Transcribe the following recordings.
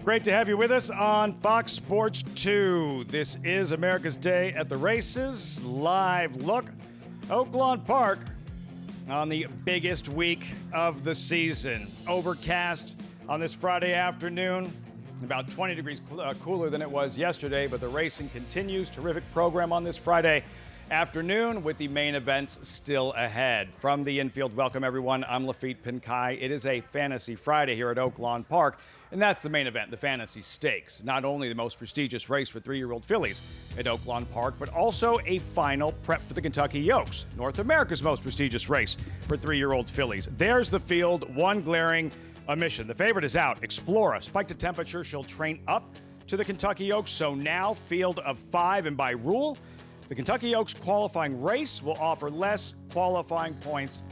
Great to have you with us on Fox Sports 2. This is America's Day at the Races. Live look, Oaklawn Park on the biggest week of the season. Overcast on this Friday afternoon. About 20 degrees cooler than it was yesterday, but the racing continues. Terrific program on this Friday afternoon with the main events still ahead. From the infield, welcome everyone. I'm Lafitte Pinkai. It is a Fantasy Friday here at Oaklawn Park, and that's the main event, the Fantasy Stakes. Not only the most prestigious race for three-year-old fillies at Oaklawn Park, but also a final prep for the Kentucky Oaks, North America's most prestigious race for three-year-old fillies. There's the field, one glaring omission. The favorite is out, Explora. Spiked to temperature, she'll train up to the Kentucky Oaks, so now field of 5, and by rule, the Kentucky Oaks qualifying race will offer less qualifying points.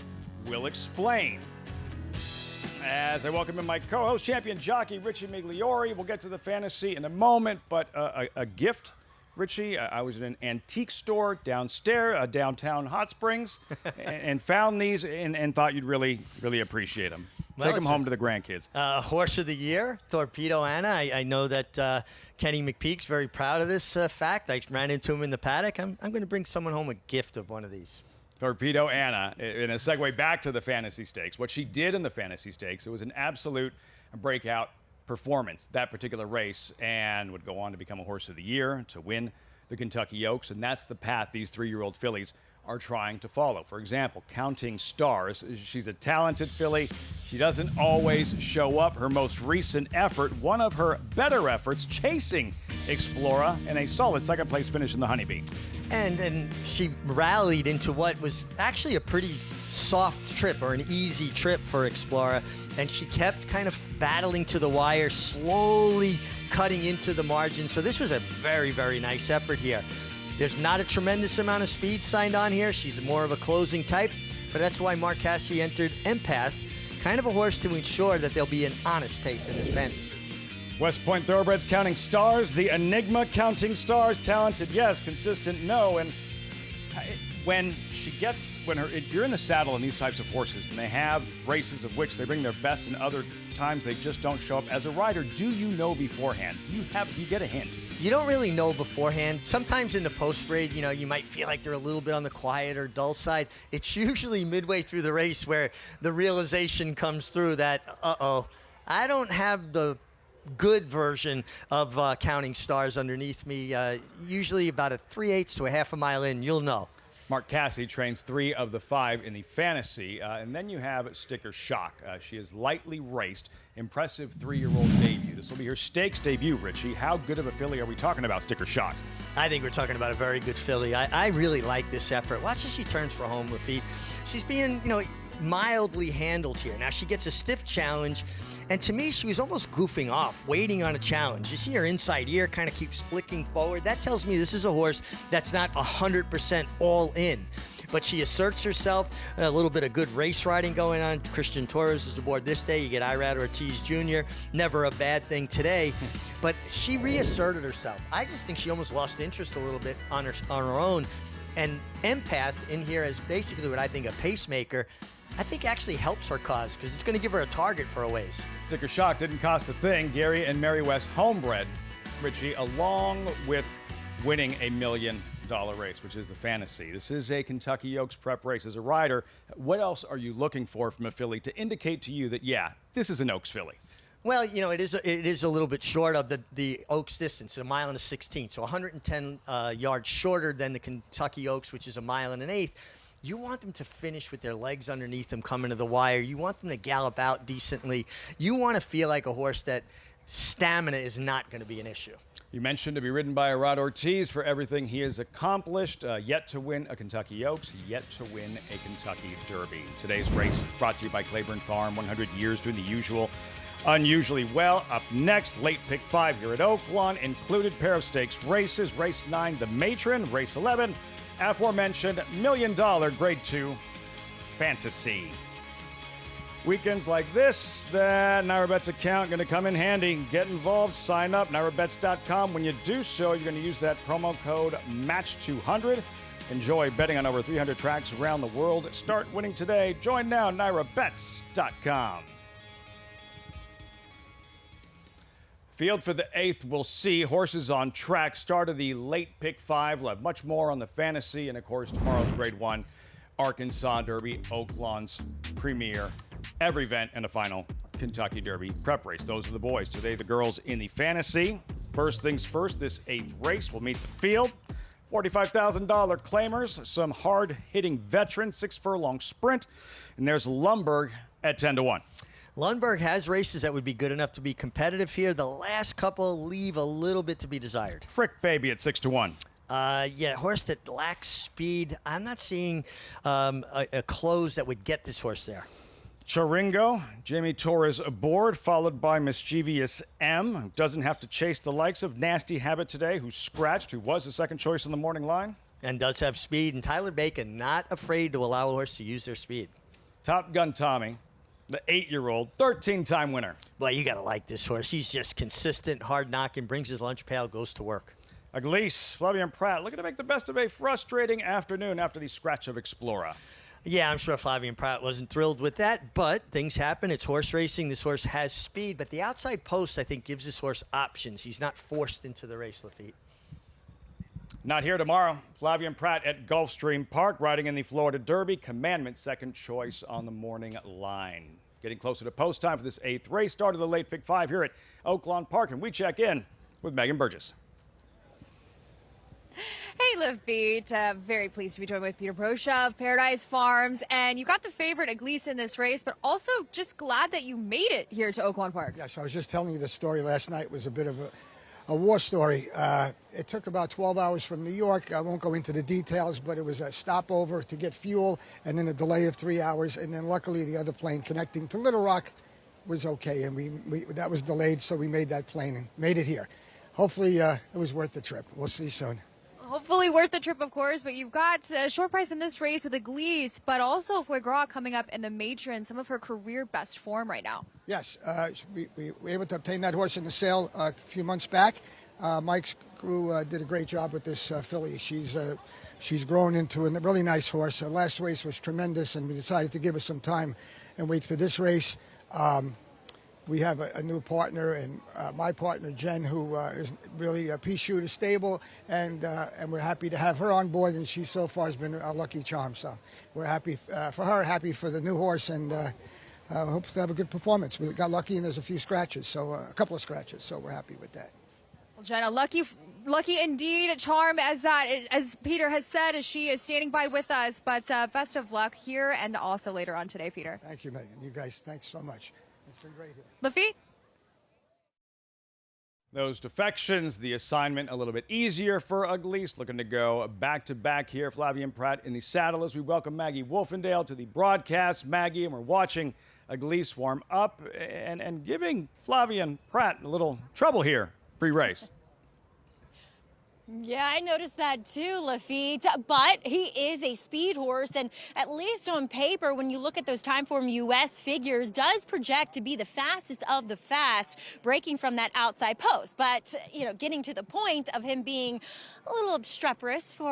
We'll explain. As I welcome in my co-host, champion jockey Richie Migliori. We'll get to the fantasy in a moment, but a gift, Richie. I was in an antique store downstairs, downtown Hot Springs, and found these and thought you'd really appreciate them. Well, take them home to the grandkids. Horse of the Year, Torpedo Anna. I know that Kenny McPeak's very proud of this fact. I ran into him in the paddock. I'm going to bring someone home a gift of one of these. Torpedo Anna, in a segue back to the Fantasy Stakes. What she did in the Fantasy Stakes, it was an absolute breakout performance, that particular race, and would go on to become a Horse of the Year, to win the Kentucky Oaks, and that's the path these three-year-old fillies are trying to follow. For example, Counting Stars. She's a talented filly. She doesn't always show up. Her most recent effort, one of her better efforts, chasing Explora, and a solid second-place finish in the Honeybee. And she rallied into what was actually a pretty soft trip, or an easy trip for Explora, and she kept kind of battling to the wire, slowly cutting into the margin. So this was a very, very nice effort here. There's not a tremendous amount of speed signed on here. She's more of a closing type, but that's why Mark Cassidy entered Empath, kind of a horse to ensure that there'll be an honest pace in this fantasy. West Point Thoroughbreds Counting Stars, the Enigma Counting Stars, talented, yes, consistent, no, and if you're in the saddle in these types of horses, and they have races of which they bring their best, and other times they just don't show up, as a rider, do you know beforehand? Do you get a hint? You don't really know beforehand. Sometimes in the post-raid, you might feel like they're a little bit on the quiet or dull side. It's usually midway through the race where the realization comes through that, I don't have the good version of Counting Stars underneath me. Usually about a 3/8 to a half a mile in, you'll know. Mark Cassidy trains 3 of the 5 in the fantasy. And then you have Sticker Shock. She is lightly raced. Impressive 3-year-old debut. This will be her stakes debut, Richie. How good of a filly are we talking about, Sticker Shock? I think we're talking about a very good filly. I really like this effort. Watch as she turns for home, Lafitte. She's being, mildly handled here. Now she gets a stiff challenge, and to me, she was almost goofing off, waiting on a challenge. You see her inside ear kind of keeps flicking forward. That tells me this is a horse that's not 100% all in. But she asserts herself, a little bit of good race riding going on. Christian Torres is aboard this day. You get Irad Ortiz Jr., never a bad thing today. But she reasserted herself. I just think she almost lost interest a little bit on her own. And Empath in here is basically what I think a pacemaker. I think actually helps her cause, because it's going to give her a target for a ways. Sticker Shock didn't cost a thing. Gary and Mary West homebred, Richie, along with winning a $1 million race, which is the fantasy. This is a Kentucky Oaks prep race. As a rider, what else are you looking for from a filly to indicate to you that, yeah, this is an Oaks filly? Well, it is a little bit short of the Oaks distance, 1 mile and 1/16, so 110 yards shorter than the Kentucky Oaks, which is 1 mile and 1/8. You want them to finish with their legs underneath them coming to the wire. You want them to gallop out decently. You want to feel like a horse that stamina is not going to be an issue. You mentioned to be ridden by Irad Ortiz for everything he has accomplished. Yet to win a Kentucky Oaks, yet to win a Kentucky Derby. Today's race is brought to you by Claiborne Farm, 100 years doing the usual unusually well. Up next, late pick 5 here at Oaklawn. Included pair of stakes races. Race 9, the Matron. Race 11, aforementioned $1 million Grade 2 Fantasy. Weekends like this, that NyraBets account going to come in handy. Get involved, sign up, NyraBets.com. When you do so, you're going to use that promo code MATCH200. Enjoy betting on over 300 tracks around the world. Start winning today. Join now, NyraBets.com. Field for the 8th, we'll see horses on track. Start of the late pick 5. We'll have much more on the fantasy. And, of course, tomorrow's Grade 1 Arkansas Derby, Oaklawn's premier every event, and a final Kentucky Derby prep race. Those are the boys. Today, the girls in the fantasy. First things first, this 8th race will meet the field. $45,000 claimers, some hard-hitting veterans, 6-furlong sprint. And there's Lumberg at 10-1. Lundberg has races that would be good enough to be competitive here. The last couple leave a little bit to be desired. Frick Baby at 6-1. Yeah, horse that lacks speed. I'm not seeing a close that would get this horse there. Charingo, Jamie Torres aboard, followed by Mischievous M, who doesn't have to chase the likes of Nasty Habit today, who scratched, who was the second choice in the morning line. And does have speed. And Tyler Bacon, not afraid to allow a horse to use their speed. Top Gun Tommy, the 8-year-old, 13-time winner. Boy, you got to like this horse. He's just consistent, hard-knocking, brings his lunch pail, goes to work. Aglise, Flavien Prat, looking to make the best of a frustrating afternoon after the scratch of Explorer. Yeah, I'm sure Flavien Prat wasn't thrilled with that, but things happen. It's horse racing. This horse has speed, but the outside post, I think, gives this horse options. He's not forced into the race, Lafitte. Not here tomorrow. Flavien Prat at Gulfstream Park, riding in the Florida Derby. Commandment, second choice on the morning line. Getting closer to post time for this 8th race. Start of the late pick 5 here at Oaklawn Park, and we check in with Megan Burgess. Hey, Lafitte. Very pleased to be joined with Peter Proscia of Paradise Farms. And you got the favorite Aglise in this race, but also just glad that you made it here to Oaklawn Park. Yes, I was just telling you the story last night. It was a bit of a war story. It took about 12 hours from New York. I won't go into the details, but it was a stopover to get fuel and then a delay of 3 hours. And then luckily the other plane connecting to Little Rock was okay. And we that was delayed, so we made that plane and made it here. Hopefully it was worth the trip. We'll see you soon. Hopefully worth the trip, of course, but you've got a short price in this race with Aglise, but also Foie Gras coming up in the Matron, some of her career best form right now. Yes, we were able to obtain that horse in the sale a few months back. Mike's crew did a great job with this filly. She's grown into a really nice horse. Her last race was tremendous, and we decided to give her some time and wait for this race. We have a new partner, and my partner, Jen, who is really a pea shooter stable, and we're happy to have her on board, and she so far has been a lucky charm. So we're happy for her, happy for the new horse, and hope to have a good performance. We got lucky, and there's a few scratches, so a couple of scratches, so we're happy with that. Well, Jenna, lucky indeed, charm, as Peter has said, as she is standing by with us, but best of luck here and also later on today, Peter. Thank you, Megan. You guys, thanks so much. It's been great here. Lafitte? Those defections, the assignment a little bit easier for Aglise, looking to go back-to-back here. Flavien Prat in the saddle as we welcome Maggie Wolfendale to the broadcast. Maggie, and we're watching Aglise warm up and giving Flavien Prat a little trouble here pre-race. Yeah, I noticed that too, Lafitte, but he is a speed horse, and at least on paper, when you look at those Timeform US figures, does project to be the fastest of the fast, breaking from that outside post. But, you know, getting to the point of him being a little obstreperous for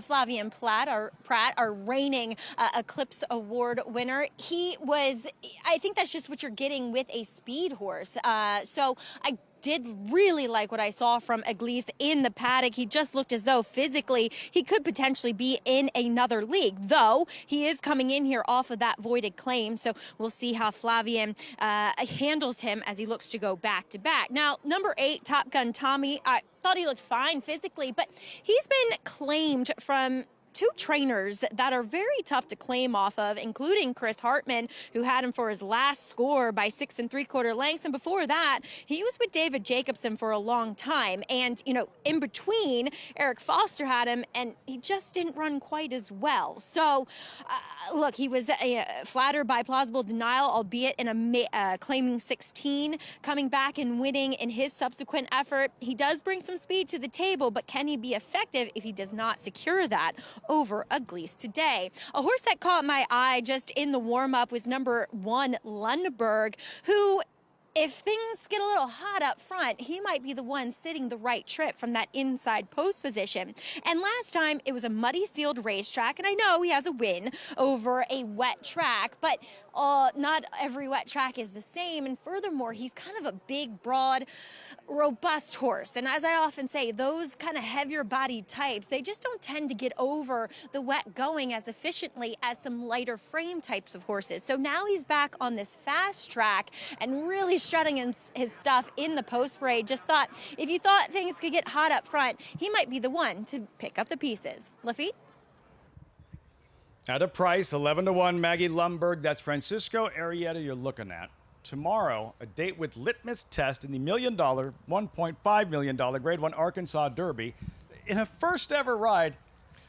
Flavien Prat, our reigning Eclipse Award winner. He was, I think that's just what you're getting with a speed horse. So I did really like what I saw from Aglise in the paddock. He just looked as though physically he could potentially be in another league, though he is coming in here off of that voided claim. So we'll see how Flavien handles him as he looks to go back to back. Now, number 8, Top Gun Tommy, I thought he looked fine physically, but he's been claimed from 2 trainers that are very tough to claim off of, including Chris Hartman, who had him for his last score by 6 3/4 lengths. And before that, he was with David Jacobson for a long time. And, you know, in between, Eric Foster had him, and he just didn't run quite as well. So, look, he was flattered by plausible denial, albeit in a claiming 16, coming back and winning in his subsequent effort. He does bring some speed to the table, but can he be effective if he does not secure that over Aglise today? A horse that caught my eye just in the warm-up was number 1, Lundberg, who if things get a little hot up front, he might be the one sitting the right trip from that inside post position. And last time, it was a muddy sealed racetrack, and I know he has a win over a wet track, but not every wet track is the same. And furthermore, he's kind of a big, broad, robust horse. And as I often say, those kind of heavier bodied types, they just don't tend to get over the wet going as efficiently as some lighter frame types of horses. So now he's back on this fast track and really strutting his stuff in the post parade. Just thought, if you thought things could get hot up front, he might be the one to pick up the pieces. Lafitte? At a price, 11-1, Maggie Lumberg. That's Francisco Arrieta you're looking at. Tomorrow, a date with Litmus Test in the $1 million, $1.5 million Grade 1 Arkansas Derby in a first-ever ride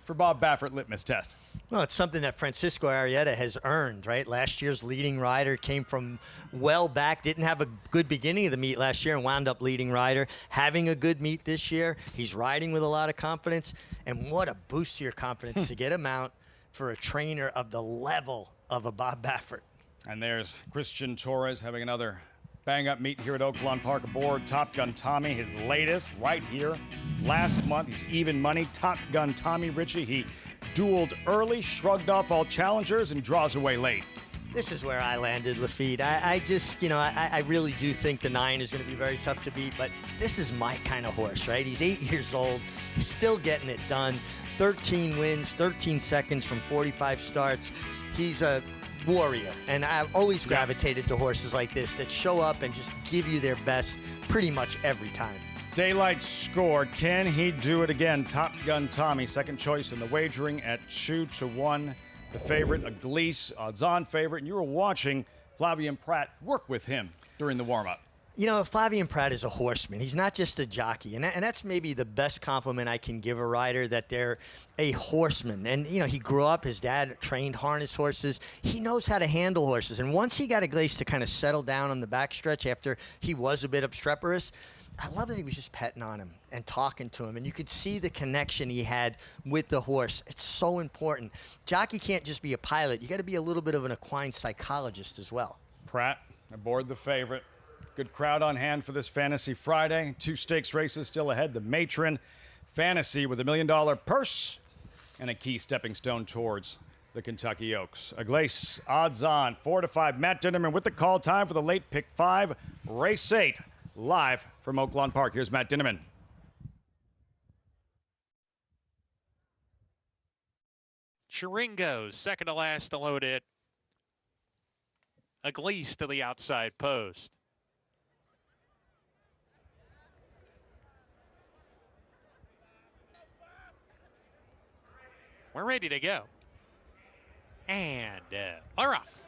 for Bob Baffert Litmus Test. Well, it's something that Francisco Arrieta has earned, right? Last year's leading rider came from well back, didn't have a good beginning of the meet last year and wound up leading rider. Having a good meet this year, he's riding with a lot of confidence. And what a boost to your confidence to get him out for a trainer of the level of a Bob Baffert. And there's Christian Torres having another bang-up meet here at Oaklawn Park aboard Top Gun Tommy, his latest right here. Last month, he's even money. Top Gun Tommy Ritchie, he dueled early, shrugged off all challengers, and draws away late. This is where I landed, Lafitte. I just, I really do think the 9 is going to be very tough to beat, but this is my kind of horse, right? He's 8 years old, he's still getting it done. 13 wins, 13 seconds from 45 starts. He's a warrior, and I've always gravitated to horses like this that show up and just give you their best pretty much every time. Daylight scored. Can he do it again? Top Gun Tommy, second choice in the wagering at 2-1. The favorite, a Gleese, odds-on favorite. And you were watching Flavien Prat work with him during the warm-up. You know, Flavien Prat is a horseman. He's not just a jockey. And that's maybe the best compliment I can give a rider, that they're a horseman. And, he grew up, his dad trained harness horses. He knows how to handle horses. And once he got a Gleese to kind of settle down on the backstretch after he was a bit obstreperous, I love that he was just petting on him and talking to him. And you could see the connection he had with the horse. It's so important. Jockey can't just be a pilot. You got to be a little bit of an equine psychologist as well. Pratt aboard the favorite. Good crowd on hand for this Fantasy Friday. 2 stakes races still ahead. The Matron Fantasy with $1 million purse and a key stepping stone towards the Kentucky Oaks. A Gleese, odds on, 4-5. Matt Dinnerman with the call time for the late pick 5, race 8, live from Oaklawn Park. Here's Matt Dinnerman. Chiringo, second to last to load it. A Gleese to the outside post. We're ready to go. And are off.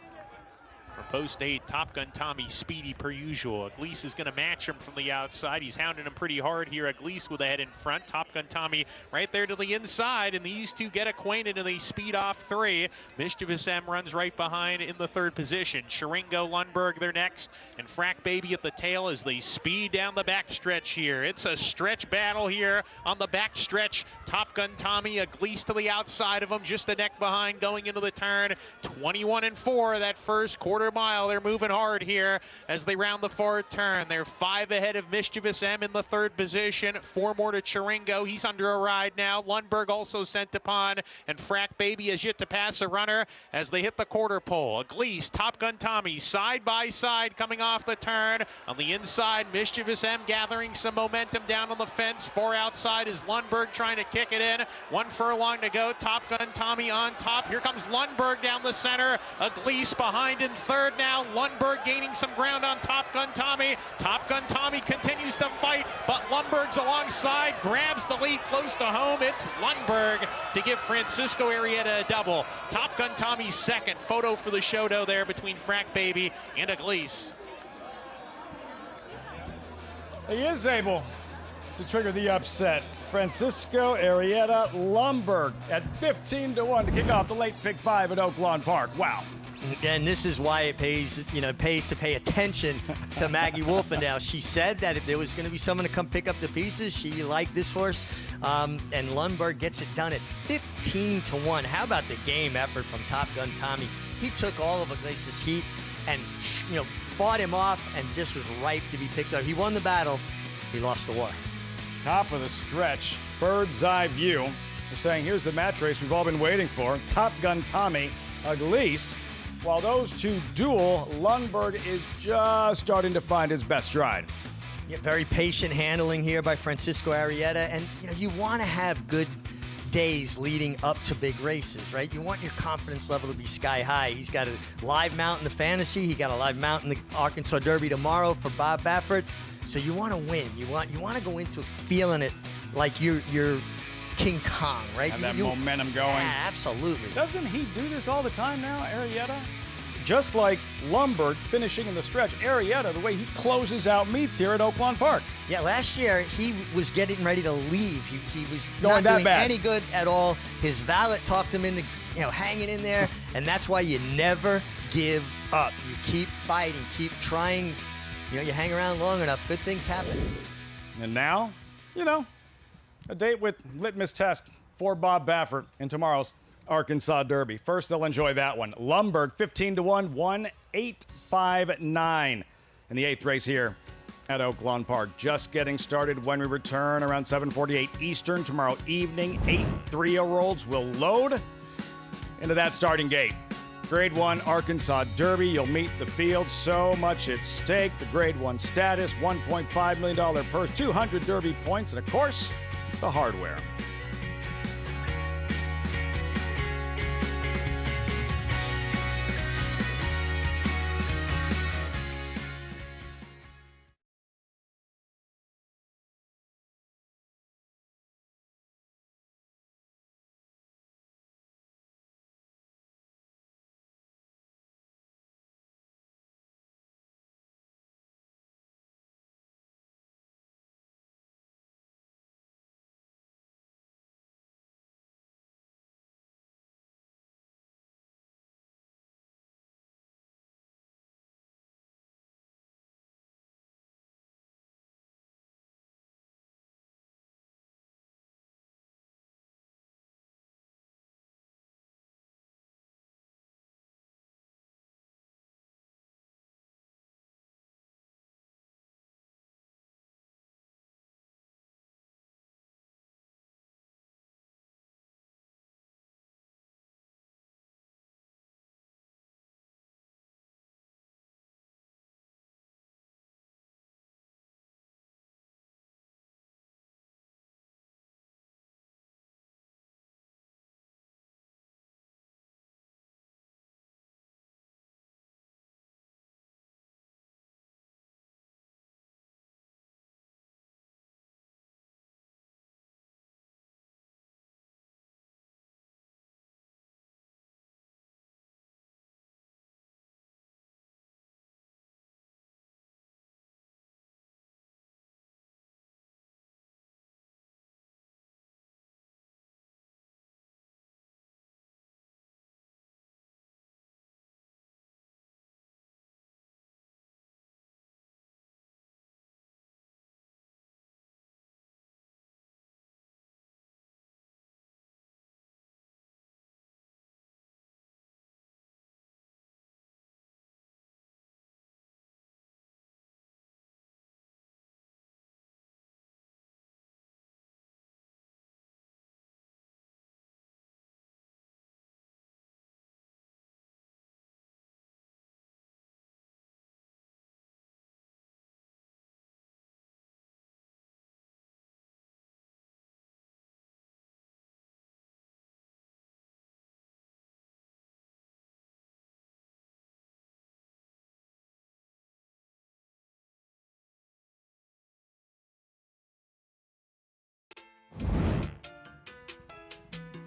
From post 8, Top Gun Tommy speedy per usual. Gleese is going to match him from the outside. He's hounding him pretty hard here. Gleese with a head in front. Top Gun Tommy right there to the inside, and these two get acquainted and they speed off 3. Mischievous M runs right behind in the 3rd position. Chiringo, Lundberg, they're next, and Frack Baby at the tail as they speed down the backstretch here. It's a stretch battle here on the backstretch. Top Gun Tommy, a Gleese to the outside of him, just the neck behind going into the turn. 21-4 that first quarter mile. They're moving hard here as they round the forward turn. They're 5 ahead of Mischievous M in the 3rd position. 4 more to Chiringo. He's under a ride now. Lundberg also sent upon, and Frack Baby has yet to pass a runner as they hit the quarter pole. A Gleese, Top Gun Tommy, side by side coming off the turn. On the inside, Mischievous M gathering some momentum down on the fence. 4 outside is Lundberg trying to kick it in. 1 furlong to go. Top Gun Tommy on top. Here comes Lundberg down the center. A Gleese behind in 3rd now. Lundberg gaining some ground on Top Gun Tommy. Top Gun Tommy continues to fight, but Lundberg's alongside, grabs the lead close to home. It's Lundberg to give Francisco Arrieta a double. Top Gun Tommy's 2nd. Photo for the show there between Frack Baby and a Gleese. He is able to trigger the upset. Francisco Arrieta Lundberg at 15-1 to kick off the late pick 5 at Oaklawn Park. Wow. And this is why it pays to pay attention to Maggie Wolfendahl. She said that if there was going to be someone to come pick up the pieces, she liked this horse. And Lundberg gets it done at 15-1. How about the game effort from Top Gun Tommy? He took all of Iglesias' heat, and fought him off and just was ripe to be picked up. He won the battle. He lost the war. Top of the stretch, bird's eye view. They're saying here's the match race we've all been waiting for. Top Gun Tommy Iglesias. While those two duel, Lundberg is just starting to find his best stride. Yeah, very patient handling here by Francisco Arrieta. And, you want to have good days leading up to big races, right? You want your confidence level to be sky high. He's got a live mount in the Fantasy. He got a live mount in the Arkansas Derby tomorrow for Bob Baffert. So you want to win. You want to go into feeling it like you're King Kong, right? And that momentum going. Yeah, absolutely. Doesn't he do this all the time now, Arrieta? Just like Lundberg finishing in the stretch, Arrieta, the way he closes out meets here at Oaklawn Park. Yeah, last year he was getting ready to leave. He was Going not that doing bad. any good at all. His valet talked him into hanging in there, and that's why you never give up. You keep fighting, keep trying. You hang around long enough, good things happen. And now, a date with litmus test for Bob Baffert in tomorrow's Arkansas Derby. First, they'll enjoy that one. Lundberg, 15-1, 1-8-5-9 in the 8th race here at Oaklawn Park. Just getting started when we return around 7:48 Eastern tomorrow evening. 8 3-year-olds will load into that starting gate. Grade 1 Arkansas Derby. You'll meet the field. So much at stake. The Grade 1 status, $1.5 million purse, 200 Derby points, and of course, the hardware.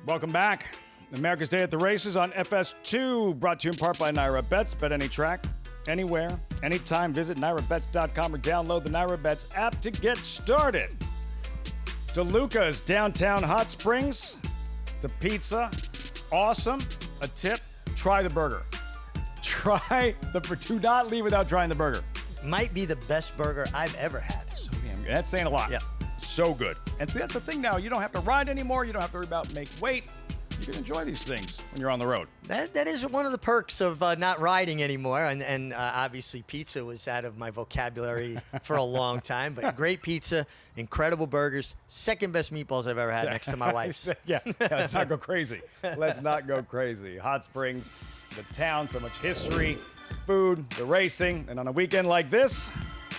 Welcome back. America's Day at the Races on FS2, brought to you in part by Naira Bets. Bet any track, anywhere, anytime. Visit NairaBets.com or download the Naira Bets app to get started. DeLuca's Downtown Hot Springs. The pizza, awesome. A tip, try the burger. Do not leave without trying the burger. Might be the best burger I've ever had. So damn good. That's saying a lot. Yeah. So good. And see, that's the thing now. You don't have to ride anymore. You don't have to worry about make weight. you can enjoy these things when you're on the road. That is one of the perks of not riding anymore. And obviously pizza was out of my vocabulary for a long time. But great pizza, incredible burgers, second best meatballs I've ever had next to my wife's. Yeah, let's not go crazy. Let's not go crazy. Hot Springs, the town, so much history, food, the racing, and on a weekend like this,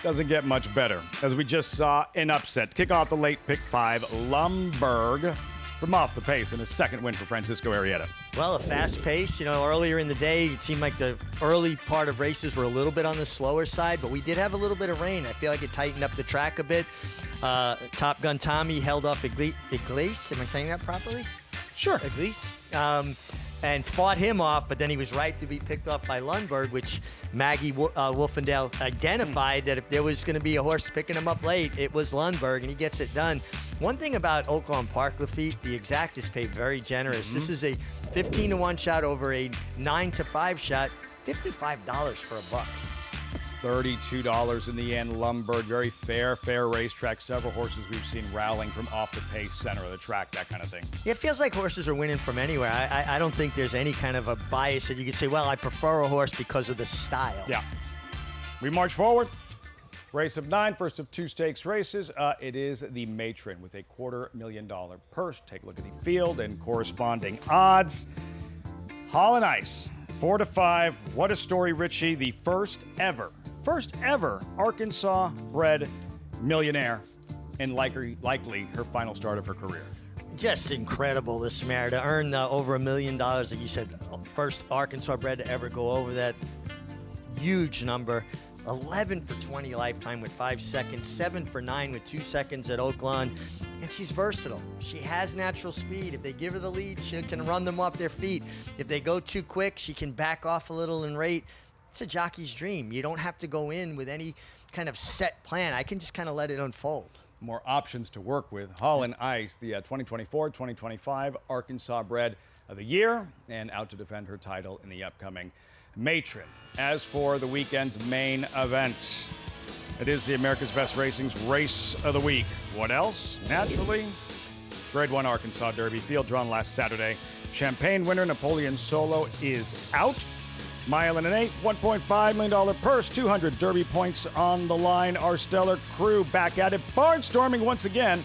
doesn't get much better. As we just saw an upset. Kick off the late pick 5, Lumberg from off the pace in his second win for Francisco Arrieta. Well, a fast pace. You know, earlier in the day, it seemed like the early part of races were a little bit on the slower side, but we did have a little bit of rain. I feel like it tightened up the track a bit. Top Gun Tommy held off Iglesias. Am I saying that properly? Sure. Iglesias. And fought him off, but then he was right to be picked off by Lundberg, which Maggie Wolfendale identified that if there was going to be a horse picking him up late, it was Lundberg, and he gets it done. One thing about Oaklawn Park, Lafitte, the exact is paid very generous. This is a 15-to-1 shot over a 9-to-5 shot, $55 for a buck. $32 in the end. Lumberg, very fair racetrack. Several horses we've seen rallying from off the pace, center of the track, that kind of thing. It feels like horses are winning from anywhere. I don't think there's any kind of a bias that you could say, well, I prefer a horse because of the style. Yeah. We march forward. Race of 9, first of 2 stakes races. It is the Matron with a $250,000 purse. Take a look at the field and corresponding odds. Holland Ice, 4-5. What a story, Richie. The first ever Arkansas-bred millionaire, and likely her final start of her career. Just incredible, this mare, to earn over $1 million, like you said, first Arkansas-bred to ever go over that huge number. 11 for 20 lifetime with 5 seconds, 7 for 9 with 2 seconds at Oaklawn. And she's versatile. She has natural speed. If they give her the lead, she can run them off their feet. If they go too quick, she can back off a little and rate. It's a jockey's dream. You don't have to go in with any kind of set plan. I can just kind of let it unfold. More options to work with. Holland Ice, the 2024-2025 Arkansas bred of the year, and out to defend her title in the upcoming Matron. As for the weekend's main event, it is the America's Best Racing's Race of the Week. What else? Naturally, Grade 1 Arkansas Derby, field drawn last Saturday. Champagne winner Napoleon Solo is out. Mile and an eighth, $1.5 million purse, 200 Derby points on the line. Our stellar crew back at it, barnstorming once again.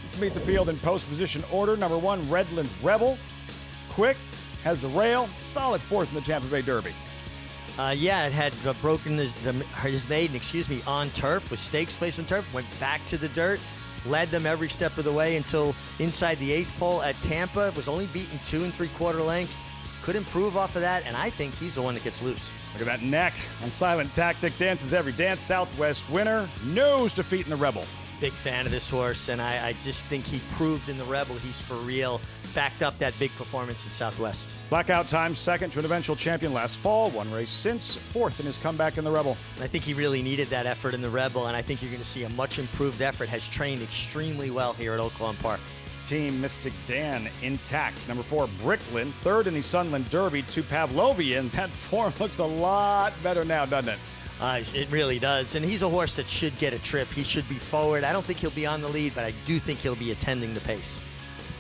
Let's meet the field in post position order. Number 1, Redland Rebel. Quick, has the rail, solid 4th in the Tampa Bay Derby. Yeah, it had broken his maiden, on turf, with stakes placed on turf, went back to the dirt, led them every step of the way until inside the 8th pole at Tampa, was only beaten 2 3/4 lengths. Could improve off of that, and I think he's the one that gets loose. Look at that neck on Silent Tactic. Dances every dance. Southwest winner. Knows defeat in the Rebel. Big fan of this horse, and I just think he proved in the Rebel he's for real. Backed up that big performance in Southwest. Blackout time, second to an eventual champion last fall. 1 race since, 4th in his comeback in the Rebel. I think he really needed that effort in the Rebel, and I think you're going to see a much improved effort. Has trained extremely well here at Oaklawn Park. Team Mystic Dan intact. Number 4, Bricklin, 3rd in the Sunland Derby to Pavlovian. That form looks a lot better now, doesn't it? It really does, and he's a horse that should get a trip. He should be forward. I don't think he'll be on the lead, but I do think he'll be attending the pace.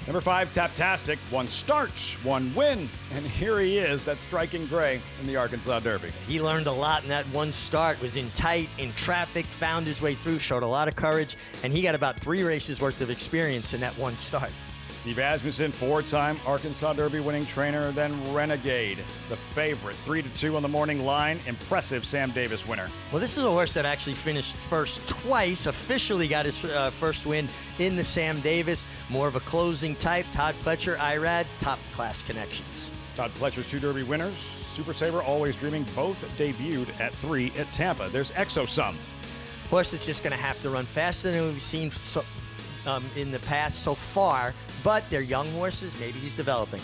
Number 5, Taptastic, 1 start, 1 win, and here he is, that striking gray in the Arkansas Derby. He learned a lot in that 1 start, was in tight, in traffic, found his way through, showed a lot of courage, and he got about 3 races worth of experience in that 1 start. Steve Asmussen, 4-time Arkansas Derby winning trainer, then Renegade, the favorite, 3-2 on the morning line, impressive Sam Davis winner. Well, this is a horse that actually finished first twice, officially got his first win in the Sam Davis, more of a closing type. Todd Pletcher, Irad, top class connections. Todd Pletcher's 2 Derby winners, Super Saver, Always Dreaming, both debuted at 3 at Tampa. There's Exosum. Horse that's just going to have to run faster than we've seen in the past so far, but they're young horses. Maybe he's developing.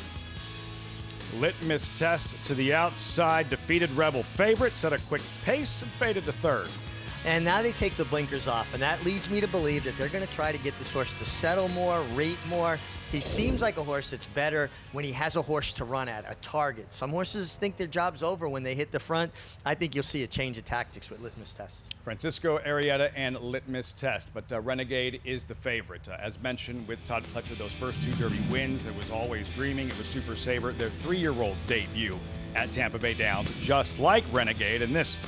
Litmus Test to the outside, defeated Rebel favorite, set a quick pace and faded to 3rd. And now they take the blinkers off, and that leads me to believe that they're going to try to get this horse to settle more, rate more. He seems like a horse that's better when he has a horse to run at, a target. Some horses think their job's over when they hit the front. I think you'll see a change of tactics with Litmus Test. Francisco Arrieta and Litmus Test, but Renegade is the favorite. As mentioned with Todd Pletcher, those first 2 Derby wins, it was Always Dreaming, it was Super Saver, their 3-year-old debut at Tampa Bay Downs, just like Renegade, and this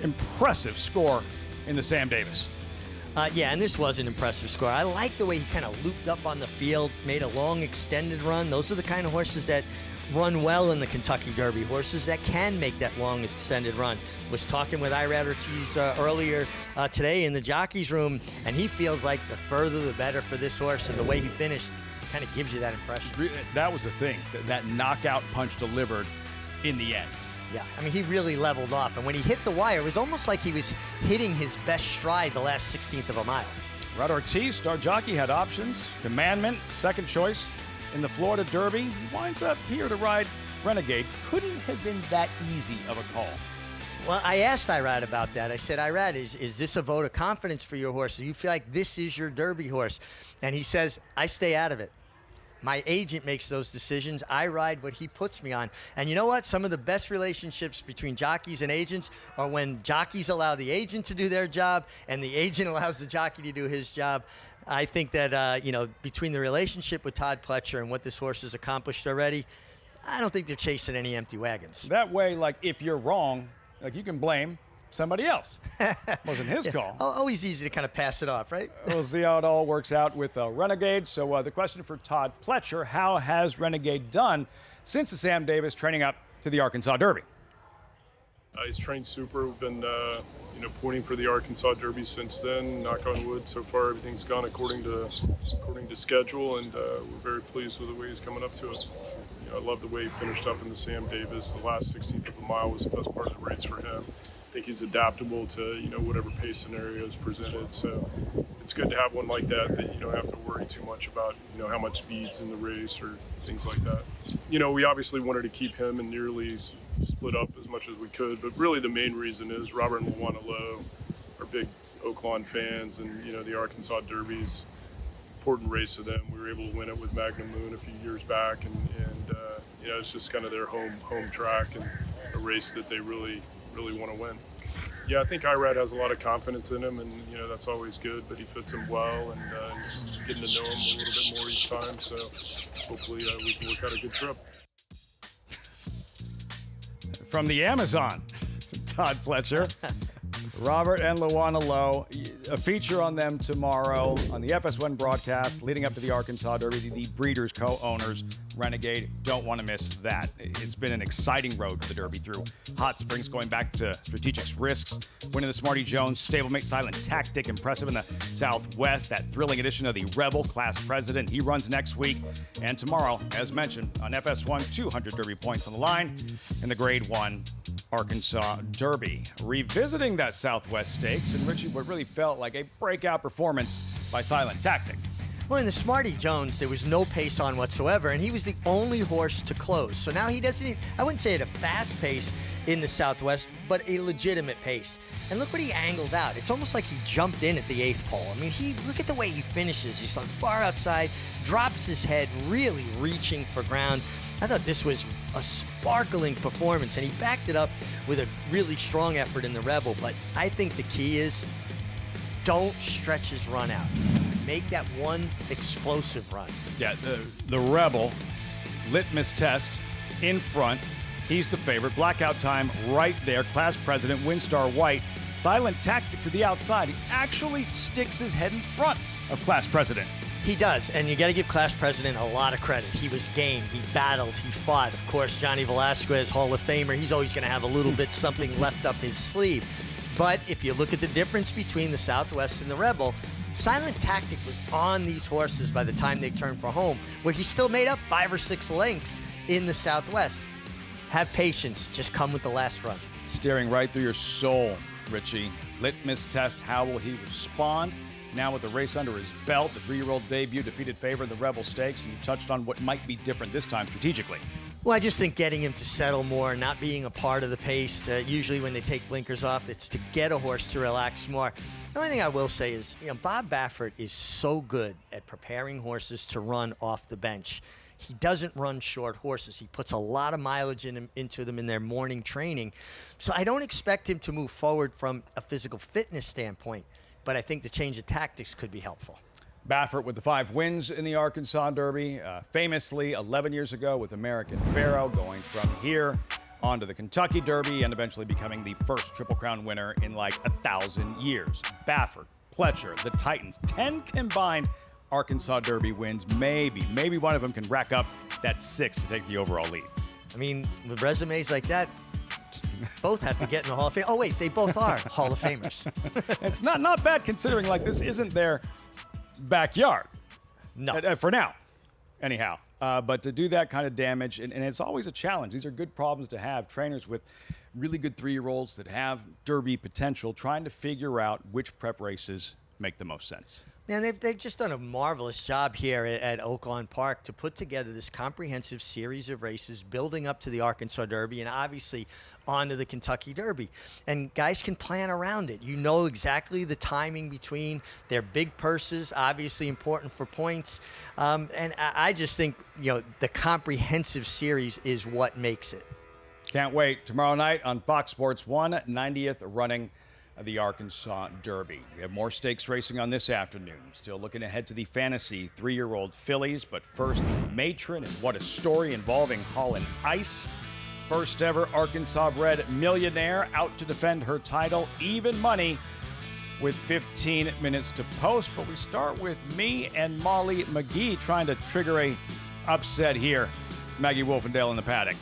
impressive score in the Sam Davis. Yeah, and this was an impressive score. I like the way he kind of looped up on the field, made a long extended run. Those are the kind of horses that run well in the Kentucky Derby, horses that can make that long extended run. Was talking with Irad Ortiz earlier today in the jockey's room, and he feels like the further the better for this horse, and the way he finished kind of gives you that impression. That was the thing, that knockout punch delivered in the end. Yeah, I mean, he really leveled off. And when he hit the wire, it was almost like he was hitting his best stride the last 16th of a mile. Rod Ortiz, star jockey, had options. Commandment, second choice in the Florida Derby. He winds up here to ride Renegade. Couldn't have been that easy of a call. Well, I asked Irad about that. I said, Irad, is this a vote of confidence for your horse? Do you feel like this is your Derby horse? And he says, I stay out of it. My agent makes those decisions. I ride what he puts me on. And you know what? Some of the best relationships between jockeys and agents are when jockeys allow the agent to do their job and the agent allows the jockey to do his job. I think that, between the relationship with Todd Pletcher and what this horse has accomplished already, I don't think they're chasing any empty wagons. That way, like, if you're wrong, like, you can blame somebody else. Wasn't his call. Always easy to kind of pass it off, right? We'll see how it all works out with Renegade. So the question for Todd Pletcher, how has Renegade done since the Sam Davis training up to the Arkansas Derby? He's trained super. We've been, pointing for the Arkansas Derby since then. Knock on wood, so far everything's gone according to schedule, and we're very pleased with the way he's coming up to it. I love the way he finished up in the Sam Davis. The last 16th of a mile was the best part of the race for him. I think he's adaptable to whatever pace scenario is presented. So it's good to have one like that you don't have to worry too much about how much speed's in the race or things like that. We obviously wanted to keep him and nearly split up as much as we could, but really the main reason is Robert and Luana Lowe are big Oaklawn fans, and the Arkansas Derby's important race to them. We were able to win it with Magnum Moon a few years back, and it's just kind of their home track and a race that they really want to win. Yeah, I think Irad has a lot of confidence in him, and that's always good, but he fits him well, and he's getting to know him a little bit more each time, so hopefully we can work out a good trip. From the Amazon, Todd Pletcher, Robert and Luana Lowe, a feature on them tomorrow on the FS1 broadcast leading up to the Arkansas Derby. The Breeders co-owners, Renegade, don't want to miss that. It's been an exciting road to the Derby through Hot Springs, going back to Strategic's Risks, winning the Smarty Jones stablemate Silent Tactic, impressive in the Southwest, that thrilling edition of the Rebel Class President. He runs next week, and tomorrow, as mentioned, on FS1, 200 Derby points on the line in the Grade 1 Arkansas Derby. Revisiting that Southwest Stakes, and Richie, what really felt like a breakout performance by Silent Tactic. Well, in the Smarty Jones, there was no pace on whatsoever, and he was the only horse to close. So now he doesn't, I wouldn't say at a fast pace in the Southwest, but a legitimate pace. And look what he angled out. It's almost like he jumped in at the 8th pole. I mean, look at the way he finishes. He's like far outside, drops his head, really reaching for ground. I thought this was a sparkling performance, and he backed it up with a really strong effort in the Rebel. But I think the key is don't stretch his run out. Make that one explosive run. Yeah, the Rebel, Litmus Test in front. He's the favorite. Blackout Time right there. Class President, Windstar White. Silent Tactic to the outside. He actually sticks his head in front of Class President. He does, and you got to give Class President a lot of credit. He was game, he battled, he fought. Of course, Johnny Velasquez, Hall of Famer, he's always going to have a little bit something left up his sleeve. But if you look at the difference between the Southwest and the Rebel, Silent Tactic was on these horses by the time they turned for home, where he still made up 5 or 6 lengths in the Southwest. Have patience, just come with the last run. Staring right through your soul, Richie. Litmus Test, how will he respond? Now with the race under his belt, the 3-year-old debut defeated favorite in the Rebel Stakes, and you touched on what might be different this time strategically. Well, I just think getting him to settle more, not being a part of the pace. Usually when they take blinkers off, it's to get a horse to relax more. The only thing I will say is, Bob Baffert is so good at preparing horses to run off the bench. He doesn't run short horses. He puts a lot of mileage into them in their morning training. So I don't expect him to move forward from a physical fitness standpoint, but I think the change of tactics could be helpful. Baffert with the 5 wins in the Arkansas Derby, famously 11 years ago with American Pharoah, going from here on to the Kentucky Derby and eventually becoming the first Triple Crown winner in like 1,000 years. Baffert, Pletcher, the Titans, 10 combined Arkansas Derby wins. Maybe one of them can rack up that 6 to take the overall lead. I mean, with resumes like that, both have to get in the Hall of Fame. Oh, wait, they both are Hall of Famers. It's not bad considering like this isn't their backyard. No. For now, anyhow. But to do that kind of damage, and it's always a challenge. These are good problems to have. Trainers with really good 3-year-olds that have Derby potential trying to figure out which prep races make the most sense. Man, they've just done a marvelous job here at Oaklawn Park to put together this comprehensive series of races building up to the Arkansas Derby and obviously onto the Kentucky Derby. And guys can plan around it. You know exactly the timing between their big purses, obviously important for points. And I just think, the comprehensive series is what makes it. Can't wait. Tomorrow night on Fox Sports 1, 90th running of the Arkansas Derby. We have more stakes racing on this afternoon. Still looking ahead to the fantasy 3-year-old fillies, but first the Matron, and what a story involving Holland Ice. First ever Arkansas bred millionaire out to defend her title, even money, with 15 minutes to post. But we start with me and Molly McGee trying to trigger a upset here. Maggie Wolfendale in the paddock.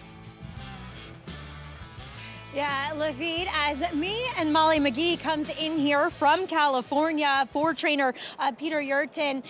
Yeah, Lafitte, as me and Molly McGee comes in here from California for trainer Peter Yurton.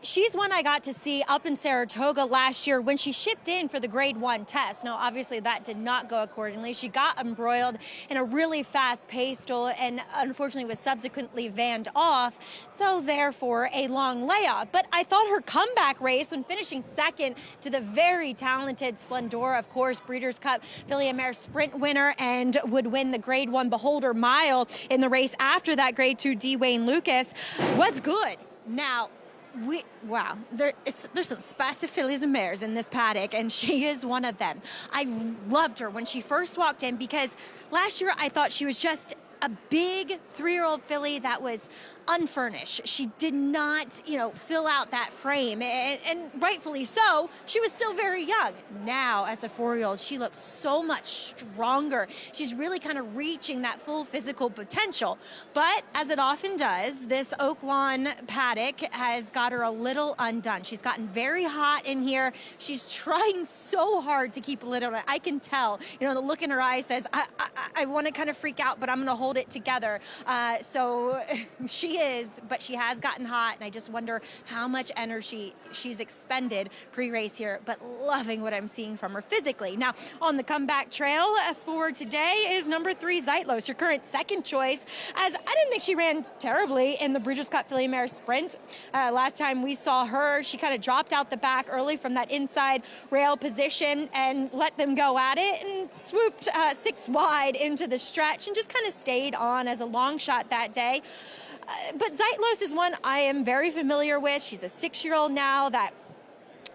She's one I got to see up in Saratoga last year when she shipped in for the Grade 1 test. Now, obviously, that did not go accordingly. She got embroiled in a really fast pace and unfortunately was subsequently vanned off. So, therefore, a long layoff. But I thought her comeback race, when finishing second to the very talented Splendora, of course, Breeders' Cup Filly and Mare Sprint winner, and would win the Grade 1 Beholder Mile in the race after that Grade 2 D. Wayne Lucas, was good. Now, there's some spicy fillies and mares in this paddock, and she is one of them. I loved her when she first walked in because last year I thought she was just a big 3-year-old filly that was unfurnished. She did not, fill out that frame, and rightfully so. She was still very young. Now, as a 4-year-old, she looks so much stronger. She's really kind of reaching that full physical potential. But as it often does, this Oaklawn paddock has got her a little undone. She's gotten very hot in here. She's trying so hard to keep a lid on it. I can tell, the look in her eyes says, I want to kind of freak out, but I'm going to hold it together. So she is, but she has gotten hot, and I just wonder how much energy she's expended pre-race here, but loving what I'm seeing from her physically. Now, on the comeback trail for today is number 3, Zeitlos, your current second choice, as I didn't think she ran terribly in the Breeders' Cup Filly Mare Sprint. Last time we saw her, she kind of dropped out the back early from that inside rail position and let them go at it and swooped 6 wide into the stretch and just kind of stayed on as a long shot that day. But Zeitlos is one I am very familiar with. She's a 6-year-old now. That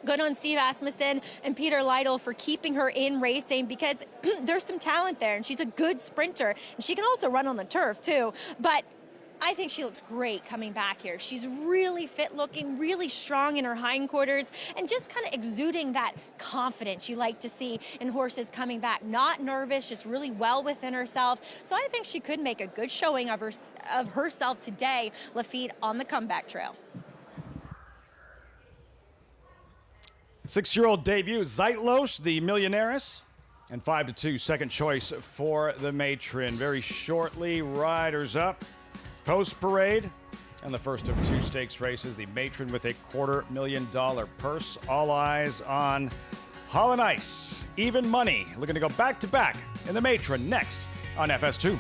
good on Steve Asmussen and Peter Lytle for keeping her in racing because there's some talent there, and she's a good sprinter. And she can also run on the turf, too. But I think she looks great coming back here. She's really fit looking, really strong in her hindquarters, and just kind of exuding that confidence you like to see in horses coming back. Not nervous, just really well within herself. So I think she could make a good showing of herself today, Lafitte, on the comeback trail. 6-year-old debut, Zeitlos, the Millionaires, and 5-2 second choice for the Matron. Very shortly, riders up. Post parade and the first of 2 stakes races, the Matron with a $250,000 purse. All eyes on Holland Ice. Even money. Looking to go back to back in the Matron next on FS2.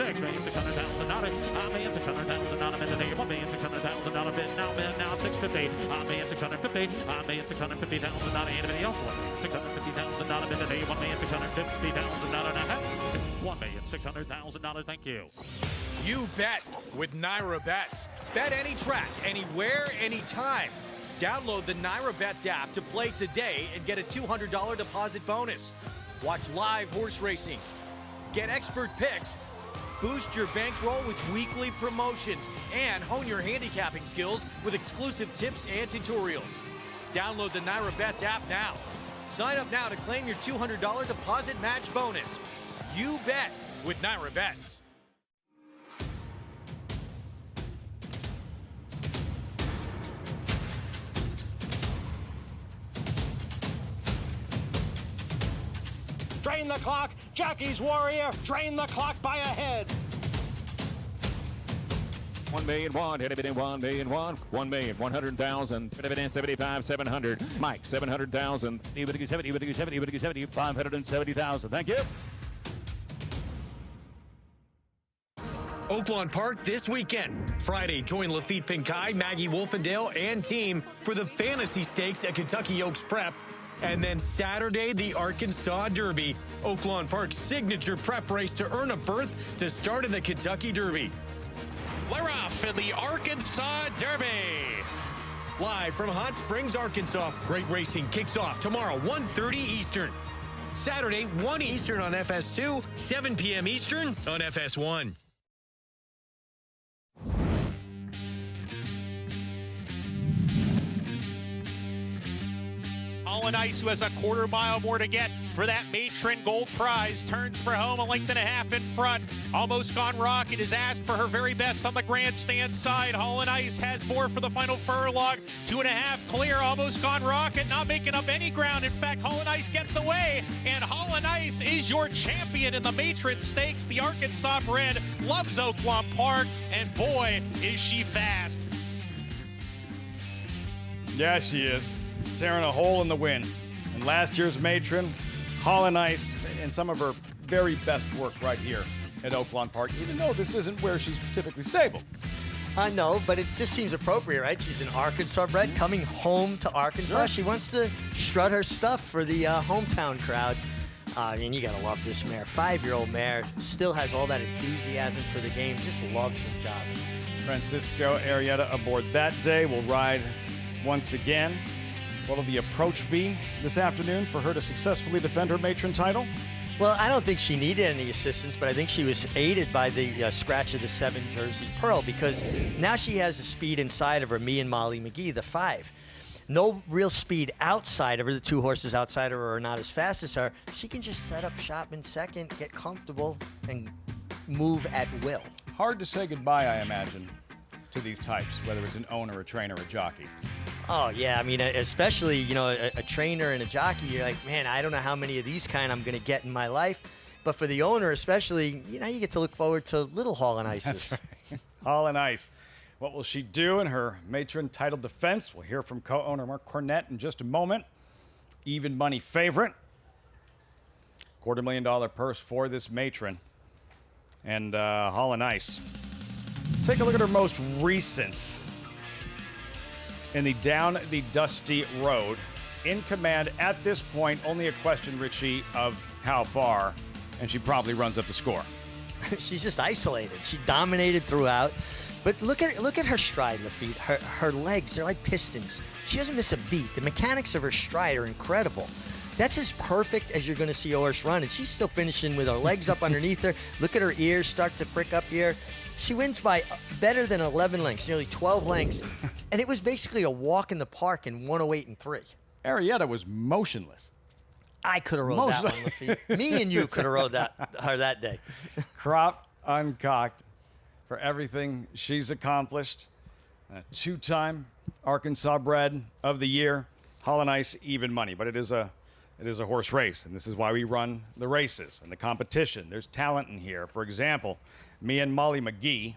$6,600,000. $1,600,000 bid today. $1,600,000 bid now. Bid now. $650. $1,650. $1,650,000. Anybody else want $650,000 bid today? $1,650,000. $1,600,000. Thank you. You bet with Naira Bets. Bet any track, anywhere, anytime. Download the Naira Bets app to play today and get a $200 deposit bonus. Watch live horse racing. Get expert picks. Boost your bankroll with weekly promotions and hone your handicapping skills with exclusive tips and tutorials. Download the Naira Bets app now. Sign up now to claim your $200 deposit match bonus. You bet with Naira Bets. Drain the clock. Jackie's Warrior. Drain the clock by a head. 1,000,001. Hit it in 1,000,001. 1,100,000. Hit it in 75,700. Mike 700,000. 70. 570,000. Thank you. Oaklawn Park this weekend. Friday, join Lafitte Pinkai, Maggie Wolfendale, and team for the Fantasy Stakes at Kentucky Oaks Prep. And then Saturday, the Arkansas Derby. Oaklawn Park's signature prep race to earn a berth to start in the Kentucky Derby. We're off in the Arkansas Derby. Live from Hot Springs, Arkansas. Great racing kicks off tomorrow, 1:30 Eastern. Saturday, 1 Eastern on FS2, 7 p.m. Eastern on FS1. Holland Ice, who has a quarter mile more to get for that Matron Gold Prize, turns for home a length and a half in front. Almost Gone Rocket is asked for her very best on the grandstand side. Holland Ice has more for the final furlong. 2.5 clear. Almost Gone Rocket not making up any ground. In fact, Holland Ice gets away, and Holland Ice is your champion in the Matron Stakes. The Arkansas bred loves Oaklawn Park, and boy, is she fast. Yeah, she is. Tearing a hole in the wind. And last year's matron, Holland Ice, and some of her very best work right here at Oaklawn Park, even though this isn't where she's typically stable. I know, but it just seems appropriate, right? She's an Arkansas bred coming home to Arkansas. Sure. She wants to strut her stuff for the hometown crowd. And you gotta love this mare. 5-year-old mare, still has all that enthusiasm for the game, just loves her job. Francisco Arrieta aboard that day will ride once again. What will the approach be this afternoon for her to successfully defend her matron title? Well, I don't think she needed any assistance, but I think she was aided by the scratch of the 7 Jersey Pearl, because now she has the speed inside of her, me and Molly McGee, the 5. No real speed outside of her. The 2 horses outside of her are not as fast as her. She can just set up shop in second, get comfortable, and move at will. Hard to say goodbye, I imagine, to these types, whether it's an owner, a trainer, a jockey. Oh, yeah. I mean, especially, you know, a trainer and a jockey, you're like, man, I don't know how many of these kind I'm going to get in my life. But for the owner especially, you know, you get to look forward to little Holland Ices. That's right. Holland Ice. What will she do in her matron title defense? We'll hear from co-owner Mark Cornett in just a moment. Even money favorite. $250,000 purse for this matron. And Holland Ice. Take a look at her most recent in the Down the Dusty Road. In command at this point, only a question, Richie, of how far, and she probably runs up the score. She's just isolated. She dominated throughout. But look at her stride, Lafitte. Her legs, they're like pistons. She doesn't miss a beat. The mechanics of her stride are incredible. That's as perfect as you're going to see a horse run, and she's still finishing with her legs up underneath her. Look at her ears start to prick up here. She wins by better than 11 lengths, nearly 12 lengths, and it was basically a walk in the park in 108 and 3. Arrieta was motionless. I could have rode that one, Lafitte. Me and you could have rode her that day. Crop uncocked for everything she's accomplished. A 2-time Arkansas bred of the year. Holland Ice, even money, but it is a horse race, and this is why we run the races and the competition. There's talent in here. For example, me and Molly McGee,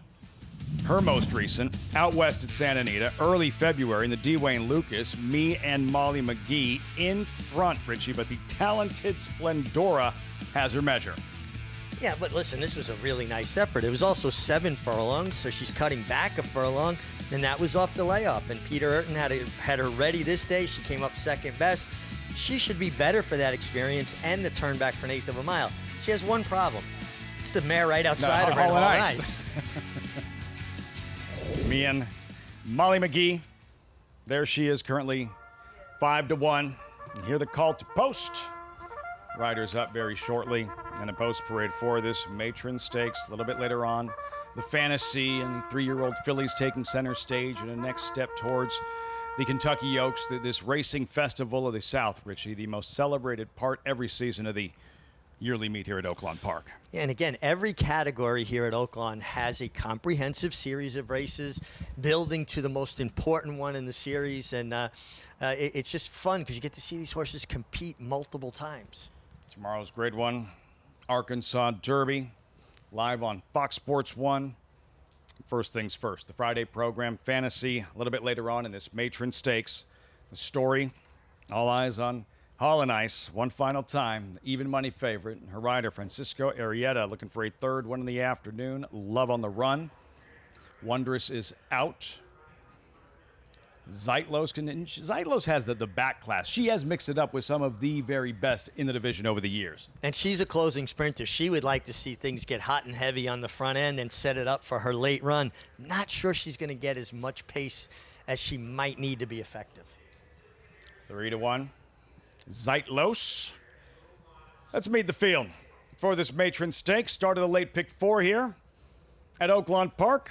her most recent, out west at Santa Anita, early February in the D. Wayne Lucas, me and Molly McGee in front, Richie, but the talented Splendora has her measure. Yeah, but listen, this was a really nice effort. It was also 7 furlongs, so she's cutting back a furlong, and that was off the layoff. And Peter Urton had her ready this day. She came up second best. She should be better for that experience and the turn back for an 1/8 of a mile. She has one problem. It's the mare right outside of her. All ice. Me and Molly McGee. There she is, currently 5-1. And hear the call to post. Riders up very shortly, and a post parade for this Matron Stakes. A little bit later on, the Fantasy and the 3-year-old fillies taking center stage, and a next step towards the Kentucky Oaks, this racing festival of the South, Richie, the most celebrated part every season of the yearly meet here at Oaklawn Park. Yeah, and again, every category here at Oaklawn has a comprehensive series of races, building to the most important one in the series, and it's just fun because you get to see these horses compete multiple times. Tomorrow's Grade 1 Arkansas Derby, live on Fox Sports 1. First things first, the Friday program, Fantasy, a little bit later on in this Matron Stakes. The story, all eyes on Hall and Ice, one final time, the even money favorite. Her rider, Francisco Arrieta, looking for a 3rd one in the afternoon. Love on the run. Wondrous is out. Zeitlos has the back class. She has mixed it up with some of the very best in the division over the years. And she's a closing sprinter. She would like to see things get hot and heavy on the front end and set it up for her late run. Not sure she's going to get as much pace as she might need to be effective. 3-1. Zeitlos. Let's meet the field for this Matron Stakes. Start of the late pick 4 here at Oaklawn Park.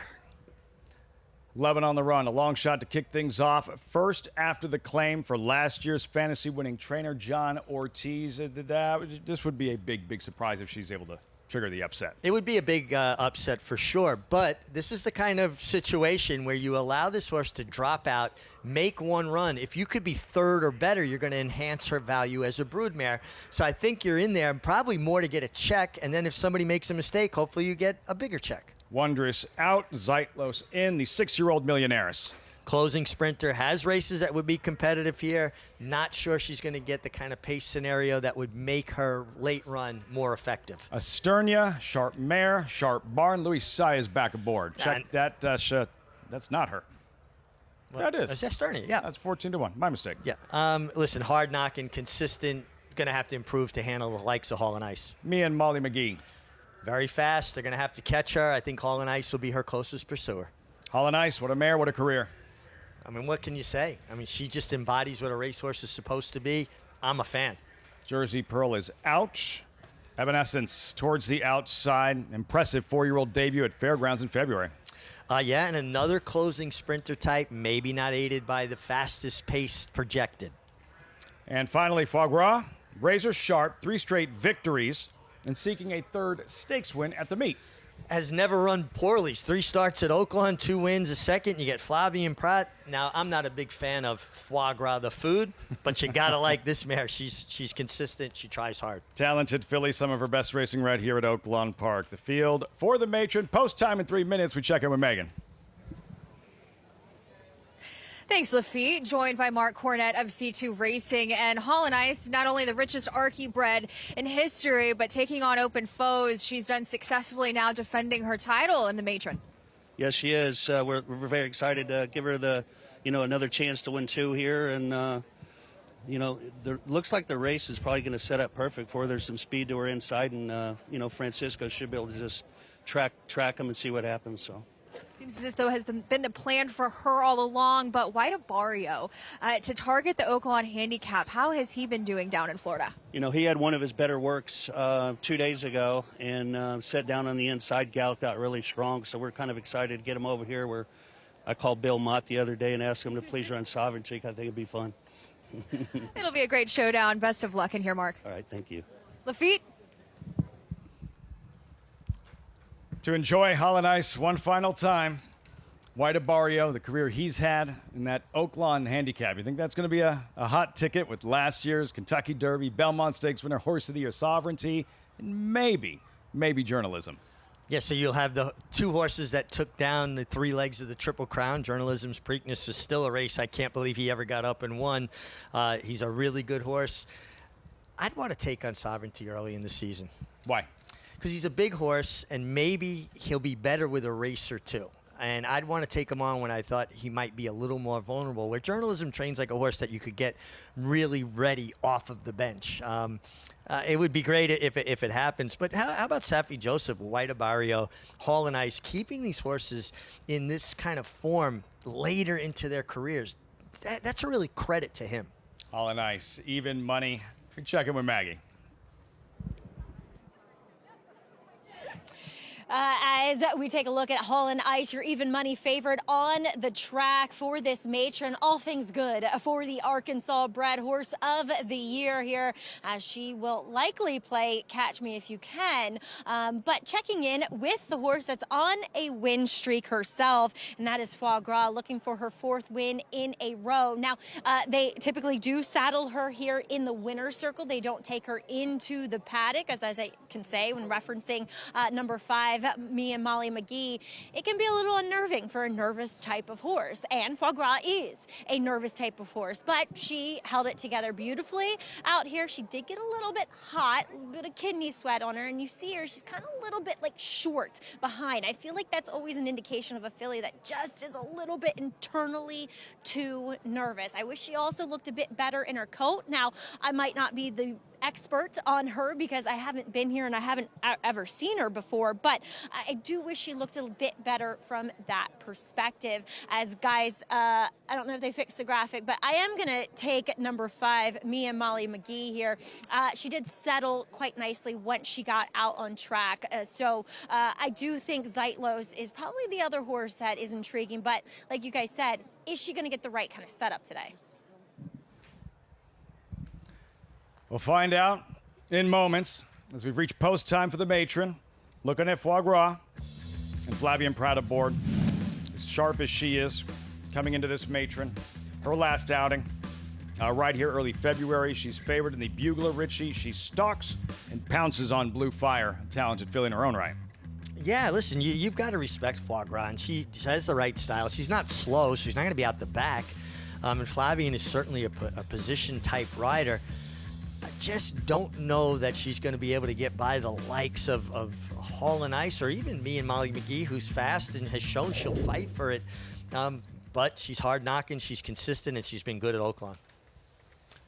11 on the run, a long shot to kick things off. First after the claim for last year's fantasy winning trainer, John Ortiz. This would be a big surprise if she's able to trigger the upset. It would be a big upset for sure, but this is the kind of situation where you allow this horse to drop out, make one run. If you could be 3rd or better, you're going to enhance her value as a broodmare. So I think you're in there and probably more to get a check, and then if somebody makes a mistake, hopefully you get a bigger check. Wondrous out, Zeitlos in, the 6-year-old Millionaires. Closing sprinter, has races that would be competitive here. Not sure she's going to get the kind of pace scenario that would make her late run more effective. Asternia, sharp mare, sharp barn. Louis Sai is back aboard. Check that. That's not her. Well, that is. That's Asternia, yeah. That's 14-1. My mistake. Yeah. Listen, hard knocking, consistent. Going to have to improve to handle the likes of Hall and Ice. Me and Molly McGee. Very fast. They're going to have to catch her. I think Hall and Ice will be her closest pursuer. Hall and Ice, what a mare, what a career. I mean, what can you say? I mean, she just embodies what a racehorse is supposed to be. I'm a fan. Jersey Pearl is out. Evanescence towards the outside. Impressive 4-year-old debut at Fairgrounds in February. Yeah, and another closing sprinter type, maybe not aided by the fastest pace projected. And finally, Foie Gras, razor sharp, 3 straight victories, and seeking a 3rd stakes win at the meet. Has never run poorly. 3 starts at Oaklawn, 2 wins a second. You get Flavien Prat. Now, I'm not a big fan of foie gras, the food, but you got to like this mare. She's consistent. She tries hard. Talented filly, some of her best racing right here at Oaklawn Park. The field for the Matron. Post time in 3 minutes. We check in with Megan. Thanks, Lafitte. Joined by Mark Cornett of C2 Racing. And Hall and Ice, not only the richest Archie bred in history, but taking on open foes. She's done successfully now defending her title in the Matron. Yes, she is. We're very excited to give her the, another chance to win 2 here. And, looks like the race is probably going to set up perfect for her. There's some speed to her inside. And, Francisco should be able to just track them and see what happens. So. Seems as though has been the plan for her all along, but why to Barrio to target the Oaklawn handicap? How has he been doing down in Florida? He had one of his better works 2 days ago and set down on the inside, galloped out really strong. So we're kind of excited to get him over here. Where I called Bill Mott the other day and asked him to please run Sovereignty. I think it'd be fun. It'll be a great showdown. Best of luck in here, Mark. All right, thank you. Lafitte. To enjoy Hall and Ice one final time, White Barrio, the career he's had in that Oaklawn handicap. You think that's going to be a hot ticket with last year's Kentucky Derby, Belmont Stakes winner, Horse of the Year, Sovereignty, and maybe journalism? Yeah, so you'll have the 2 horses that took down the 3 legs of the Triple Crown. Journalism's Preakness is still a race I can't believe he ever got up and won. He's a really good horse. I'd want to take on Sovereignty early in the season. Why? because he's a big horse, and maybe he'll be better with a racer too. And I'd want to take him on when I thought he might be a little more vulnerable, where journalism trains like a horse that you could get really ready off of the bench. It would be great if it happens. But how about Safi Joseph, White Barrio, Hall and Ice, keeping these horses in this kind of form later into their careers? That's a really credit to him. Hall and Ice, even money. We check in with Maggie. As we take a look at Hall and Ice, your even money favorite on the track for this matron. All things good for the Arkansas bred horse of the year here, as she will likely play Catch Me If You Can. But checking in with the horse that's on a win streak herself, and that is Foie Gras, looking for her 4th win in a row. Now, they typically do saddle her here in the winner's circle. They don't take her into the paddock, as I can say when referencing number 5. Me and Molly McGee, it can be a little unnerving for a nervous type of horse, and Foie Gras is a nervous type of horse, but she held it together beautifully out here. She did get a little bit hot, a little bit of kidney sweat on her, and you see her, she's kind of a little bit like short behind. I feel like that's always an indication of a filly that just is a little bit internally too nervous. I wish she also looked a bit better in her coat. Now, I might not be the expert on her because I haven't been here and I haven't ever seen her before, but I do wish she looked a bit better from that perspective. As guys, I don't know if they fixed the graphic, but I am gonna take number 5, Me and Molly McGee here. She did settle quite nicely once she got out on track, so I do think Zeitlos is probably the other horse that is intriguing, but like you guys said, is she gonna get the right kind of setup today? We'll find out in moments as we've reached post time for the matron. Looking at Foie Gras and Flavian Pratt aboard. As sharp as she is coming into this matron. Her last outing right here early February. She's favored in the Bugler Ritchie. She stalks and pounces on Blue Fire, a talented filly in her own right. Yeah, listen, you've got to respect Foie Gras, and she has the right style. She's not slow, so she's not going to be out the back. And Flavian is certainly a position-type rider. I just don't know that she's going to be able to get by the likes of Hall and Ice or even Me and Molly McGee, who's fast and has shown she'll fight for it. But she's hard knocking, she's consistent, and she's been good at Oaklawn.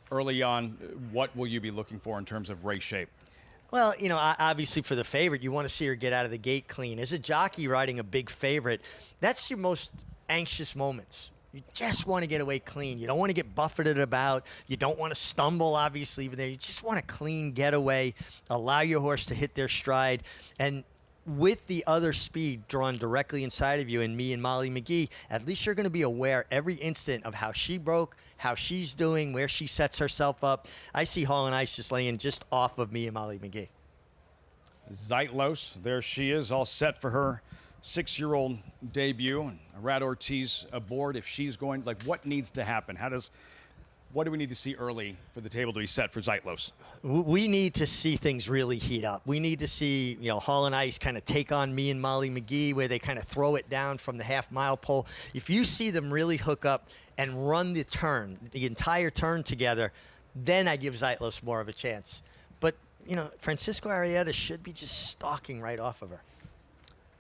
Early on, what will you be looking for in terms of race shape? Well, you know, obviously for the favorite, you want to see her get out of the gate clean. As a jockey riding a big favorite, that's your most anxious moments. You just want to get away clean. You don't want to get buffeted about. You don't want to stumble, obviously, even there. You just want a clean getaway, allow your horse to hit their stride. And with the other speed drawn directly inside of you and Me and Molly McGee, at least you're going to be aware every instant of how she broke, how she's doing, where she sets herself up. I see Hall and Ice just laying just off of Me and Molly McGee. Zeitlos, there she is, all set for her 6-year-old debut. And Rad Ortiz aboard. If she's going, like, what needs to happen? What do we need to see early for the table to be set for Zeitlos? We need to see things really heat up. We need to see, you know, Hall and Ice kind of take on Me and Molly McGee, where they kind of throw it down from the half-mile pole. If you see them really hook up and run the turn, the entire turn together, then I give Zeitlos more of a chance. But, you know, Francisco Arrieta should be just stalking right off of her.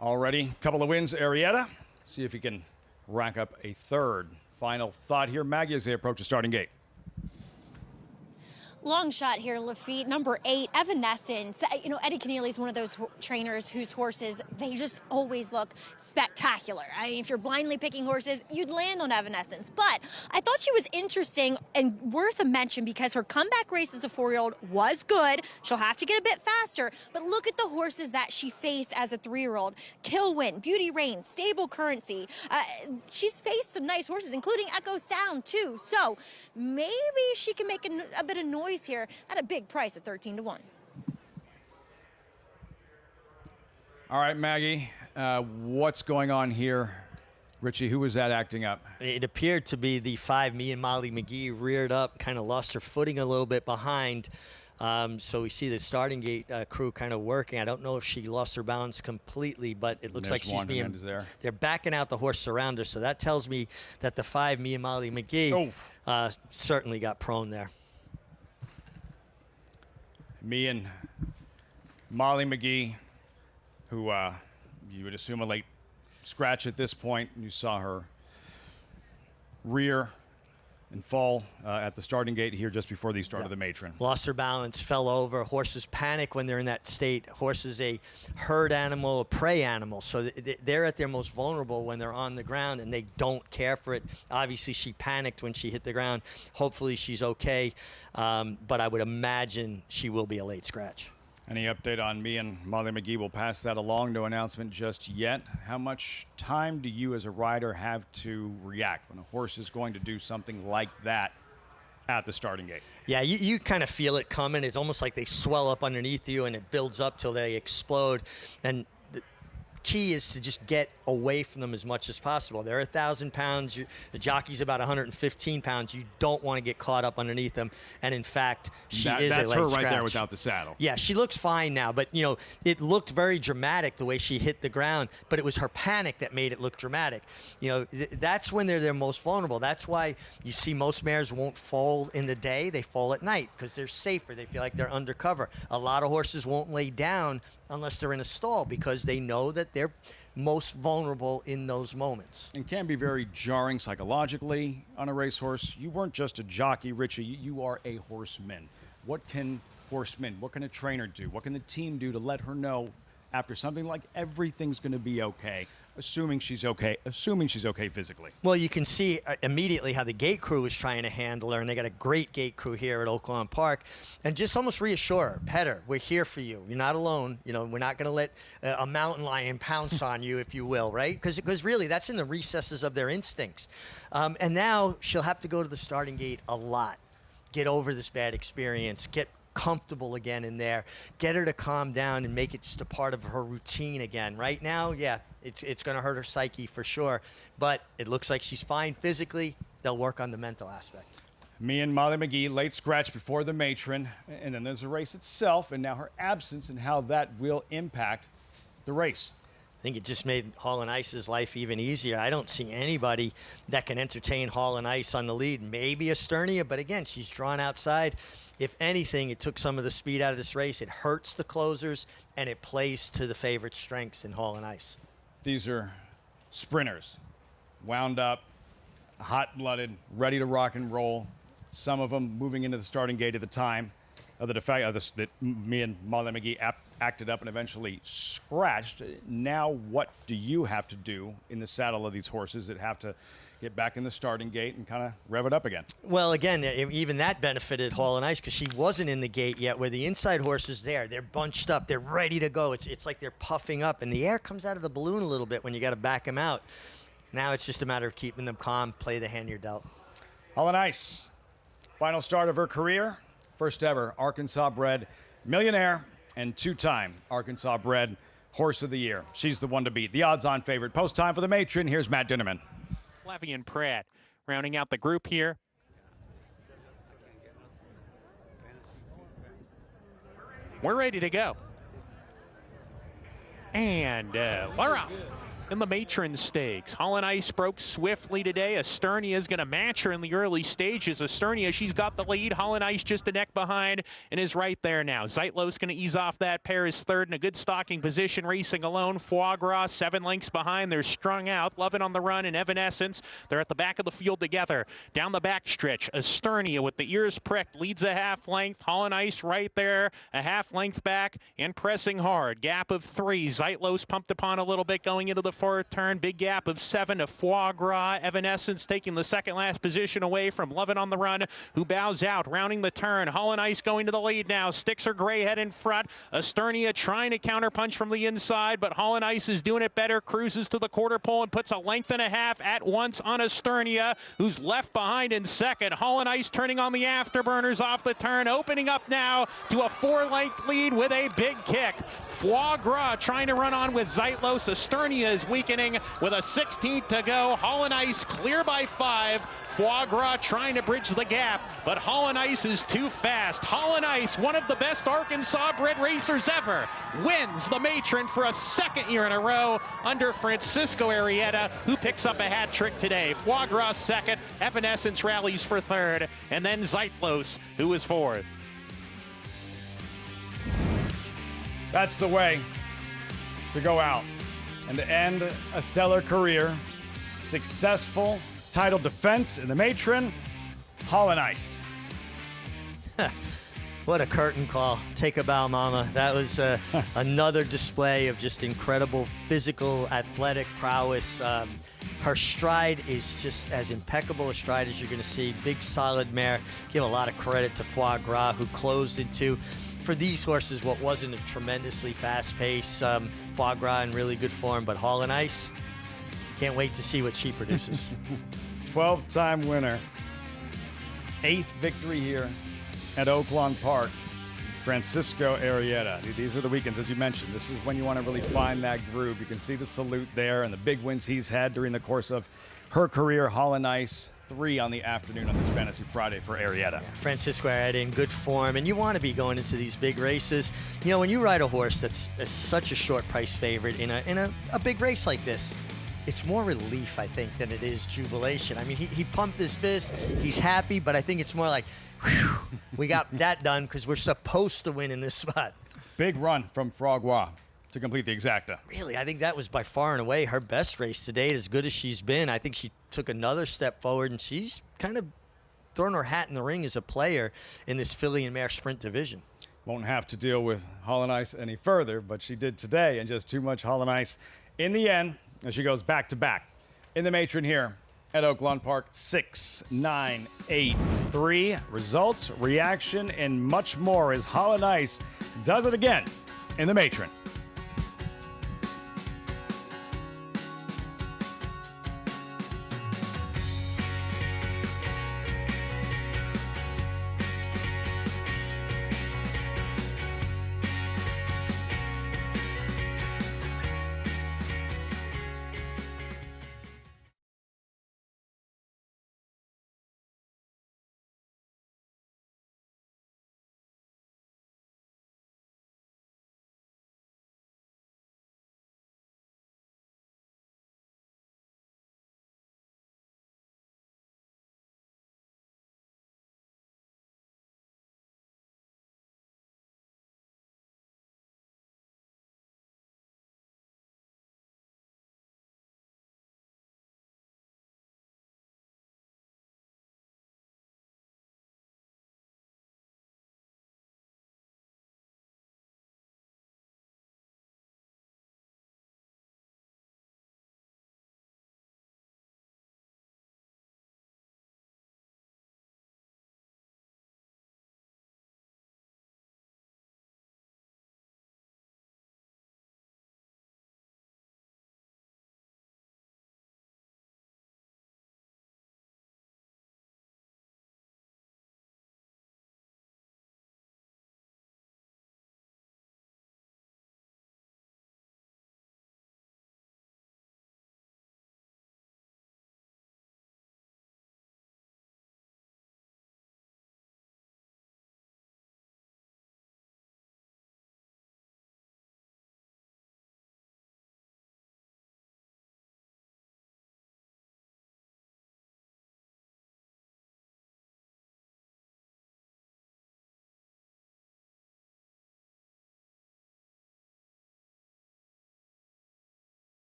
Already, a couple of wins, Arrieta. See if he can rack up a third. Final thought here, Maggie, as they approach the starting gate. Long shot here, Lafitte. Number 8, Evanescence. You know, Eddie Keneally is one of those trainers whose horses, they just always look spectacular. I mean, if you're blindly picking horses, you'd land on Evanescence. But I thought she was interesting and worth a mention because her comeback race as a 4-year-old was good. She'll have to get a bit faster. But look at the horses that she faced as a 3-year-old. Kilwin, Beauty Reign, Stable Currency. She's faced some nice horses, including Echo Sound, too. So maybe she can make a bit of noise here at a big price at 13-1. All right, Maggie, what's going on here? Richie, who was that acting up? It appeared to be the 5, Me and Molly McGee, reared up, kind of lost her footing a little bit behind. So we see the starting gate crew kind of working. I don't know if she lost her balance completely, but it looks like she's being there. They're backing out the horse around her, so that tells me that the 5, Me and Molly McGee, certainly got prone there. Me and Molly McGee, who you would assume a late scratch at this point. You saw her rear and fall at the starting gate here just before the start of the matron. Lost her balance, fell over. Horses panic when they're in that state. Horse is a herd animal, a prey animal, so they're at their most vulnerable when they're on the ground, and they don't care for it. Obviously, she panicked when she hit the ground. Hopefully, she's okay, but I would imagine she will be a late scratch. Any update on me and Molly McGee? We'll pass that along. No announcement just yet. How much time do you as a rider have to react when a horse is going to do something like that at the starting gate? Yeah, you kind of feel it coming. It's almost like they swell up underneath you and it builds up till they explode. And the key is to just get away from them as much as possible. They're 1,000 pounds. The jockey's about 115 pounds. You don't want to get caught up underneath them. And in fact, is a late That's her right scratch. there without the saddle. Yeah, she looks fine now, but you know, it looked very dramatic the way she hit the ground, but it was her panic that made it look dramatic. You know, that's when they're their most vulnerable. That's why you see most mares won't fall in the day, they fall at night because they're safer. They feel like they're undercover. A lot of horses won't lay down unless they're in a stall because they know that they're most vulnerable in those moments. And can be very jarring psychologically on a racehorse. You weren't just a jockey, Richie. You are a horseman. What can horsemen, what can a trainer do? What can the team do to let her know after something like everything's going to be okay, assuming she's okay physically? Well, you can see immediately how the gate crew is trying to handle her, and they got a great gate crew here at Oaklawn Park, and just almost reassure her, pet her, we're here for you. You're not alone. You know, we're not going to let a mountain lion pounce on you, if you will, right? Because really, that's in the recesses of their instincts. And now she'll have to go to the starting gate a lot, get over this bad experience, get comfortable again in there, get her to calm down and make it just a part of her routine again. Right now, yeah, it's going to hurt her psyche for sure, but it looks like she's fine physically. They'll work on the mental aspect. Me and Molly McGee, late scratch before the matron, and then there's the race itself, and now her absence and how that will impact the race. I think it just made Hall and Ice's life even easier. I don't see anybody that can entertain Hall and Ice on the lead. Maybe Esternia, but again, she's drawn outside. If anything, it took some of the speed out of this race. It hurts the closers, and it plays to the favorite strengths in Hall and Ice. These are sprinters, wound up, hot-blooded, ready to rock and roll. Some of them moving into the starting gate at the time of that me and Molly McGee acted up and eventually scratched. Now what do you have to do in the saddle of these horses that have to get back in the starting gate and kind of rev it up again? Well, again, even that benefited Hall and Ice because she wasn't in the gate yet, where the inside horse is there. They're bunched up. They're ready to go. It's like they're puffing up, and the air comes out of the balloon a little bit when you got to back them out. Now it's just a matter of keeping them calm, play the hand you're dealt. Hall and Ice, final start of her career. First ever Arkansas-bred millionaire and two-time Arkansas-bred horse of the year. She's the one to beat. The odds-on favorite. Post time for the matron. Here's Matt Dinnerman. Flavian Pratt rounding out the group here. We're ready to go. And we're off in the Matron Stakes. Hall and Ice broke swiftly today. Esternia is going to match her in the early stages. Esternia, she's got the lead. Hall and Ice just a neck behind and is right there now. Zeitlos going to ease off that pair, is third in a good stalking position, racing alone. Foie Gras 7 lengths behind. They're strung out. Lovin' on the run and Evanescence. They're at the back of the field together. Down the back stretch, Esternia with the ears pricked leads a half length. Hall and Ice right there, a half length back and pressing hard. Gap of 3. Zeitlos pumped upon a little bit going into the fourth turn. Big gap of 7 to Foie Gras. Evanescence taking the second last position away from Lovin' on the run, who bows out, rounding the turn. Hall and Ice going to the lead now. Sticks her gray head in front. Esternia trying to counterpunch from the inside, but Hall and Ice is doing it better. Cruises to the quarter pole and puts a length and a half at once on Esternia, who's left behind in second. Hall and Ice turning on the afterburners off the turn, opening up now to a 4-length lead with a big kick. Foie Gras trying to run on with Zeitlos. Esternia is weakening with a 16th to go. Hall and Ice clear by 5. Foie Gras trying to bridge the gap, but Hall and Ice is too fast. Hall and Ice, one of the best Arkansas-bred racers ever, wins the Matron for a second year in a row under Francisco Arrieta, who picks up a hat trick today. Foie Gras second, Evanescence rallies for third, and then Zeitlos, who is fourth. That's the way to go out and to end a stellar career. Successful title defense in the Matron. Holland Ice. What a curtain call. Take a bow, mama. That was another display of just incredible physical, athletic prowess. Her stride is just as impeccable a stride as you're going to see. Big, solid mare. Give a lot of credit to Foie Gras, who closed into, for these horses, what wasn't a tremendously fast pace. Foie Gras in really good form, but Holland Ice, can't wait to see what she produces. 12-time winner. 8th victory here at Oaklawn Park. Francisco Arrieta. These are the weekends, as you mentioned. This is when you want to really find that groove. You can see the salute there and the big wins he's had during the course of her career. Holland Ice, 3 on the afternoon on this Fantasy Friday for Arrieta. Francisco Arrieta in good form, and you want to be going into these big races. You know, when you ride a horse that's such a short price favorite in a big race like this, it's more relief, I think, than it is jubilation. I mean, he pumped his fist. He's happy, but I think it's more like, whew, we got that done because we're supposed to win in this spot. Big run from Foie Gras to complete the exacta. Really, I think that was by far and away her best race to date, as good as she's been. I think she took another step forward, and she's kind of thrown her hat in the ring as a player in this filly and mare sprint division. Won't have to deal with Holland Ice any further, but she did today, and just too much Holland Ice in the end as she goes back-to-back in the Matron here at Oaklawn Park. 6, 9, 8, 3. Results, reaction, and much more as Holland Ice does it again in the Matron.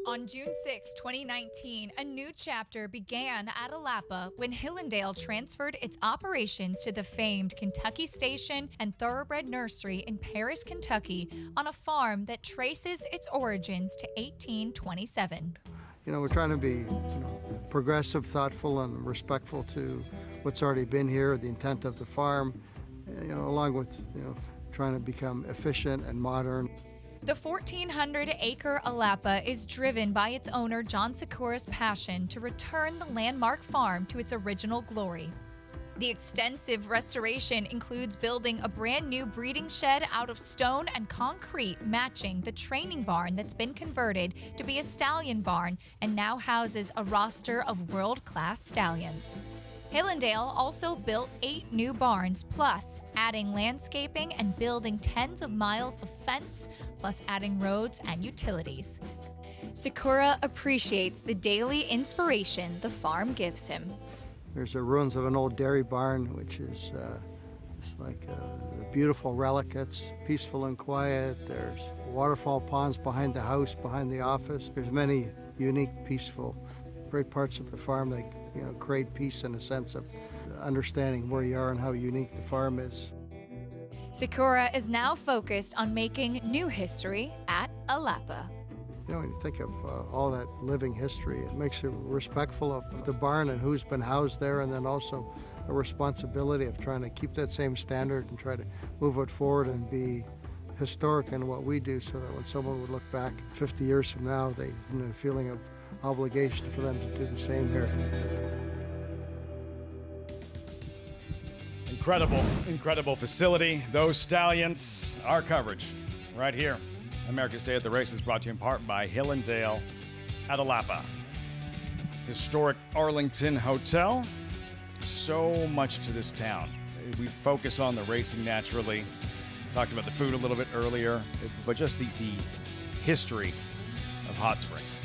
On June 6, 2019, a new chapter began at Alapa when Hillendale transferred its operations to the famed Kentucky Station and Thoroughbred Nursery in Paris, Kentucky, on a farm that traces its origins to 1827. we're trying to be progressive, thoughtful, and respectful to what's already been here, the intent of the farm, along with trying to become efficient and modern. The 1,400-acre Alapa is driven by its owner John Sikura's passion to return the landmark farm to its original glory. The extensive restoration includes building a brand new breeding shed out of stone and concrete, matching the training barn that's been converted to be a stallion barn and now houses a roster of world-class stallions. Hillendale also built 8 new barns, plus adding landscaping and building tens of miles of fence, plus adding roads and utilities. Sikura appreciates the daily inspiration the farm gives him. There's the ruins of an old dairy barn, which is it's like a beautiful relic. It's peaceful and quiet. There's waterfall ponds behind the house, behind the office. There's many unique, peaceful, great parts of the farm that create peace and a sense of understanding where you are and how unique the farm is. Sikura is now focused on making new history at Alapa. When you think of all that living history, it makes you respectful of the barn and who's been housed there, and then also a responsibility of trying to keep that same standard and try to move it forward and be historic in what we do, so that when someone would look back 50 years from now, they have a feeling of obligation for them to do the same here. Incredible facility. Those stallions, our coverage right here. America's Day at the Races brought to you in part by Hillendale at Alapa. Historic Arlington Hotel. So much to this town. We focus on the racing naturally. Talked about the food a little bit earlier, but just the history of Hot Springs.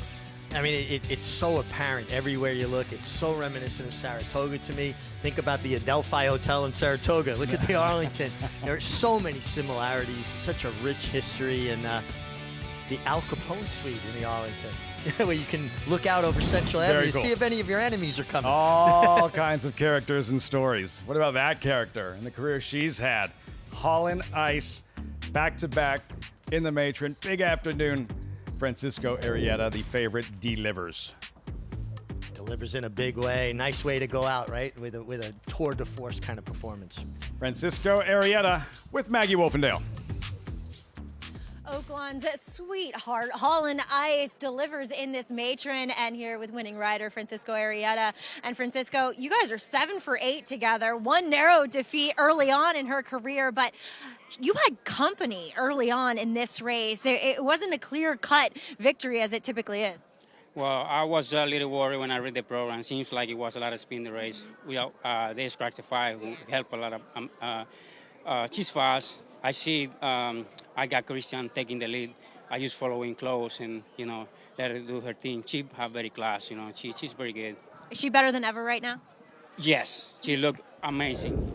I mean, it's so apparent everywhere you look. It's so reminiscent of Saratoga to me. Think about the Adelphi Hotel in Saratoga. Look at the Arlington. There are so many similarities, such a rich history, and the Al Capone suite in the Arlington, where you can look out over Central Avenue, cool. See if any of your enemies are coming. All kinds of characters and stories. What about that character and the career she's had? Hauling ice, back-to-back in the Matron. Big afternoon. Francisco Arrieta, the favorite, delivers. Delivers in a big way. Nice way to go out, right? With a tour de force kind of performance. Francisco Arrieta with Maggie Wolfendale. Oaklawn's sweetheart, Holland Ice, delivers in this Matron, and here with winning rider Francisco Arrieta. And Francisco, you guys are 7 for 8 together. One narrow defeat early on in her career, but you had company early on in this race. It wasn't a clear-cut victory as it typically is. Well, I was a little worried when I read the program. Seems like it was a lot of speed in the race. They scratched the 5, who helped a lot of. She's fast. I see I got Christian taking the lead. I just following close and, let her do her thing. She have very class, she's very good. Is she better than ever right now? Yes, she looked amazing.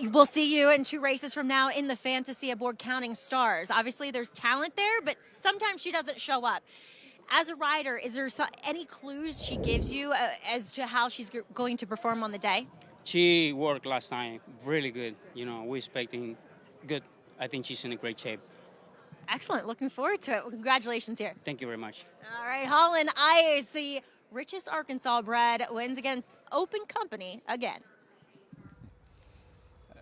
We'll see you in 2 races from now in the fantasy aboard Counting Stars. Obviously, there's talent there, but sometimes she doesn't show up. As a rider, is there any clues she gives you as to how she's going to perform on the day? She worked last time really good. We're expecting good. I think she's in a great shape. Excellent. Looking forward to it. Well, congratulations here. Thank you very much. All right, Holland Ice, the richest Arkansas bred, wins again. Open company again.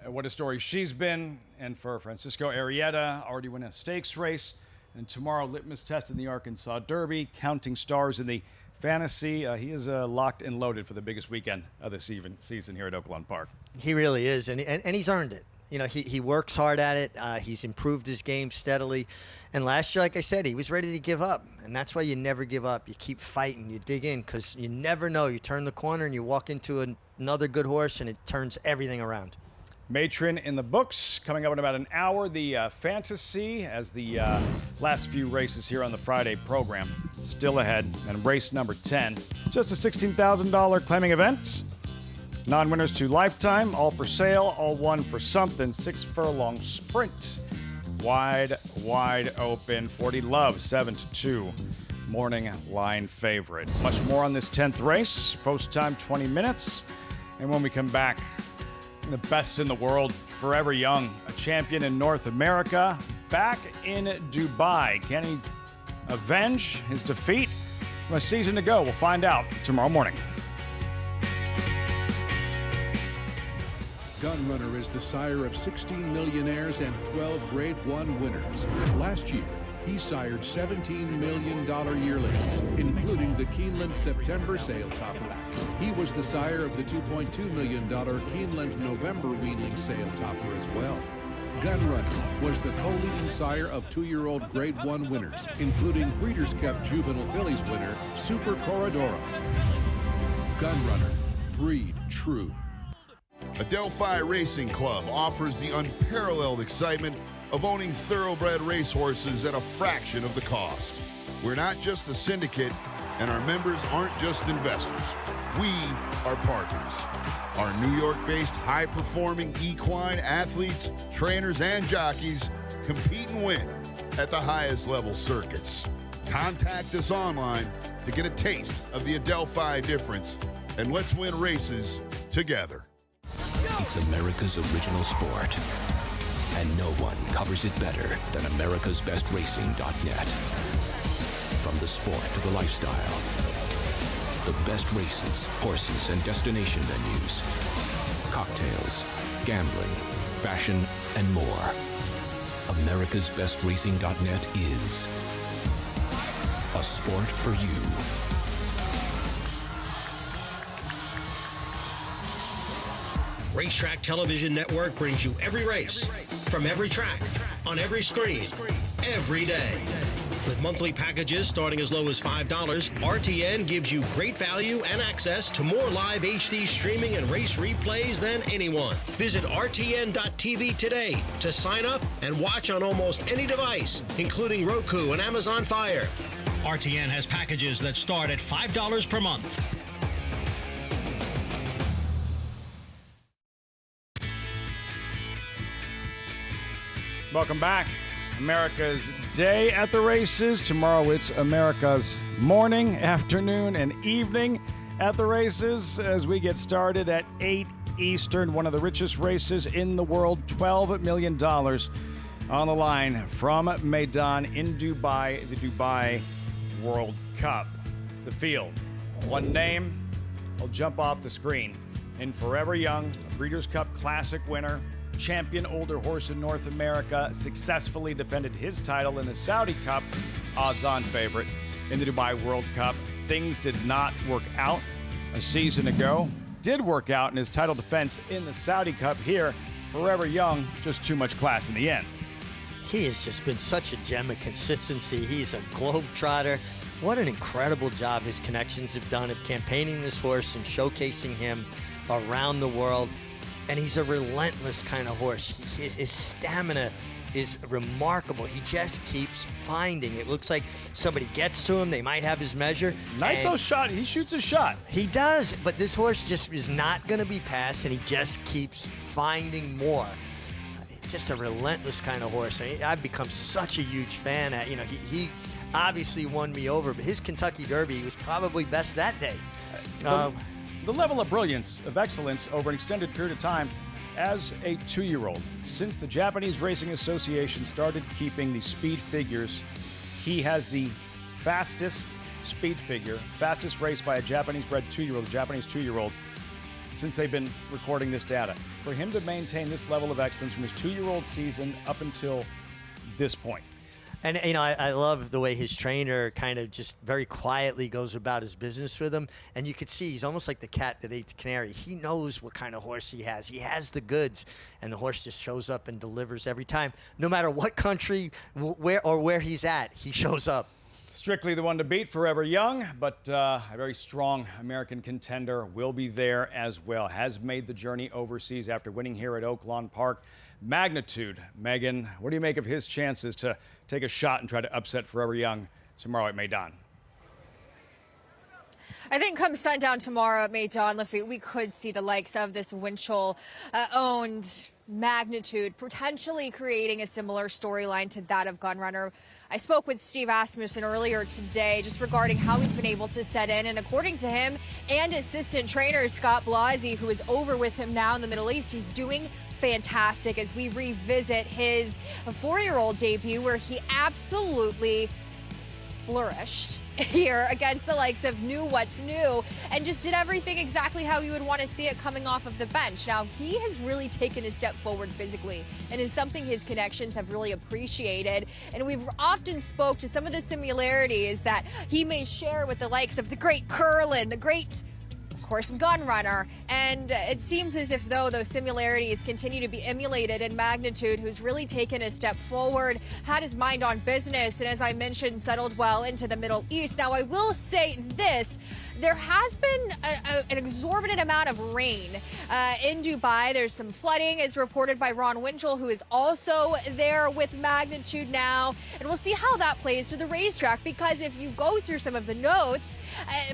What a story she's been. And for Francisco Arrieta, already won a stakes race. And tomorrow, litmus test in the Arkansas Derby, Counting Stars in the fantasy. He is locked and loaded for the biggest weekend of the season here at Oaklawn Park. He really is, and he's earned it. He works hard at it. He's improved his game steadily. And last year, like I said, he was ready to give up. And that's why you never give up. You keep fighting. You dig in, because you never know. You turn the corner and you walk into another good horse, and it turns everything around. Matron in the books. Coming up in about an hour, the fantasy as the last few races here on the Friday program. Still ahead. And race number 10. Just a $16,000 claiming event. Non-winners to lifetime, all for sale, all won for something. 6 furlong sprint. Wide open. 40 Love, 7-2. Morning line favorite. Much more on this 10th race. Post time 20 minutes. And when we come back, the best in the world, forever young, a champion in North America, back in Dubai. Can he avenge his defeat from a season to go? We'll find out tomorrow morning. Gunrunner is the sire of 16 millionaires and 12 Grade 1 winners. Last year, he sired $17 million yearlings, including the Keeneland September sale topper. He was the sire of the $2.2 million Keeneland November weanling sale topper as well. Gunrunner was the co-leading sire of 2-year-old Grade 1 winners, including Breeders' Cup Juvenile Fillies winner Super Corridoro. Gunrunner, breed true. Adelphi Racing Club offers the unparalleled excitement of owning thoroughbred racehorses at a fraction of the cost. We're not just a syndicate, and our members aren't just investors. We are partners. Our New York-based high-performing equine athletes, trainers, and jockeys compete and win at the highest level circuits. Contact us online to get a taste of the Adelphi difference, and let's win races together. It's America's original sport, and no one covers it better than americasbestracing.net. From the sport to the lifestyle, the best races, horses, and destination venues, cocktails, gambling, fashion, and more. americasbestracing.net is a sport for you. Racetrack Television Network brings you every race, from every track, on every screen, every day. With monthly packages starting as low as $5, RTN gives you great value and access to more live HD streaming and race replays than anyone. Visit RTN.tv today to sign up and watch on almost any device, including Roku and Amazon Fire. RTN has packages that start at $5 per month. Welcome back. America's Day at the Races. Tomorrow it's America's morning, afternoon, and evening at the races as we get started at 8 Eastern. One of the richest races in the world, $12 million on the line from Meydan in Dubai, the Dubai World Cup. The field. One name will jump off the screen. In Forever Young, a Breeders' Cup Classic winner, champion older horse in North America, successfully defended his title in the Saudi Cup, odds-on favorite in the Dubai World Cup. Things did not work out a season ago. Did work out in his title defense in the Saudi Cup here. Forever Young, just too much class in the end. He has just been such a gem of consistency. He's a globetrotter. What an incredible job his connections have done of campaigning this horse and showcasing him around the world. And he's a relentless kind of horse. His stamina is remarkable. He just keeps finding. It looks like somebody gets to him. They might have his measure. Nice old shot. He shoots a shot. He does, but this horse just is not going to be passed, and he just keeps finding more. Just a relentless kind of horse. I've become such a huge fan. He obviously won me over, but his Kentucky Derby was probably best that day. The level of brilliance, of excellence over an extended period of time as a 2-year-old. Since the Japanese Racing Association started keeping the speed figures, he has the fastest speed figure, fastest race by a Japanese-bred 2-year-old, a Japanese 2-year-old, since they've been recording this data. For him to maintain this level of excellence from his 2-year-old season up until this point. And, I love the way his trainer kind of just very quietly goes about his business with him. And you could see he's almost like the cat that ate the canary. He knows what kind of horse he has. He has the goods. And the horse just shows up and delivers every time. No matter what country, where he's at, he shows up. Strictly the one to beat, Forever Young, but a very strong American contender will be there as well. Has made the journey overseas after winning here at Oaklawn Park. Magnitude. Megan, what do you make of his chances to take a shot and try to upset Forever Young tomorrow at Meydan? I think come sundown tomorrow at Meydan, Lafitte, we could see the likes of this Winchell-owned Magnitude potentially creating a similar storyline to that of Gunrunner. I spoke with Steve Asmussen earlier today just regarding how he's been able to set in, and according to him and assistant trainer Scott Blasi, who is over with him now in the Middle East, he's doing fantastic as we revisit his 4-year-old debut where he absolutely flourished here against the likes of Knew What's New and just did everything exactly how you would want to see it coming off of the bench. Now, he has really taken a step forward physically and is something his connections have really appreciated. And we've often spoke to some of the similarities that he may share with the likes of the great Curlin, the great course, gun runner, and it seems as if though those similarities continue to be emulated in Magnitude, who's really taken a step forward, had his mind on business, and as I mentioned, settled well into the Middle East. Now, I will say this. There has been an exorbitant amount of rain in Dubai. There's some flooding, as reported by Ron Winchell, who is also there with Magnitude now. And we'll see how that plays to the racetrack, because if you go through some of the notes,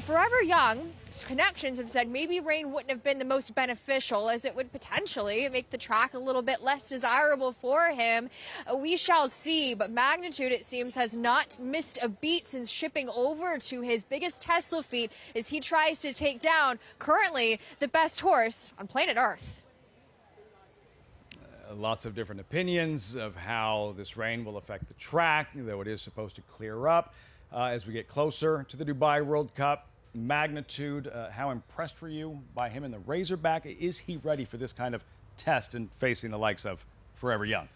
Forever Young connections have said maybe rain wouldn't have been the most beneficial, as it would potentially make the track a little bit less desirable for him. We shall see, but Magnitude, it seems, has not missed a beat since shipping over to his biggest Tesla feat as he tries to take down currently the best horse on planet Earth. Lots of different opinions of how this rain will affect the track, though it is supposed to clear up as we get closer to the Dubai World Cup. Magnitude, how impressed were you by him in the Razorback? Is he ready for this kind of test and facing the likes of Forever Young?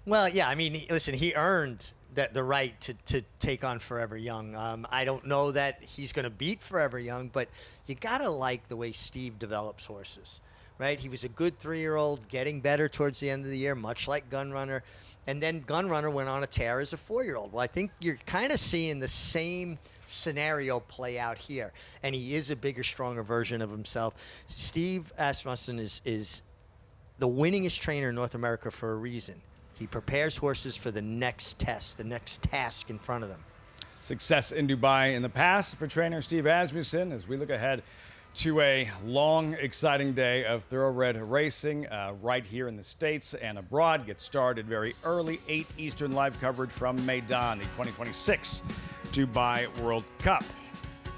Well, yeah, I mean, listen, he earned the right to take on Forever Young. I don't know that he's going to beat Forever Young, but you got to like the way Steve develops horses, right? He was a good 3-year-old, getting better towards the end of the year, much like Gunrunner. And then Gunrunner went on a tear as a 4-year-old. Well, I think you're kind of seeing the same scenario play out here. And he is a bigger, stronger version of himself. Steve Asmussen is the winningest trainer in North America for a reason. He prepares horses for the next test, the next task in front of them. Success in Dubai in the past for trainer Steve Asmussen as we look ahead to a long, exciting day of thoroughbred racing right here in the States and abroad. Gets started very early, 8 Eastern live coverage from Meydan, the 2026 Dubai World Cup.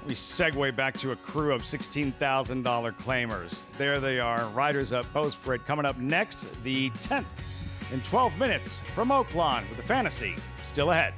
We segue back to a crew of $16,000 claimers. There they are, riders up post parade. Coming up next, the 10th in 12 minutes from Oaklawn with the fantasy still ahead.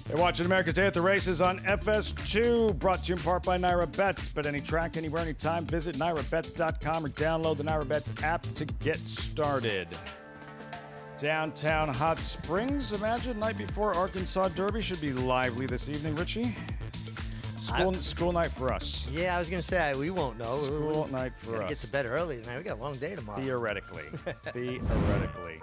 You're watching America's Day at the Races on FS2, brought to you in part by Naira Bets. Bet any track, anywhere, anytime. Visit NairaBets.com or download the Naira Bets app to get started. Downtown Hot Springs, imagine night before Arkansas Derby. Should be lively this evening, Richie. School night for us. Yeah, I was going to say, we won't know. School night for us. Get to bed early tonight. We got a long day tomorrow. Theoretically. Theoretically.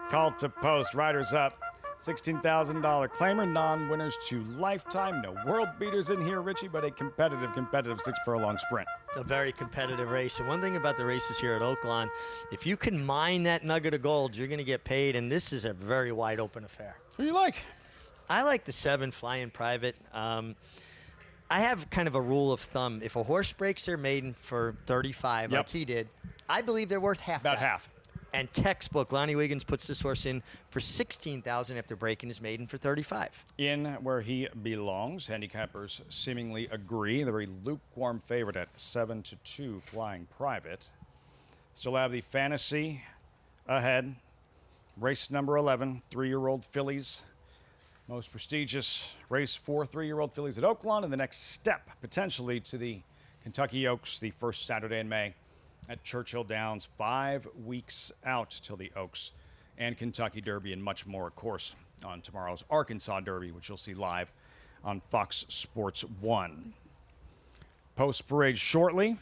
Call to post. Riders up. $16,000 claimer. Non-winners to lifetime. No world beaters in here, Richie, but a competitive 6 furlong sprint. A very competitive race. And one thing about the races here at Oaklawn, if you can mine that nugget of gold, you're going to get paid. And this is a very wide open affair. Who you like? I like the 7 Flying Private. I have kind of a rule of thumb. If a horse breaks their maiden for 35, like he did, I believe they're worth half About that. half. And textbook, Lonnie Wiggins puts this horse in for $16,000 after breaking his maiden for 35. In where he belongs, handicappers seemingly agree. The very lukewarm favorite at 7-2, Flying Private. Still have the Fantasy ahead. Race number 11, 3-year-old fillies. Most prestigious race for 3-year-old fillies at Oaklawn, and the next step potentially to the Kentucky Oaks, the first Saturday in May at Churchill Downs. 5 weeks out till the Oaks and Kentucky Derby, and much more, of course, on tomorrow's Arkansas Derby, which you'll see live on Fox Sports 1. Post parade shortly,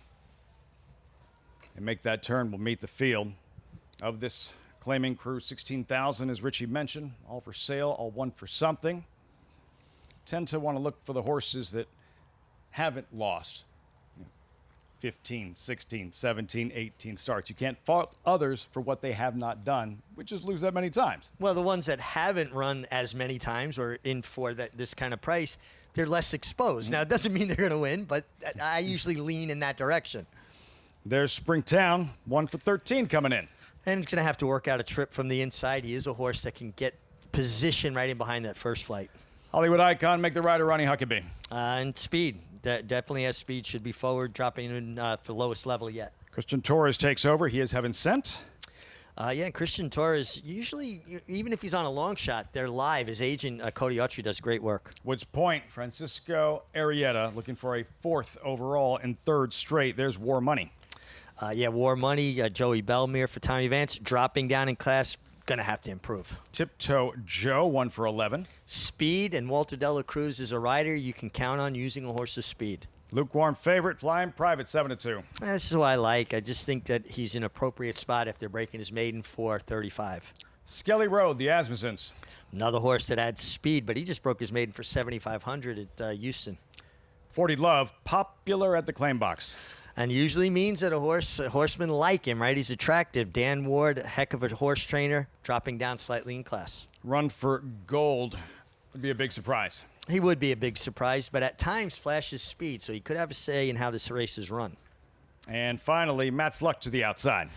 and make that turn. We'll meet the field of this claiming crew. 16,000, as Richie mentioned, all for sale, all one for something. Tend to want to look for the horses that haven't lost 15, 16, 17, 18 starts. You can't fault others for what they have not done, which is lose that many times. Well, the ones that haven't run as many times or in for this kind of price, they're less exposed. Now, it doesn't mean they're going to win, but I usually lean in that direction. There's Springtown, 1 for 13 coming in. And he's going to have to work out a trip from the inside. He is a horse that can get position right in behind that first flight. Hollywood Icon, make the rider Ronnie Huckabee. And speed. Definitely has speed. Should be forward, dropping in for lowest level yet. Christian Torres takes over. He is heaven sent. Yeah, Christian Torres, usually, even if he's on a long shot, they're live. His agent, Cody Autry, does great work. Woods Point, Francisco Arrieta, looking for a 4th overall and 3rd straight. There's War Money. Yeah, War Money, Joey Belmere for Tommy Vance, dropping down in class, going to have to improve. Tiptoe Joe, 1 for 11. Speed, and Walter Dela Cruz is a rider you can count on using a horse's speed. Lukewarm favorite, Flying Private, 7-2. This is what I like. I just think that he's in an appropriate spot after breaking his maiden for 35. Skelly Road, the Asmussens. Another horse that had speed, but he just broke his maiden for 7,500 at Houston. 40 Love, popular at the claim box. And usually means that a horseman like him, right? He's attractive. Dan Ward, heck of a horse trainer, dropping down slightly in class. Run for Gold would be a big surprise. He would be a big surprise, but at times flashes speed, so he could have a say in how this race is run. And finally, Matt's Luck to the outside.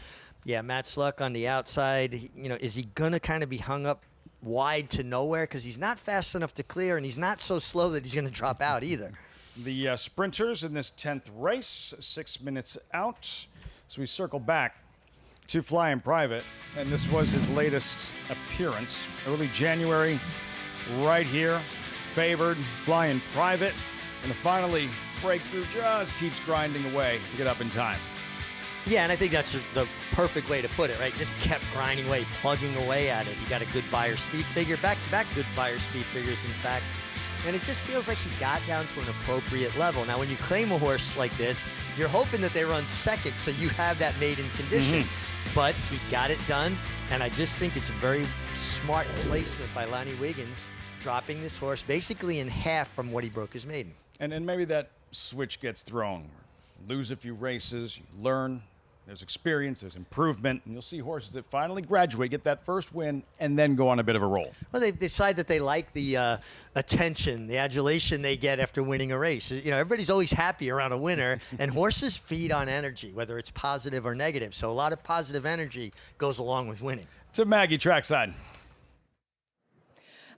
Yeah, Matt's Luck on the outside. Is he going to kind of be hung up wide to nowhere? Because he's not fast enough to clear, and he's not so slow that he's going to drop out either. The sprinters in this 10th race, 6 minutes out. So we circle back to Flying Private, and this was his latest appearance. Early January, right here, favored, Flying Private, and finally breakthrough just keeps grinding away to get up in time. Yeah, and I think that's the perfect way to put it, right? Just kept grinding away, plugging away at it. He got a good buyer speed figure, back-to-back good buyer speed figures, in fact. And it just feels like he got down to an appropriate level. Now, when you claim a horse like this, you're hoping that they run second so you have that maiden condition. But he got it done, and I just think it's a very smart placement by Lonnie Wiggins, dropping this horse basically in half from what he broke his maiden. And maybe that switch gets thrown. Lose a few races, you learn, there's experience, there's improvement, and you'll see horses that finally graduate, get that first win, and then go on a bit of a roll. Well, they decide that they like the attention, the adulation they get after winning a race. Everybody's always happy around a winner, and horses feed on energy, whether it's positive or negative. So a lot of positive energy goes along with winning. To Maggie, trackside.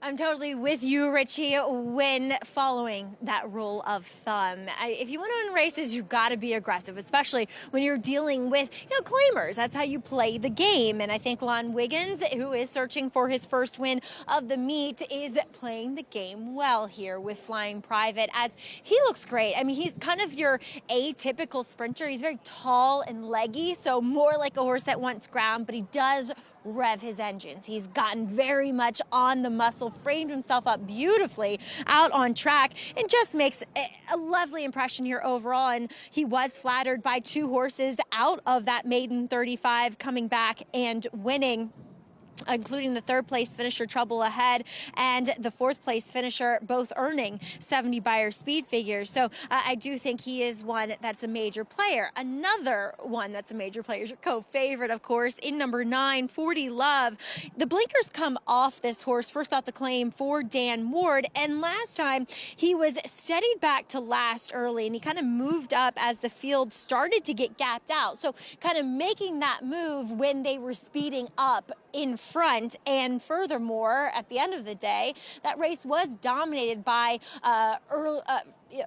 I'm totally with you, Richie, when following that rule of thumb. If you want to win races, you've got to be aggressive, especially when you're dealing with, claimers. That's how you play the game. And I think Lon Wiggins, who is searching for his first win of the meet, is playing the game well here with Flying Private, as he looks great. I mean, he's kind of your atypical sprinter. He's very tall and leggy, so more like a horse that wants ground, but he does rev his engines. He's gotten very much on the muscle, framed himself up beautifully out on track, and just makes a lovely impression here overall. And he was flattered by 2 horses out of that maiden 35 coming back and winning, including the 3rd place finisher Trouble Ahead and the 4th place finisher, both earning 70 Beyer speed figures. So I do think he is one that's a major player. Another one that's a major player is your co-favorite, of course, in number 9, 40 Love. The blinkers come off this horse, first off the claim for Dan Ward, and last time he was steadied back to last early, and he kind of moved up as the field started to get gapped out. So kind of making that move when they were speeding up in front. And furthermore, at the end of the day, that race was dominated by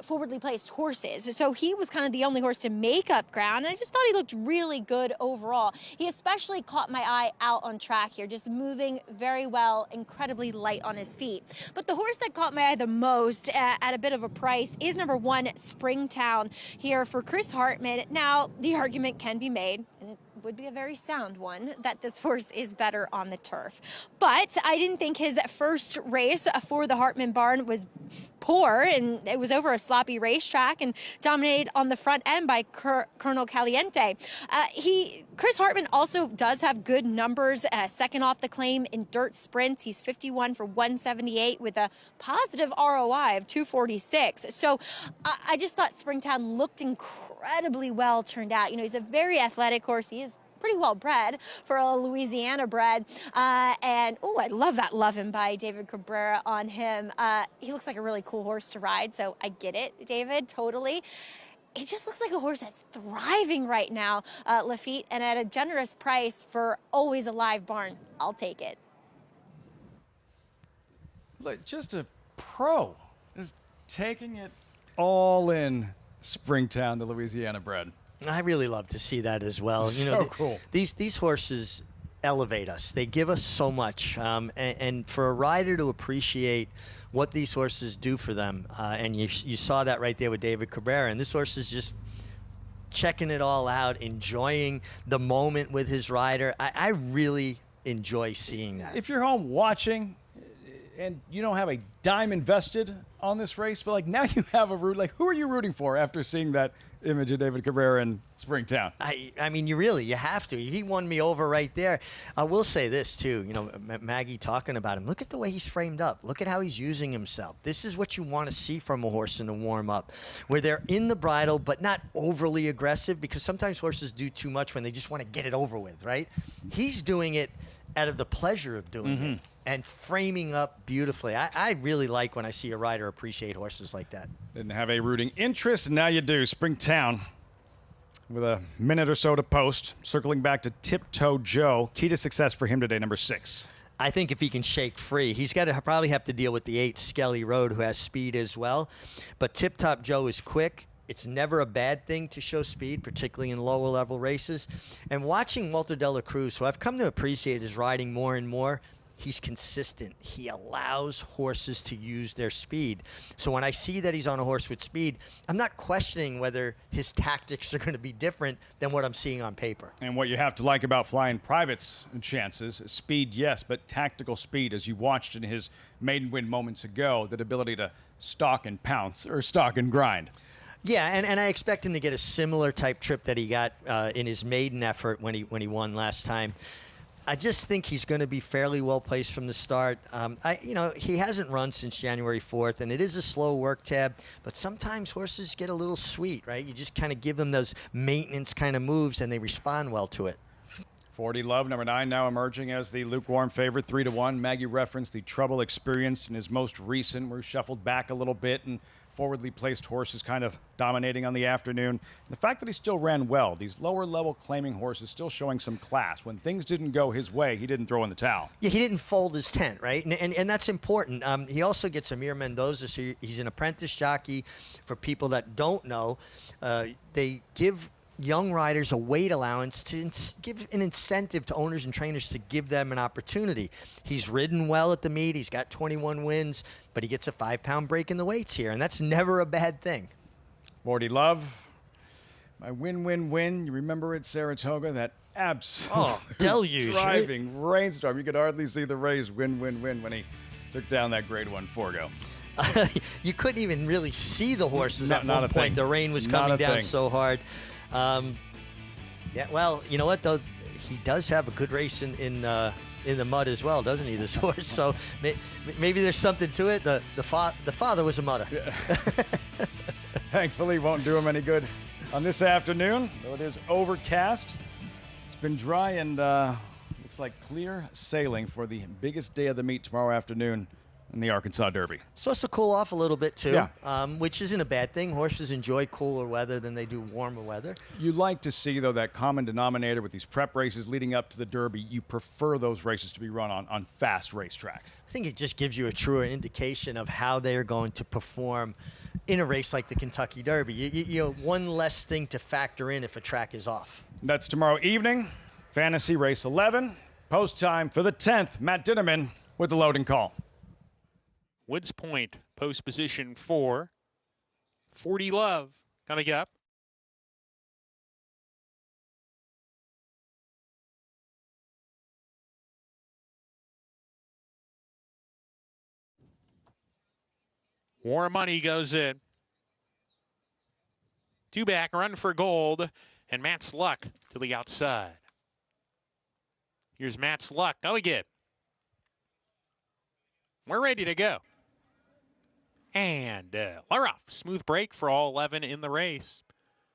forwardly placed horses. So he was kind of the only horse to make up ground, and I just thought he looked really good overall. He especially caught my eye out on track here, just moving very well, incredibly light on his feet. But the horse that caught my eye the most at a bit of a price is number 1, Springtown, here for Chris Hartman. Now, the argument can be made, and it would be a very sound one, that this horse is better on the turf. But I didn't think his first race for the Hartman barn was poor, and it was over a sloppy racetrack and dominated on the front end by Colonel Caliente. Chris Hartman also does have good numbers, second off the claim in dirt sprints. He's 51 for 178 with a positive ROI of 246. So I just thought Springtown looked incredibly well turned out. He's a very athletic horse. He is pretty well bred for a Louisiana bred. And, I love that Love Him by David Cabrera on him. He looks like a really cool horse to ride, so I get it, David, totally. He just looks like a horse that's thriving right now, Lafitte, and at a generous price for always a live barn. I'll take it. Look, just a pro. Just taking it all in. Springtown, the Louisiana bred. I really love to see that as well. So cool. These horses elevate us. They give us so much. And for a rider to appreciate what these horses do for them, and you saw that right there with David Cabrera, and this horse is just checking it all out, enjoying the moment with his rider. I really enjoy seeing that. If you're home watching and you don't have a dime invested on this race, but now you have a root, who are you rooting for after seeing that image of David Cabrera in Springtown? I mean, you have to. He won me over right there. I will say this, too. Maggie talking about him. Look at the way he's framed up. Look at how he's using himself. This is what you want to see from a horse in a warm-up, where they're in the bridle but not overly aggressive, because sometimes horses do too much when they just want to get it over with, right? He's doing it out of the pleasure of doing it and framing up beautifully. I really like when I see a rider appreciate horses like that. Didn't have a rooting interest, and now you do. Springtown with a minute or so to post. Circling back to Tiptoe Joe. Key to success for him today, number 6. I think if he can shake free, he's got to probably have to deal with the 8 Skelly Road, who has speed as well. But Tip Top Joe is quick. It's never a bad thing to show speed, particularly in lower level races. And watching Walter De La Cruz, who I've come to appreciate his riding more and more, he's consistent. He allows horses to use their speed. So when I see that he's on a horse with speed, I'm not questioning whether his tactics are going to be different than what I'm seeing on paper. And what you have to like about Flying Private's chances, speed, yes, but tactical speed, as you watched in his maiden win moments ago, that ability to stalk and pounce or stalk and grind. Yeah, and I expect him to get a similar type trip that he got in his maiden effort when he won last time. I just think he's going to be fairly well placed from the start. He hasn't run since January 4th, and it is a slow work tab, but sometimes horses get a little sweet, right? You just kind of give them those maintenance kind of moves, and they respond well to it. 40 Love, number 9, now emerging as the lukewarm favorite, 3-1. Maggie referenced the trouble experienced in his most recent, where he shuffled back a little bit and forwardly placed horses kind of dominating on the afternoon. And the fact that he still ran well, these lower-level claiming horses still showing some class. When things didn't go his way, he didn't throw in the towel. Yeah, he didn't fold his tent, right? And that's important. He also gets Amir Mendoza, so he's an apprentice jockey. For people that don't know, they give young riders a weight allowance to give an incentive to owners and trainers to give them an opportunity. He's ridden well at the meet. He's got 21 wins, but he gets a 5-pound break in the weights here, and that's never a bad thing. 40 Love, my win. You remember at Saratoga, that absolute deluge, driving rainstorm. You could hardly see the race. Win when he took down that Grade 1 Forgo. You couldn't even really see the horses at not one a point. thing. The rain was Not coming a down thing. so hard. Yeah, well, you know what, though? He does have a good race in the mud as well, doesn't he, this horse? So maybe there's something to it. The father was a mudder. Yeah. Thankfully, won't do him any good on this afternoon, though it is overcast. It's been dry and looks like clear sailing for the biggest day of the meet tomorrow afternoon in the Arkansas Derby. Supposed to cool off a little bit, too, Yeah. which isn't a bad thing. Horses enjoy cooler weather than they do warmer weather. You like to see, though, that common denominator with these prep races leading up to the Derby. You prefer those races to be run on fast racetracks. I think it just gives you a truer indication of how they are going to perform in a race like the Kentucky Derby. You know, one less thing to factor in if a track is off. That's tomorrow evening. Fantasy Race 11. Post time for the 10th. Matt Dinnerman with the loading call. Woods Point, post position 4. 40 Love coming up. War Money goes in. 2 back, Run for Gold, and Matt's Luck to the outside. Here's Matt's Luck. Go again. We're ready to go. And we're off. Smooth break for all 11 in the race.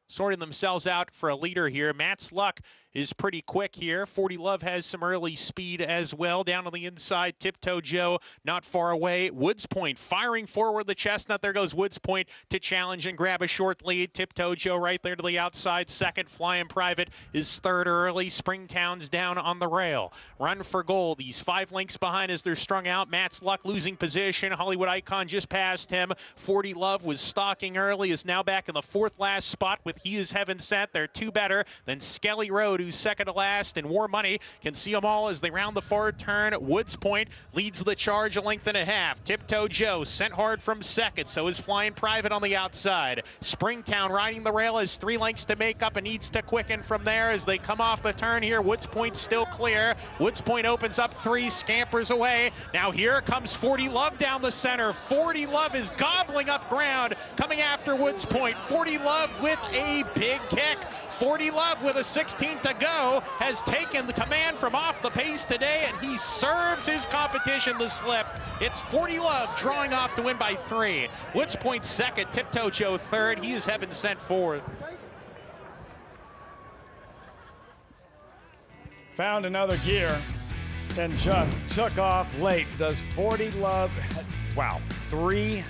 Sorting themselves out for a leader here. Matt's Luck is pretty quick here. 40 Love has some early speed as well. Down on the inside, Tiptoe Joe not far away. Woods Point firing forward the chestnut. There goes Woods Point to challenge and grab a short lead. Tiptoe Joe right there to the outside. Second, Flying Private is third early. Springtown's down on the rail. Run for Gold. He's 5 lengths behind as they're strung out. Matt's Luck losing position. Hollywood Icon just passed him. 40 Love was stalking early, is now back in the 4th last spot with He Is Heaven Sent. They're 2 better than Skelly Road, who's second to last, and War Money can see them all as they round the forward turn. Woods Point leads the charge 1.5 lengths. Tiptoe Joe sent hard from second, so is Flying Private on the outside. Springtown riding the rail has 3 lengths to make up and needs to quicken from there as they come off the turn here. Woods Point still clear. Woods Point opens up 3, scampers away. Now here comes 40 Love down the center. 40 Love is gobbling up ground, coming after Woods Point. 40 Love with a big kick. 40 Love with a 16 to go has taken the command from off the pace today, and he serves his competition the slip. It's 40 Love drawing off to win by 3. Woods Point second, Tiptoe Joe third. He Is Heaven Sent fourth. Found another gear and just took off late. Does 40 Love, wow, 3-2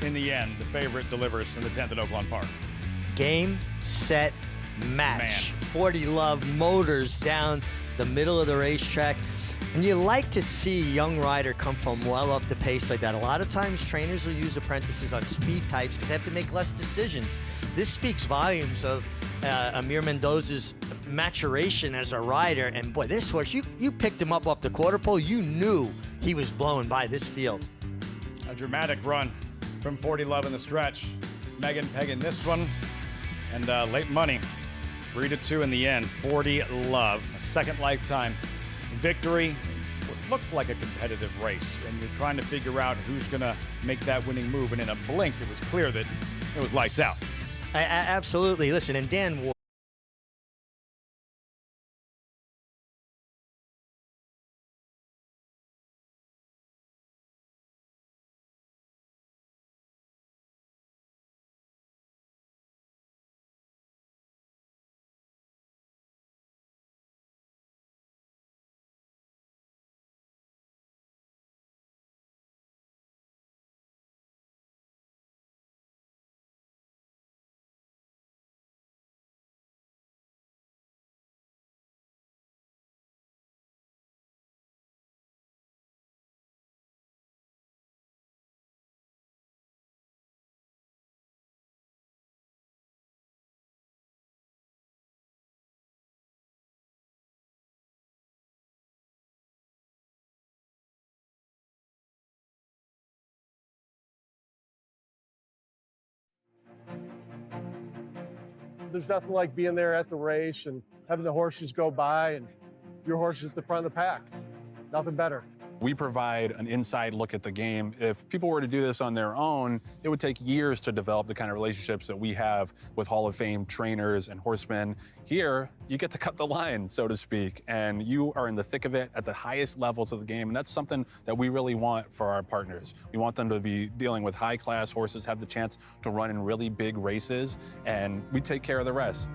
in the end. The favorite delivers in the 10th at Oaklawn Park. Game, set, match. 40 Love motors down the middle of the racetrack. And you like to see a young rider come from well up the pace like that. A lot of times trainers will use apprentices on speed types because they have to make less decisions. This speaks volumes of Amir Mendoza's maturation as a rider. And boy, this horse, you picked him up off the quarter pole. You knew he was blowing by this field. A dramatic run from 40 Love in the stretch. Megan pegging this one. And late money, 3-2 in the end. 40 Love, a second lifetime victory. What looked like a competitive race, and you're trying to figure out who's going to make that winning move. And in a blink, it was clear that it was lights out. Absolutely. Listen, and Dan there's nothing like being there at the race and having the horses go by and your horse is at the front of the pack. Nothing better. We provide an inside look at the game. If people were to do this on their own, it would take years to develop the kind of relationships that we have with Hall of Fame trainers and horsemen. Here, you get to cut the line, so to speak, and you are in the thick of it at the highest levels of the game, and that's something that we really want for our partners. We want them to be dealing with high-class horses, have the chance to run in really big races, and we take care of the rest.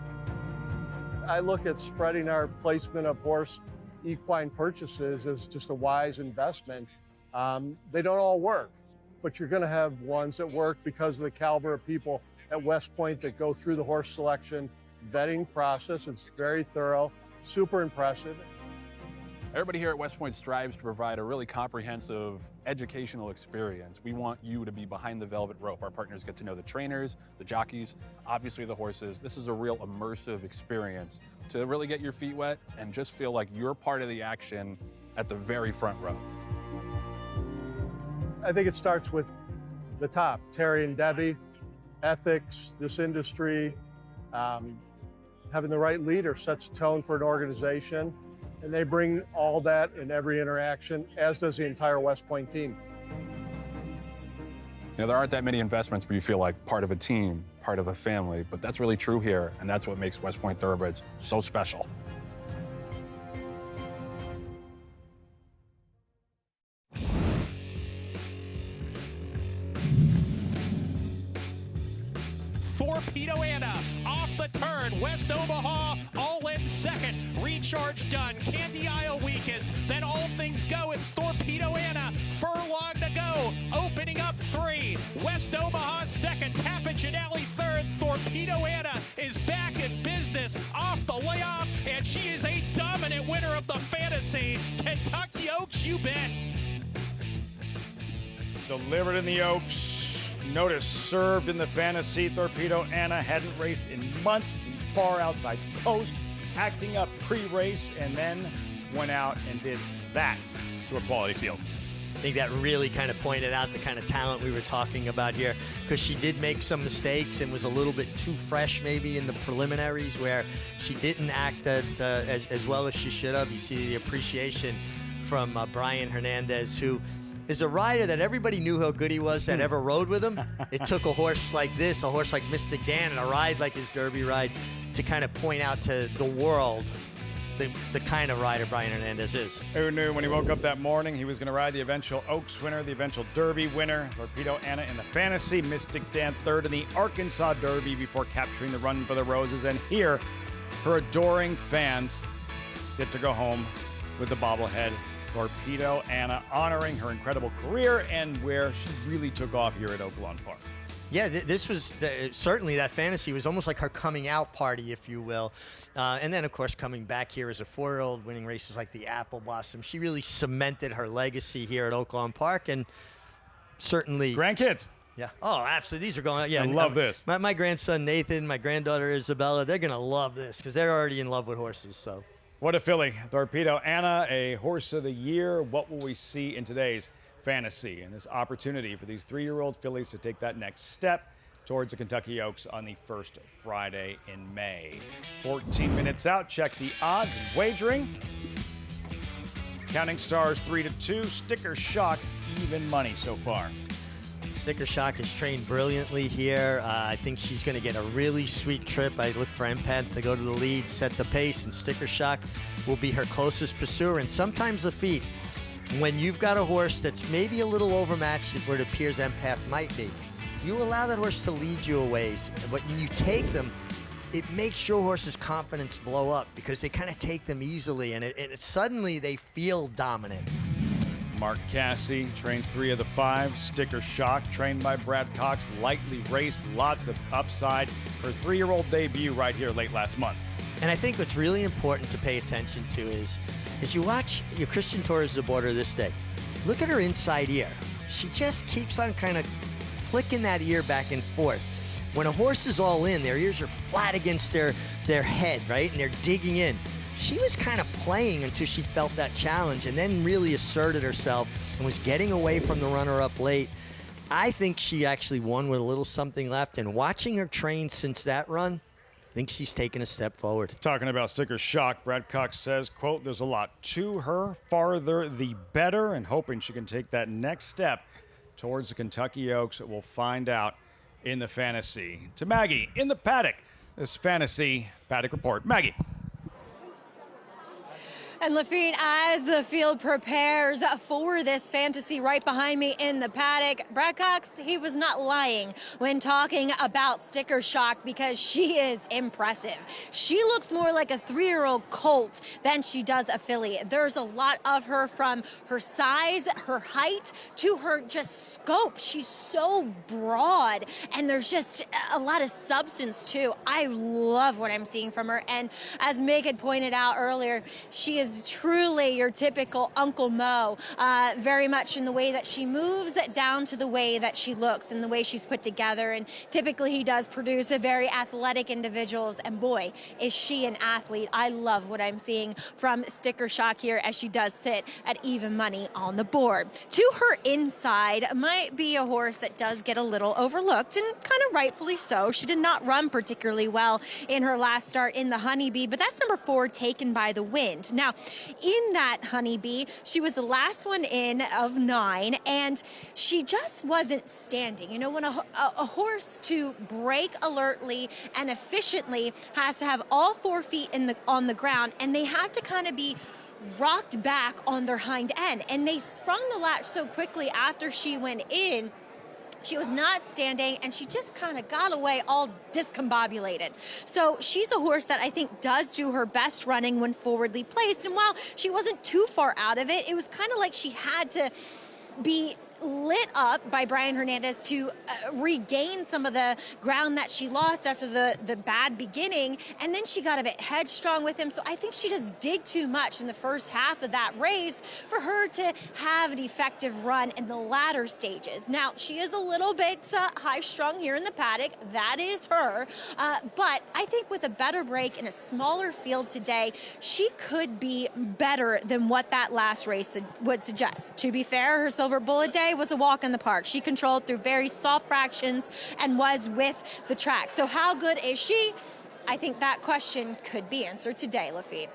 I look at spreading our placement of horse equine purchases as just a wise investment. They don't all work, but you're going to have ones that work because of the caliber of people at West Point that go through the horse selection vetting process. It's very thorough, super impressive. Everybody here at West Point strives to provide a really comprehensive educational experience. We want you to be behind the velvet rope. Our partners get to know the trainers, the jockeys, obviously the horses. This is a real immersive experience to really get your feet wet and just feel like you're part of the action at the very front row. I think it starts with the top, Terry and Debbie, ethics, this industry, having the right leader sets a tone for an organization. And they bring all that in every interaction, as does the entire West Point team. You know, there aren't that many investments where you feel like part of a team, part of a family, but that's really true here, and that's what makes West Point Thoroughbreds so special. Torpedo Anna off the turn. West Omaha all in second. Recharge done. Candy Isle weakens. Then all things go. It's Torpedo Anna. Furlong to go. Opening up 3. West Omaha second. Tappaginelli third. Torpedo Anna is back in business off the layoff, and she is a dominant winner of the Fantasy. Kentucky Oaks, you bet. Delivered in the Oaks. Notice served in the Fantasy. Torpedo Anna hadn't raced in months. The far outside post, acting up pre-race, and then went out and did that to a quality field. I think that really kind of pointed out the kind of talent we were talking about here, because she did make some mistakes and was a little bit too fresh maybe in the preliminaries where she didn't act as well as she should have. You see the appreciation from Brian Hernandez, who is a rider that everybody knew how good he was that ever rode with him. It took a horse like this, a horse like Mystic Dan, and a ride like his Derby ride to kind of point out to the world the kind of rider Brian Hernandez is. Who knew when he woke up that morning he was going to ride the eventual Oaks winner, the eventual Derby winner, Torpedo Anna in the Fantasy, Mystic Dan third in the Arkansas Derby before capturing the Run for the Roses. And here, her adoring fans get to go home with the bobblehead. Torpedo Anna honoring her incredible career and where she really took off here at Oaklawn Park. Yeah, this was certainly that Fantasy was almost like her coming out party, if you will. And then, of course, coming back here as a 4-year-old, winning races like the Apple Blossom. She really cemented her legacy here at Oaklawn Park, and certainly grandkids. Yeah. Oh, absolutely. These are going. Yeah. I love this. My grandson Nathan, my granddaughter Isabella, they're gonna love this because they're already in love with horses. So. What a filly. Torpedo Anna, a horse of the year. What will we see in today's Fantasy? And this opportunity for these 3-year-old fillies to take that next step towards the Kentucky Oaks on the first Friday in May. 14 minutes out. Check the odds and wagering. Counting Stars 3-2. Sticker Shock, even money so far. Sticker Shock has trained brilliantly here. I think she's going to get a really sweet trip. I look for Empath to go to the lead, set the pace, and Sticker Shock will be her closest pursuer. And sometimes Lafitte, when you've got a horse that's maybe a little overmatched where it appears Empath might be, you allow that horse to lead you a ways. But when you take them, it makes your horse's confidence blow up because they kind of take them easily, and suddenly they feel dominant. Mark Cassie trains 3 of the 5. Sticker Shock, trained by Brad Cox, lightly raced, lots of upside. Her 3-year-old debut right here late last month. And I think what's really important to pay attention to is you watch your Christian Torres Zaborda this day. Look at her inside ear. She just keeps on kind of flicking that ear back and forth. When a horse is all in, their ears are flat against their head, right? And they're digging in. She was kind of playing until she felt that challenge and then really asserted herself and was getting away from the runner-up late. I think she actually won with a little something left, and watching her train since that run, think she's taken a step forward. Talking about Sticker Shock, Brad Cox says, quote, there's a lot to her, farther the better, and hoping she can take that next step towards the Kentucky Oaks. We'll find out in the fantasy. To Maggie in the paddock, this fantasy paddock report. Maggie. And Lafitte, as the field prepares for this fantasy right behind me in the paddock, Brad Cox, he was not lying when talking about Sticker Shock because she is impressive. She looks more like a 3-year-old colt than she does a filly. There's a lot of her, from her size, her height, to her just scope. She's so broad, and there's just a lot of substance too. I love what I'm seeing from her. And as Meg had pointed out earlier, she is truly your typical Uncle Mo, very much in the way that she moves, down to the way that she looks and the way she's put together. And typically he does produce a very athletic individuals, and boy, is she an athlete. I love what I'm seeing from Sticker Shock here, as she does sit at even money on the board. To her inside might be a horse that does get a little overlooked, and kind of rightfully so. She did not run particularly well in her last start in the Honeybee, but that's number 4, Taken by the Wind. Now, in that Honeybee, she was the last one in of 9, and she just wasn't standing. You know, when a horse to break alertly and efficiently has to have all 4 feet on the ground, and they have to kind of be rocked back on their hind end, and they sprung the latch so quickly after she went in. She was not standing, and she just kind of got away all discombobulated. So she's a horse that I think does do her best running when forwardly placed. And while she wasn't too far out of it, it was kind of like she had to be lit up by Brian Hernandez to regain some of the ground that she lost after the bad beginning, and then she got a bit headstrong with him. So I think she just did too much in the first half of that race for her to have an effective run in the latter stages. Now, she is a little bit high-strung here in the paddock. That is her. But I think with a better break in a smaller field today, she could be better than what that last race would suggest. To be fair, her Silver Bullet Day was a walk in the park. She controlled through very soft fractions and was with the track. So how good is she? I think that question could be answered today, Lafitte.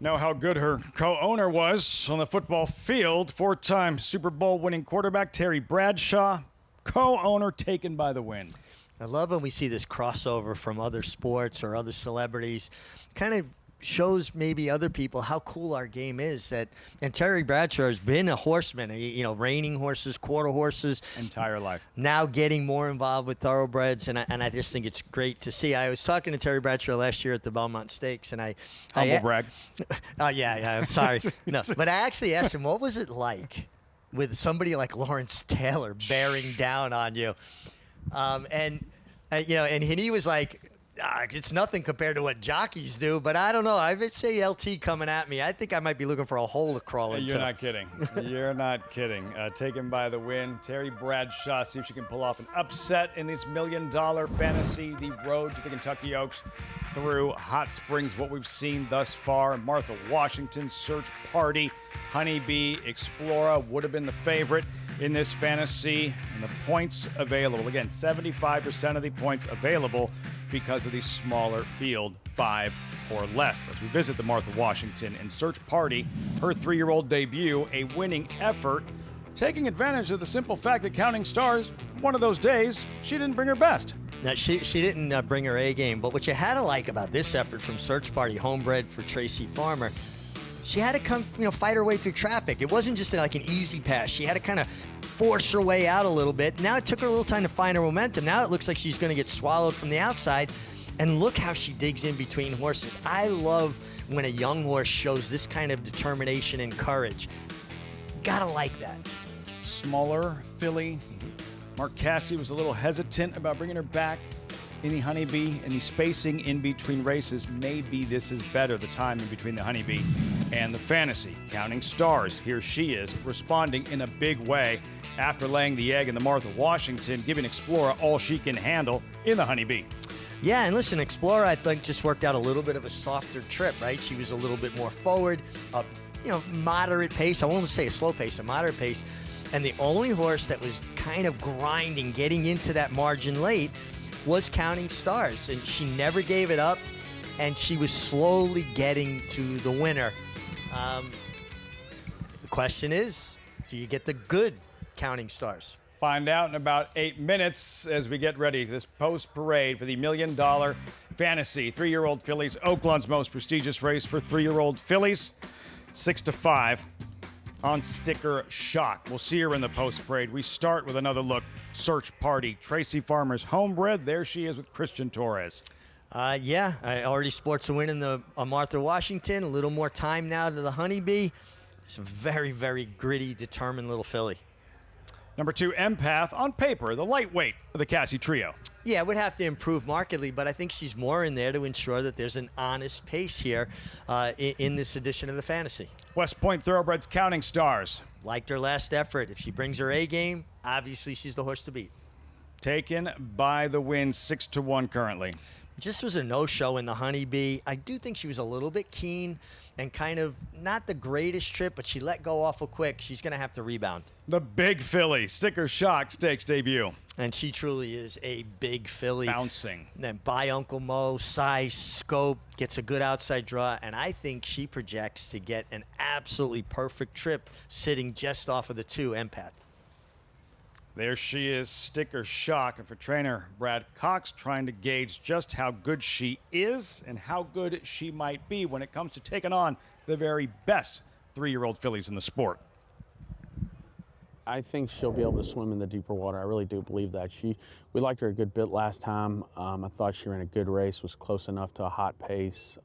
Know how good her co-owner was on the football field. 4-time Super Bowl winning quarterback Terry Bradshaw, co-owner Taken by the Wind. I love when we see this crossover from other sports or other celebrities. Kind of shows maybe other people how cool our game is. And Terry Bradshaw has been a horseman, you know, reining horses, quarter horses. Entire life. Now getting more involved with thoroughbreds, and I just think it's great to see. I was talking to Terry Bradshaw last year at the Belmont Stakes, and Humble brag. Oh, yeah, I'm sorry. No, but I actually asked him, what was it like with somebody like Lawrence Taylor bearing down on you? And he was like, it's nothing compared to what jockeys do, but I don't know. I would say LT coming at me. I think I might be looking for a hole to crawl into. You're not kidding. You're not kidding. Taken by the Wind. Terry Bradshaw, see if she can pull off an upset in this $1 million fantasy. The road to the Kentucky Oaks through Hot Springs, what we've seen thus far. Martha Washington, Search Party, Honeybee, Explorer would have been the favorite in this fantasy. And the points available, again, 75% of the points available because of the smaller field, 5 or less. Let's revisit the Martha Washington and Search Party, her 3-year-old debut, a winning effort, taking advantage of the simple fact that Counting Stars, one of those days, she didn't bring her best. Now, she didn't bring her A game, but what you had to like about this effort from Search Party, homebred for Tracy Farmer, she had to come, fight her way through traffic. It wasn't just like an easy pass. She had to kind of force her way out a little bit. Now it took her a little time to find her momentum. Now it looks like she's going to get swallowed from the outside. And look how she digs in between horses. I love when a young horse shows this kind of determination and courage. Gotta like that. Smaller filly. Mark Cassidy was a little hesitant about bringing her back in the Honeybee, and the spacing in between races. Maybe this is better, the time in between the Honeybee and the Fantasy. Counting Stars, here she is, responding in a big way after laying the egg in the Martha Washington, giving Explorer all she can handle in the Honeybee. Yeah, and listen, Explorer, I think, just worked out a little bit of a softer trip, right? She was a little bit more forward, moderate pace. I won't say a slow pace, a moderate pace. And the only horse that was kind of grinding, getting into that margin late, was Counting Stars, and she never gave it up, and she was slowly getting to the winner. The question is, do you get the good Counting Stars? Find out in about 8 minutes as we get ready this post parade for the $1 million fantasy 3-year-old fillies, Oakland's most prestigious race for 3-year-old fillies, 6-5 on Sticker Shock. We'll see her in the post parade. We start with another look. Search Party, Tracy Farmer's homebred. There she is with Christian Torres. Yeah, I already sports a win in the Martha Washington. A little more time now to the Honeybee. It's a very, very gritty, determined little filly. Number 2, Empath, on paper, the lightweight of the Cassie trio. Yeah, it would have to improve markedly, but I think she's more in there to ensure that there's an honest pace here in this edition of the fantasy. West Point Thoroughbreds Counting Stars. Liked her last effort. If she brings her A game, obviously she's the horse to beat. Taken by the win, 6-1 currently. Just was a no-show in the Honeybee. I do think she was a little bit keen and kind of not the greatest trip, but she let go awful quick. She's going to have to rebound. The big filly, Sticker Shock Stakes debut. And she truly is a big filly. Bouncing. And then by Uncle Mo, size, scope, gets a good outside draw, and I think she projects to get an absolutely perfect trip sitting just off of the 2, Empath. There she is, Sticker Shock. And for trainer Brad Cox, trying to gauge just how good she is and how good she might be when it comes to taking on the very best 3-year-old fillies in the sport. I think she'll be able to swim in the deeper water. I really do believe that. We liked her a good bit last time. I thought she ran a good race, was close enough to a hot pace,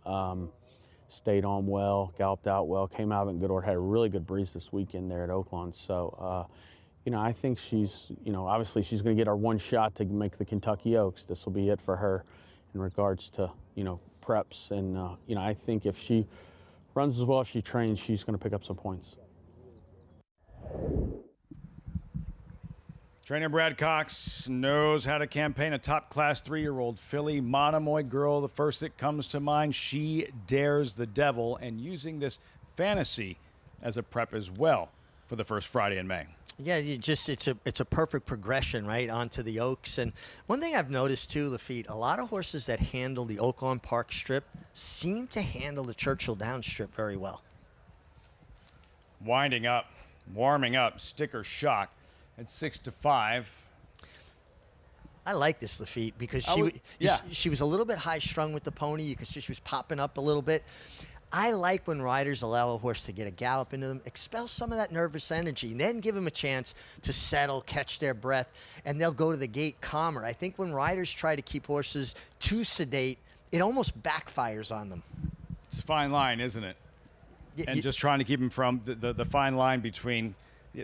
stayed on well, galloped out well, came out of it in good order, had a really good breeze this weekend there at Oakland. So, I think she's, obviously she's going to get our one shot to make the Kentucky Oaks. This will be it for her in regards to, preps. And, I think if she runs as well as she trains, she's going to pick up some points. Trainer Brad Cox knows how to campaign a top-class 3-year-old filly. Monomoy Girl, the first that comes to mind. She dares the devil, and using this fantasy as a prep as well for the first Friday in May. Yeah, it's a perfect progression, right, onto the Oaks. And one thing I've noticed, too, Lafitte, a lot of horses that handle the Oaklawn Park strip seem to handle the Churchill Downs strip very well. Winding up, warming up, Sticker Shock at 6-5. I like this, Lafitte, because she was a little bit high-strung with the pony. You could see she was popping up a little bit. I like when riders allow a horse to get a gallop into them, expel some of that nervous energy, and then give them a chance to settle, catch their breath, and they'll go to the gate calmer. I think when riders try to keep horses too sedate, it almost backfires on them. It's a fine line, isn't it? And just trying to keep them from the fine line between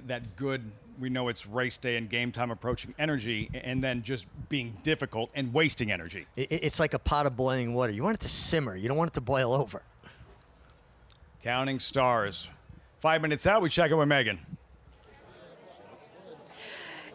that good, we know it's race day and game time approaching energy, and then just being difficult and wasting energy. It's like a pot of boiling water. You want it to simmer. You don't want it to boil over. Counting Stars. 5 minutes out, we check in with Megan.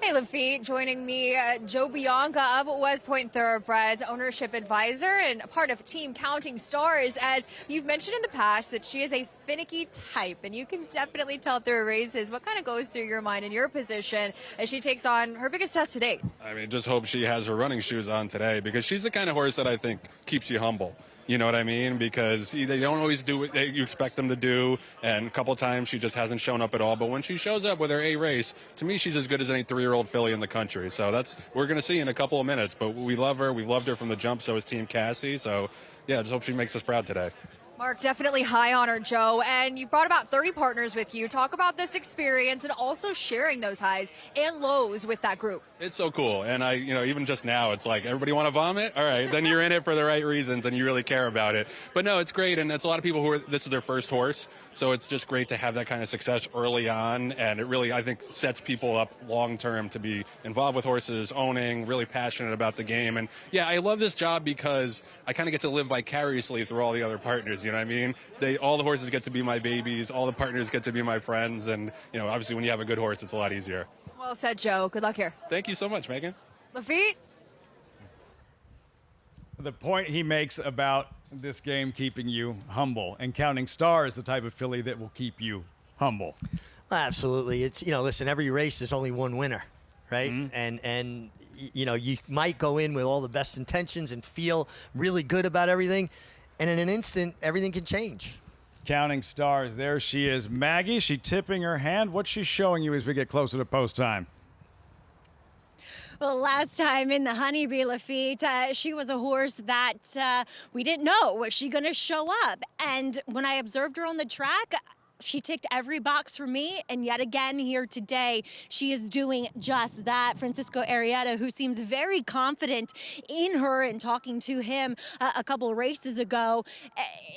Hey, Lafitte, joining me, Joe Bianca of West Point Thoroughbreds, ownership advisor and part of Team Counting Stars. As you've mentioned in the past that she is a finicky type, and you can definitely tell through races. What kind of goes through your mind in your position as she takes on her biggest test to date? I mean, just hope she has her running shoes on today, because she's the kind of horse that I think keeps you humble. You know what I mean? Because they don't always do what you expect them to do, and a couple times she just hasn't shown up at all. But when she shows up with her A race, to me, she's as good as any 3-year-old filly in the country. So we're going to see in a couple of minutes. But we love her. We've loved her from the jump. So is Team Cassie. So, yeah, just hope she makes us proud today. Mark, definitely high on her, Joe. And you brought about 30 partners with you. Talk about this experience and also sharing those highs and lows with that group. It's so cool. And even just now, it's like, everybody want to vomit? All right, then you're in it for the right reasons and you really care about it. But no, it's great. And it's a lot of people this is their first horse. So it's just great to have that kind of success early on. And it really, I think, sets people up long term to be involved with horses, owning, really passionate about the game. And yeah, I love this job because I kind of get to live vicariously through all the other partners. You know what I mean? All the horses get to be my babies. All the partners get to be my friends. And, obviously when you have a good horse, it's a lot easier. Well said, Joe. Good luck here. Thank you so much, Megan. Lafitte? The point he makes about this game keeping you humble, and Counting Stars, the type of filly that will keep you humble. Absolutely. It's, listen, every race there's only one winner, right? Mm-hmm. And you know, you might go in with all the best intentions and feel really good about everything, and in an instant, everything can change. Counting stars, there she is. Maggie, she tipping her hand. What's she showing you as we get closer to post time? Well, last time in the Honeybee, Lafitte, she was a horse that we didn't know, was she going to show up? And when I observed her on the track, she ticked every box for me, and yet again here today, she is doing just that. Francisco Arrieta, who seems very confident in her and talking to him a couple of races ago,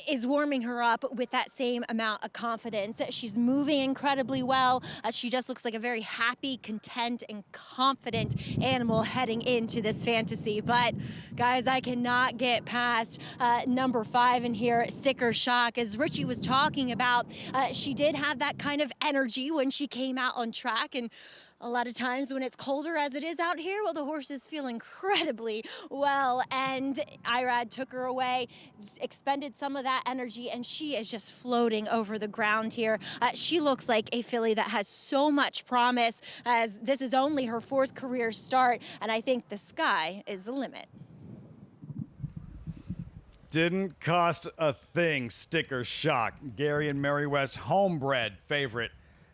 is warming her up with that same amount of confidence. She's moving incredibly well. She just looks like a very happy, content, and confident animal heading into this fantasy. But guys, I cannot get past number 5 in here, Sticker Shock. As Richie was talking about, she did have that kind of energy when she came out on track, and a lot of times when it's colder as it is out here, well, the horses feel incredibly well, and Irad took her away, expended some of that energy, and she is just floating over the ground here. She looks like a filly that has so much promise, as this is only her 4th career start, and I think the sky is the limit. Didn't cost a thing. Sticker Shock. Gary and Mary West, homebred favorite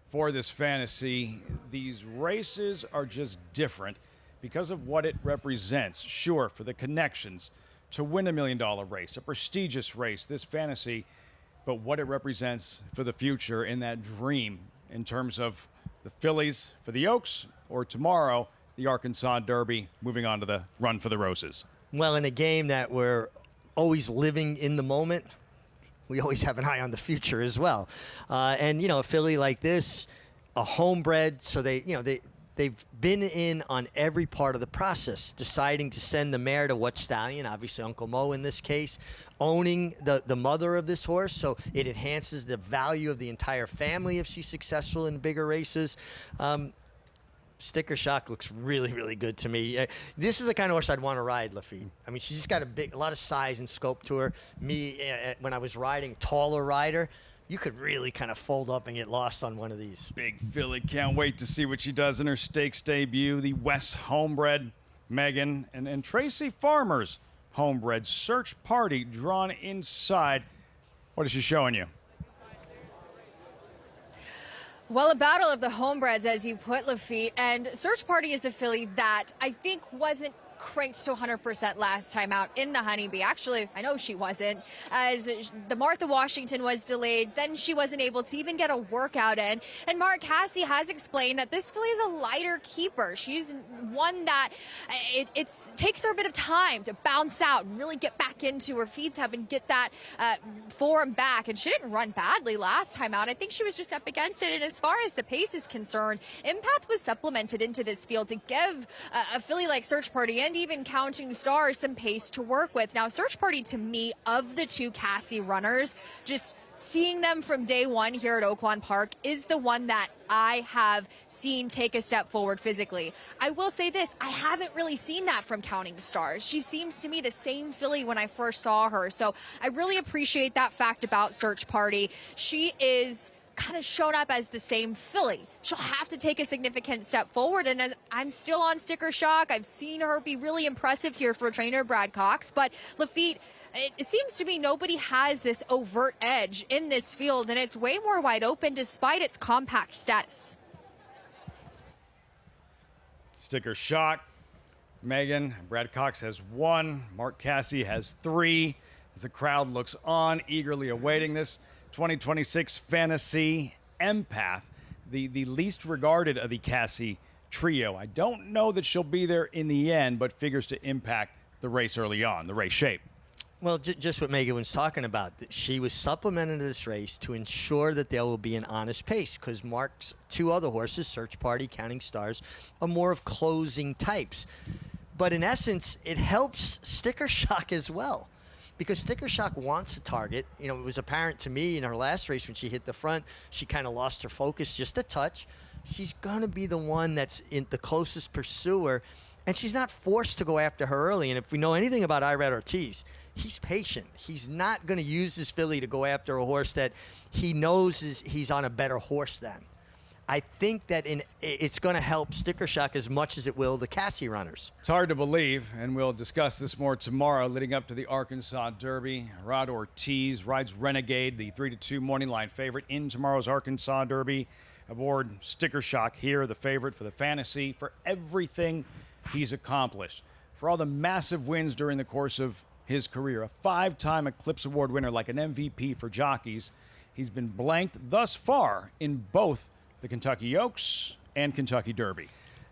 for this fantasy. These races are just different because of what it represents. Sure, for the connections to win $1 million race, a prestigious race, this fantasy, but what it represents for the future in that dream in terms of the fillies for the Oaks, or tomorrow, the Arkansas Derby, moving on to the Run for the Roses. Well, in a game that we're always living in the moment, we always have an eye on the future as well. And, you know, a filly like this, a homebred, so they've been in on every part of the process, deciding to send the mare to what stallion, obviously Uncle Mo in this case, owning the mother of this horse, so it enhances the value of the entire family if she's successful in bigger races. Sticker Shock looks really, really good to me. This is the kind of horse I'd want to ride, Lafitte. I mean, she's just got a lot of size and scope to her. Me, when I was riding, taller rider, you could really kind of fold up and get lost on one of these. Big filly. Can't wait to see what she does in her stakes debut. The West homebred, Megan, and Tracy Farmer's homebred. Search Party drawn inside. What is she showing you? Well, a battle of the homebreds, as you put, Lafitte, and Search Party is a filly that I think wasn't cranked to 100% last time out in the Honeybee. Actually, I know she wasn't, as the Martha Washington was delayed. Then she wasn't able to even get a workout in. And Mark Casse has explained that this filly is a lighter keeper. She's one that it takes her a bit of time to bounce out and really get back into her feet and get that form back. And she didn't run badly last time out. I think she was just up against it. And as far as the pace is concerned, Empath was supplemented into this field to give a filly like Search Party and even Counting Stars some pace to work with. Now, Search Party, to me, of the two Casse runners, just seeing them from day one here at Oaklawn Park, is the one that I have seen take a step forward physically. I will say this, I haven't really seen that from Counting Stars. She seems to me the same filly when I first saw her, so I really appreciate that fact about Search Party. She is kind of shown up as the same filly. She'll have to take a significant step forward, and as I'm still on Sticker Shock, I've seen her be really impressive here for trainer Brad Cox, but Lafitte, it seems to me nobody has this overt edge in this field, and it's way more wide open despite its compact status. Sticker Shock, Megan, Brad Cox has 1, Mark Casse has 3, as the crowd looks on, eagerly awaiting this 2026 Fantasy Empath, the least regarded of the Casse trio. I don't know that she'll be there in the end, but figures to impact the race early on, the race shape. Well, just what Megan was talking about. She was supplemented to this race to ensure that there will be an honest pace, because Mark's 2 other horses, Search Party, Counting Stars, are more of closing types. But in essence, it helps Sticker Shock as well, because Sticker Shock wants a target. You know, it was apparent to me in her last race when she hit the front, she kind of lost her focus just a touch. She's going to be the one that's in the closest pursuer, and she's not forced to go after her early. And if we know anything about Irad Ortiz, he's patient. He's not going to use this filly to go after a horse that he knows he's on a better horse than. I think that it's going to help Sticker Shock as much as it will the Cassie runners. It's hard to believe, and we'll discuss this more tomorrow leading up to the Arkansas Derby. Rod Ortiz rides Renegade, the 3-2 morning line favorite in tomorrow's Arkansas Derby. Aboard Sticker Shock here, the favorite for the fantasy, for everything he's accomplished. For all the massive wins during the course of his career, a 5-time Eclipse Award winner like an MVP for jockeys. He's been blanked thus far in both the Kentucky Oaks and Kentucky Derby.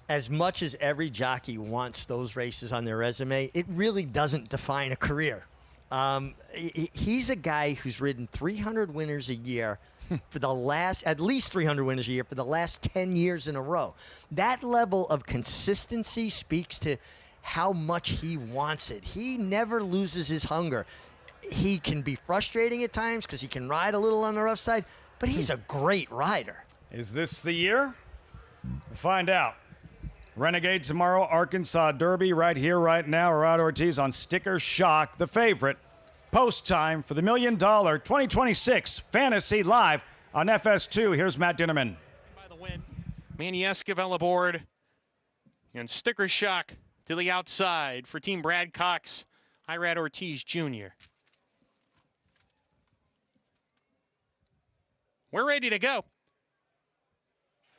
As much as every jockey wants those races on their resume, it really doesn't define a career. He's a guy who's ridden 300 winners a year for the last, at least 300 winners a year for the last 10 years in a row. That level of consistency speaks to how much he wants it. He never loses his hunger. He can be frustrating at times because he can ride a little on the rough side, but he's a great rider. Is this the year? We'll find out. Renegade tomorrow, Arkansas Derby, right here, right now. Rod Ortiz on Sticker Shock, the favorite. Post time for the $1 million 2026 Fantasy Live on FS2. Here's Matt Dinnerman. By the win, Manny Esquivel aboard, and Sticker Shock to the outside for Team Brad Cox, Irad Ortiz Jr. We're ready to go.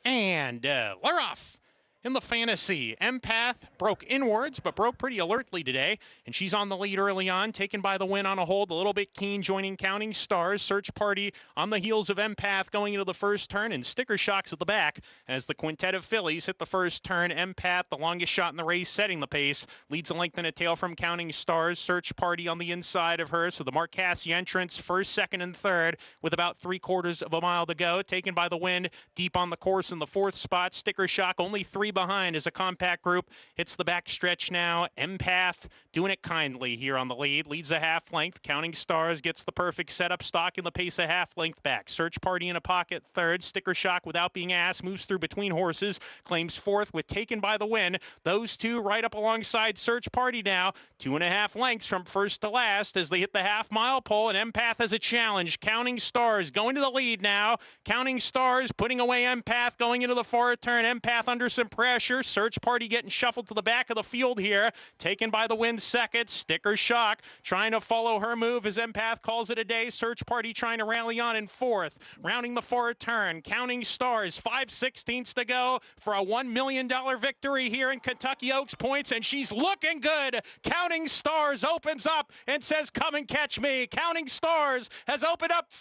And we're off. In the fantasy, Empath broke inwards, but broke pretty alertly today. And she's on the lead early on, taken by the win on a hold. A little bit keen, joining Counting Stars. Search Party on the heels of Empath going into the first turn. And Sticker Shock's at the back as the quintet of fillies hit the first turn. Empath, the longest shot in the race, setting the pace. Leads a length and a tail from Counting Stars. Search Party on the inside of her. So the Mark Cassie entrance, first, second, and third, with about 3/4 of a mile to go. Taken by the wind, deep on the course in the fourth spot. Sticker Shock only 3 behind as a compact group hits the back stretch now. Empath doing it kindly here on the lead. Leads a half length. Counting Stars gets the perfect setup, stalking the pace a half length back. Search Party in a pocket third. Sticker Shock without being asked moves through between horses. Claims fourth with Taken by the Win. Those two right up alongside Search Party now. 2.5 lengths from first to last as they hit the half-mile pole, and Empath has a challenge. Counting Stars going to the lead now. Counting Stars putting away Empath going into the far turn. Empath under some pressure. Search Party getting shuffled to the back of the field here. Taken by the Wind second. Sticker Shock trying to follow her move as Empath calls it a day. Search Party trying to rally on in fourth. Rounding the far turn. Counting Stars, 5/16 to go for a $1 million victory here in Kentucky Oaks points, and she's looking good. Counting Stars opens up and says, come and catch me. Counting Stars has opened up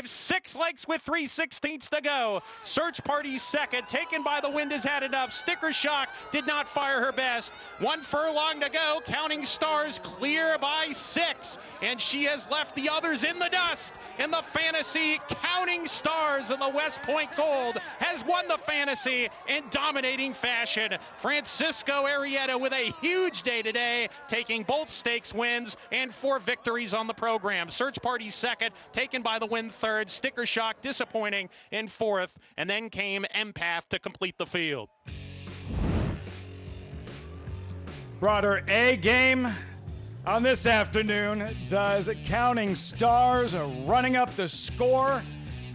6 lengths with 3/16 to go. Search Party second. Taken by the Wind has had enough. Sticker Shock did not fire her best. 1 furlong to go. Counting Stars clear by 6, and she has left the others in the dust. In the fantasy, Counting Stars in the West Point Gold has won the fantasy in dominating fashion. Francisco Arrieta with a huge day today, taking both stakes wins and 4 victories on the program. Search Party second, Taken by the Wind third. Sticker Shock disappointing in fourth, and then came Empath to complete the field. Broader A game on this afternoon. Does Counting Stars running up the score?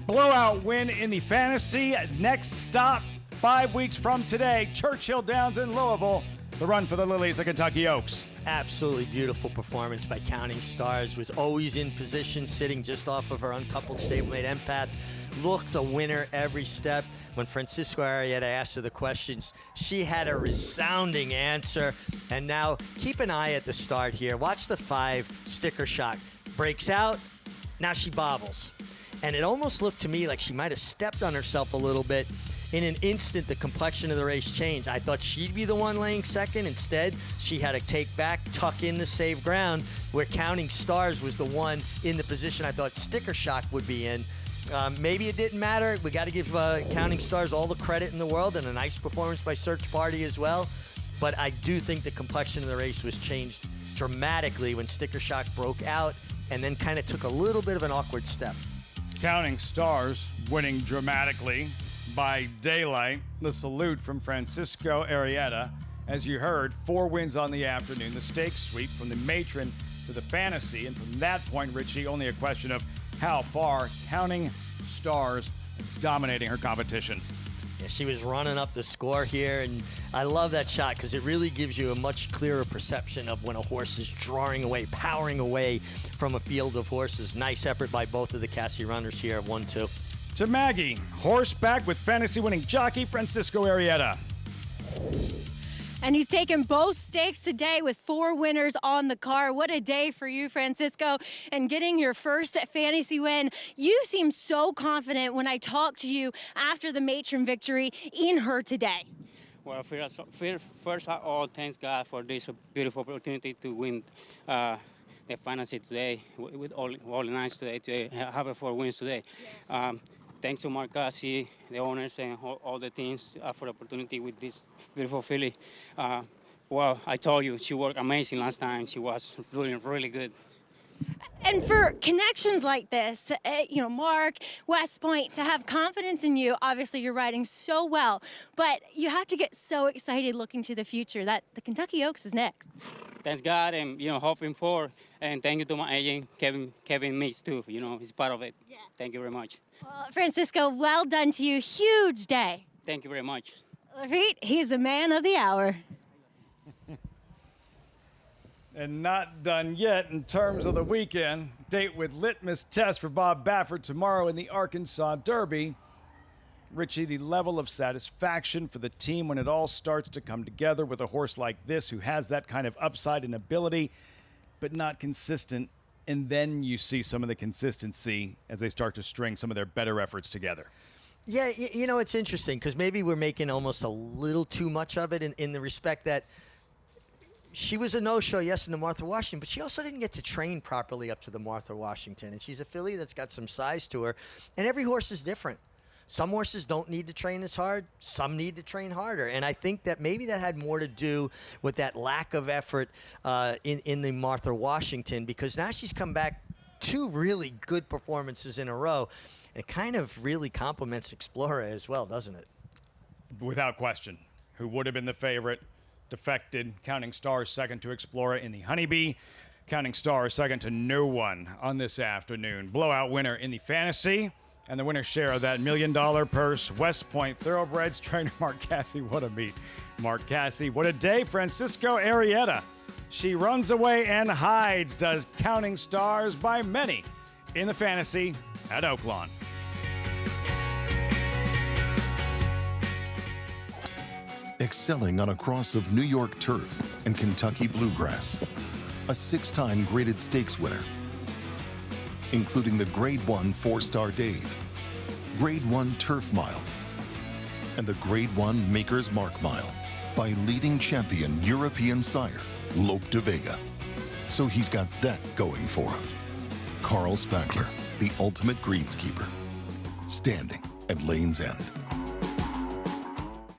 Blowout win in the fantasy. Next stop, 5 weeks from today, Churchill Downs in Louisville. The run for the Lilies of Kentucky Oaks. Absolutely beautiful performance by Counting Stars. Was always in position, sitting just off of her uncoupled stablemate Empath. Looked a winner every step. When Francisco Arrieta asked her the questions, she had a resounding answer. And now keep an eye at the start here. Watch the 5, Sticker Shock. Breaks out, now she bobbles. And it almost looked to me like she might have stepped on herself a little bit. In an instant, the complexion of the race changed. I thought she'd be the one laying second. Instead, she had to take back, tuck in to save ground, where Counting Stars was the one in the position I thought Sticker Shock would be in. Maybe it didn't matter. We got to give Counting Stars all the credit in the world, and a nice performance by Search Party as well. But I do think the complexion of the race was changed dramatically when Sticker Shock broke out and then kind of took a little bit of an awkward step. Counting Stars winning dramatically by daylight. The salute from Francisco Arrieta. As you heard, 4 wins on the afternoon. The stakes sweep from the Matron to the fantasy. And from that point, Richie, only a question of how far. Counting Stars dominating her competition. She was running up the score here, and I love that shot because it really gives you a much clearer perception of when a horse is drawing away, powering away from a field of horses. Nice effort by both of the Cassie runners here at 1-2. To Maggie, horseback with fantasy-winning jockey Francisco Arrieta. And he's taken both stakes today with 4 winners on the card. What a day for you, Francisco, and getting your first fantasy win. You seem so confident when I talked to you after the Matron victory in her today. Well, first of all, thanks God for this beautiful opportunity to win the fantasy today with all the nights today to have 4 wins today. Thanks to Mark Cassie, the owners, and all the teams for the opportunity with this beautiful filly. Well, I told you, she worked amazing last time. She was doing really good. And for connections like this, Mark, West Point, to have confidence in you, obviously you're riding so well, but you have to get so excited looking to the future that the Kentucky Oaks is next. Thanks God, and hoping for, and thank you to my agent, Kevin Meeks too. He's part of it. Yeah. Thank you very much. Well, Francisco, well done to you. Huge day. Thank you very much. Lafitte, he's the man of the hour. And not done yet in terms of the weekend. Date with litmus test for Bob Baffert tomorrow in the Arkansas Derby. Richie, the level of satisfaction for the team when it all starts to come together with a horse like this who has that kind of upside and ability, but not consistent. And then you see some of the consistency as they start to string some of their better efforts together. Yeah, it's interesting because maybe we're making almost a little too much of it in the respect that she was a no-show, yes, in the Martha Washington, but she also didn't get to train properly up to the Martha Washington. And she's a filly that's got some size to her. And every horse is different. Some horses don't need to train as hard. Some need to train harder. And I think that maybe that had more to do with that lack of effort in the Martha Washington, because now she's come back 2 really good performances in a row. It kind of really complements Explorer as well, doesn't it? Without question. Who would have been the favorite? Defected. Counting Stars second to Explorer in the Honeybee. Counting Stars second to no one on this afternoon. Blowout winner in the Fantasy. And the winner's share of that $1 million purse, West Point Thoroughbreds trainer Mark Cassie. What a meet. Mark Cassie, what a day. Francisco Arrieta. She runs away and hides, does Counting Stars by many in the Fantasy at Oaklawn. Excelling on a cross of New York turf and Kentucky bluegrass. A 6-time graded stakes winner, including the Grade 1 4-Star Dave, Grade 1 Turf Mile, and the Grade 1 Maker's Mark Mile by leading champion European sire, Lope de Vega. So he's got that going for him. Carl Spackler, the ultimate greenskeeper, standing at Lane's End.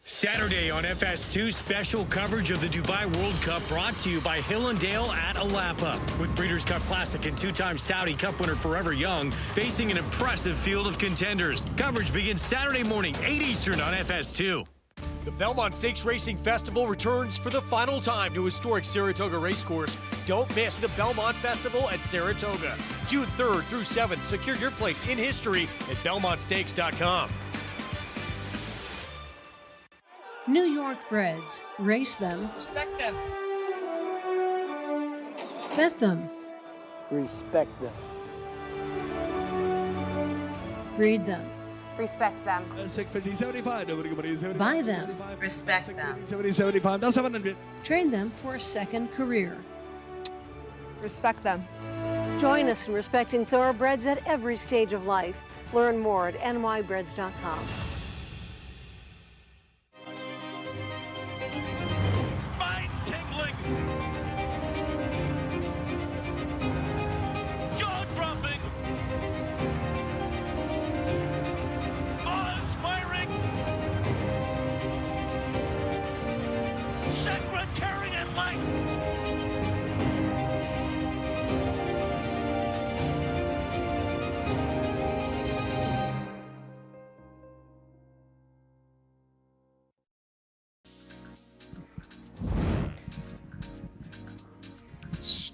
Saturday on FS2, special coverage of the Dubai World Cup brought to you by Hill & Dale at Alapa. With Breeders' Cup Classic and 2-time Saudi Cup winner Forever Young facing an impressive field of contenders. Coverage begins Saturday morning, 8 Eastern on FS2. The Belmont Stakes Racing Festival returns for the final time to historic Saratoga Racecourse. Don't miss the Belmont Festival at Saratoga. June 3rd through 7th. Secure your place in history at BelmontStakes.com. New York breds. Race them. Respect them. Bet them. Respect them. Breed them. Respect them. Buy them. Respect them. Train them for a second career. Respect them. Join us in respecting thoroughbreds at every stage of life. Learn more at nybreds.com. Jaw-dropping, awe-inspiring, Secretariat-like.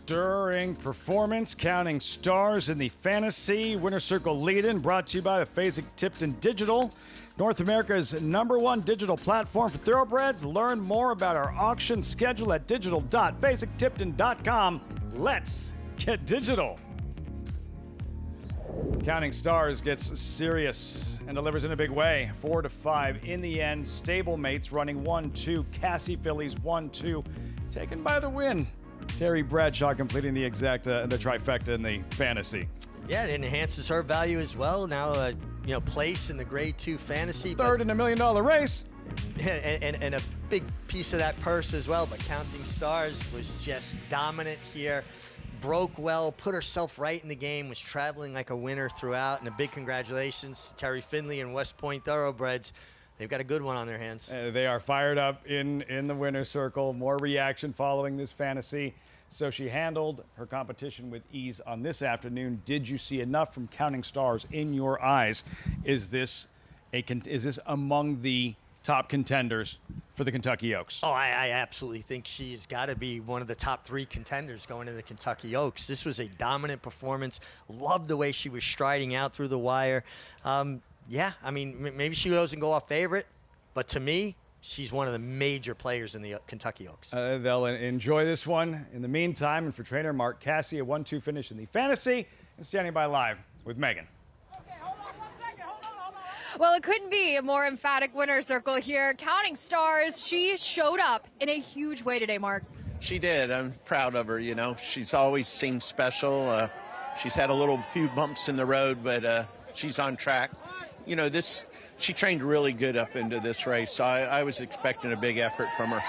stirring performance, Counting Stars in the Fantasy Winner Circle lead-in, brought to you by the Fasig-Tipton Digital, North America's #1 digital platform for thoroughbreds. Learn more about our auction schedule at digital.fasigtipton.com. Let's get digital. Counting Stars gets serious and delivers in a big way. 4-5 in the end. Stablemates running 1-2. Cassie fillies 1-2. Taken by the win. Terry Bradshaw completing the trifecta in the fantasy. Yeah, it enhances her value as well. Now, place in the Grade 2 fantasy. Third in $1 million race. And a big piece of that purse as well. But Counting Stars was just dominant here. Broke well, put herself right in the game, was traveling like a winner throughout. And a big congratulations to Terry Finley and West Point Thoroughbreds. They've got a good one on their hands. They are fired up in the winner's circle. More reaction following this fantasy. So she handled her competition with ease on this afternoon. Did you see enough from Counting Stars in your eyes? Is this among the top contenders for the Kentucky Oaks? Oh, I absolutely think she's got to be one of the top 3 contenders going to the Kentucky Oaks. This was a dominant performance. Loved the way she was striding out through the wire. Yeah, I mean, maybe she doesn't go off favorite, but to me, she's one of the major players in the Kentucky Oaks. They'll enjoy this one. In the meantime, and for trainer Mark Cassie, a 1-2 finish in the fantasy, and standing by live with Megan. Well, it couldn't be a more emphatic winner circle here. Counting Stars, she showed up in a huge way today, Mark. She did. I'm proud of her, She's always seemed special. She's had a few bumps in the road, but she's on track. She trained really good up into this race, so I was expecting a big effort from her.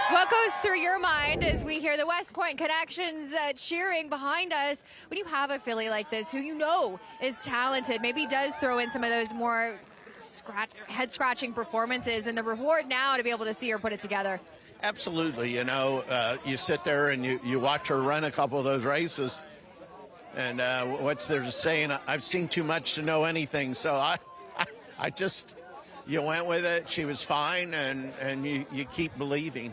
What goes through your mind as we hear the West Point Connections cheering behind us when you have a filly like this who is talented, maybe does throw in some of those more head-scratching performances, and the reward now to be able to see her put it together? Absolutely. You sit there and you watch her run a couple of those races, and what's there to saying? I've seen too much to know anything, so I just, you went with it. She was fine, and you keep believing.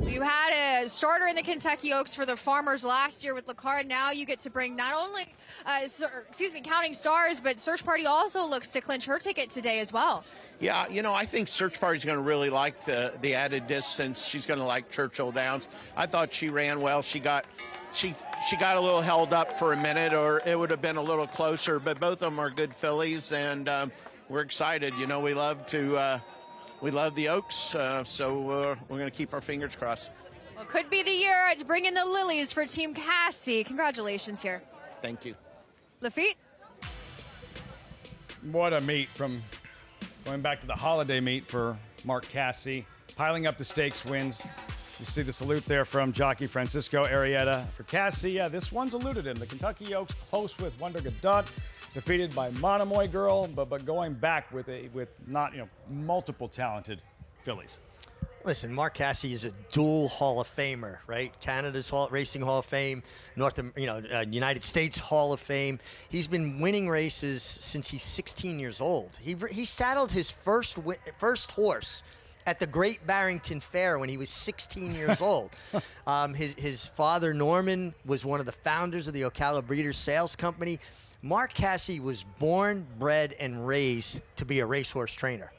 You had a starter in the Kentucky Oaks for the Farmers last year with Lacard. Now you get to bring not only, Counting Stars, but Search Party also looks to clinch her ticket today as well. Yeah, I think Search Party's going to really like the added distance. She's going to like Churchill Downs. I thought she ran well. She got a little held up for a minute, or it would have been a little closer. But both of them are good fillies, and we're excited. We love the Oaks, so we're going to keep our fingers crossed. Well, could be the year to bring in the Lilies for Team Cassie. Congratulations here. Thank you. Lafitte? What a meet, from going back to the holiday meet for Mark Cassie, piling up the stakes wins. You see the salute there from jockey Francisco Arrieta. For Cassie, this one's eluded him. The Kentucky Oaks close with Wonder Gadot, defeated by Monomoy Girl, but going back with multiple talented fillies. Listen, Mark Cassie is a dual Hall of Famer, right? Canada's Racing Hall of Fame, United States Hall of Fame. He's been winning races since he's 16 years old. He saddled his first horse at the Great Barrington Fair when he was 16 years old. His father, Norman, was one of the founders of the Ocala Breeders Sales Company. Mark Cassie was born, bred, and raised to be a racehorse trainer.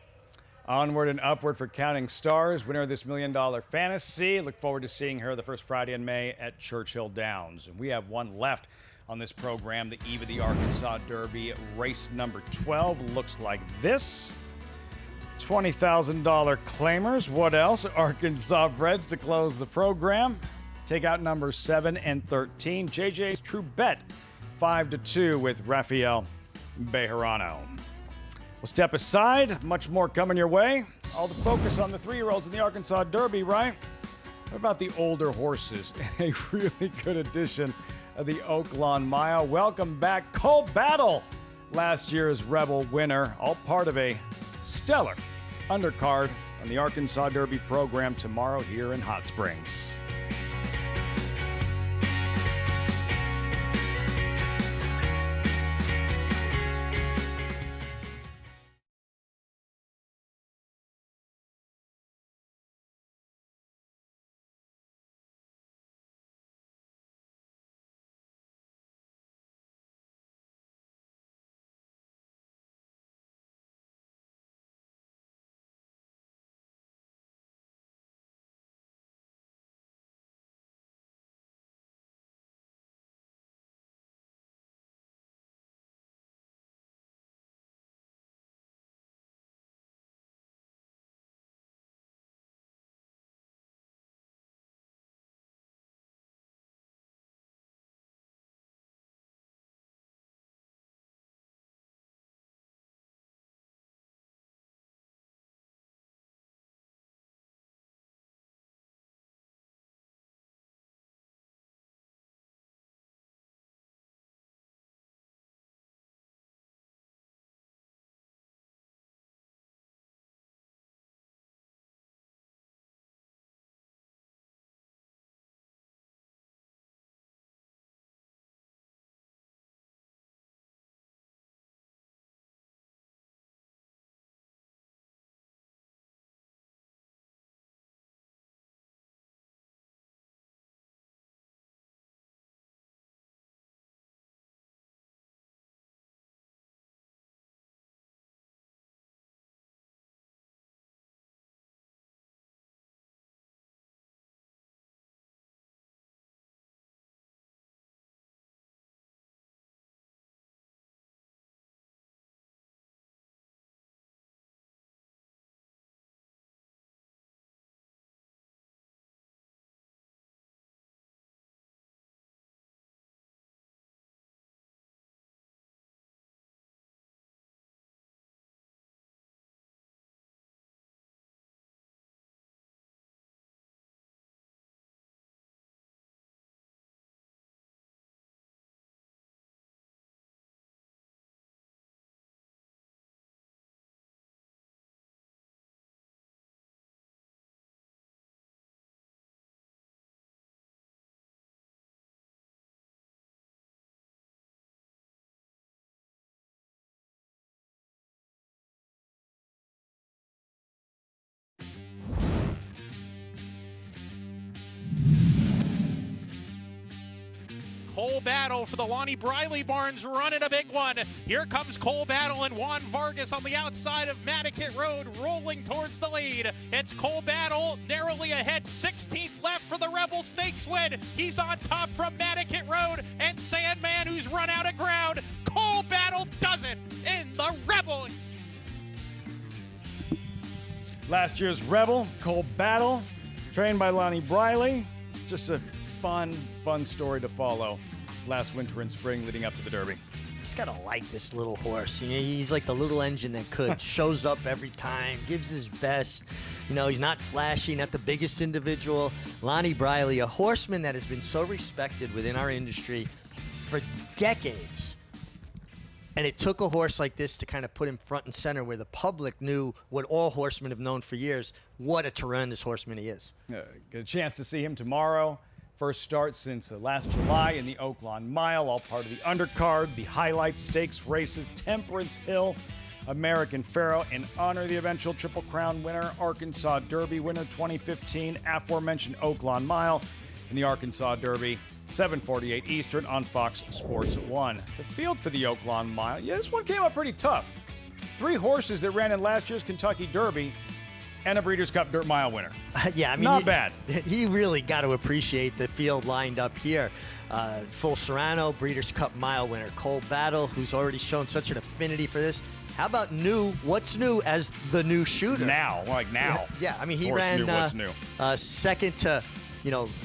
Onward and upward for Counting Stars, winner of this $1 million fantasy. Look forward to seeing her the first Friday in May at Churchill Downs. And we have one left on this program, the eve of the Arkansas Derby, race number 12. Looks like this. $20,000 claimers. What else? Arkansas breds to close the program. Take out numbers 7 and 13. JJ's True Bet, 5-2 with Rafael Bejarano. We'll step aside. Much more coming your way. All the focus on the 3-year-olds in the Arkansas Derby, right? What about the older horses? A really good edition of the Oaklawn Mile. Welcome back, Cole Battle, last year's Rebel winner. All part of a stellar undercard on the Arkansas Derby program tomorrow here in Hot Springs. Cole Battle for the Lonnie Briley Barns running a big one. Here comes Cole Battle and Juan Vargas on the outside of Mattocket Road, rolling towards the lead. It's Cole Battle narrowly ahead, 16th left for the Rebel Stakes win. He's on top from Mattocket Road, and Sandman, who's run out of ground. Cole Battle does it in the Rebel. Last year's Rebel, Cole Battle, trained by Lonnie Briley. Just a fun story to follow last winter and spring leading up to the Derby. Just gotta like this little horse. You know, he's like the little engine that could. Shows up every time, gives his best. You know, he's not flashy, not the biggest individual. Lonnie Briley, a horseman that has been so respected within our industry for decades. And it took a horse like this to kind of put him front and center where the public knew what all horsemen have known for years, what a tremendous horseman he is. Get a chance to see him tomorrow. First start since last July in the Oaklawn Mile, all part of the undercard, the highlight stakes races, Temperance Hill, American Pharaoh, in honor of the eventual Triple Crown winner, Arkansas Derby winner 2015, aforementioned Oaklawn Mile in the Arkansas Derby, 7:48 Eastern on Fox Sports 1. The field for the Oaklawn Mile, yeah, this one came up pretty tough. 3 horses that ran in last year's Kentucky Derby and a Breeders' Cup Dirt Mile winner. Yeah, I mean, not bad. He really got to appreciate the field lined up here. Full Serrano, Breeders' Cup Mile winner. Cole Battle, who's already shown such an affinity for this. How about what's new as the new shooter? Now. Yeah, I mean, he Horse ran knew what's new. Second to,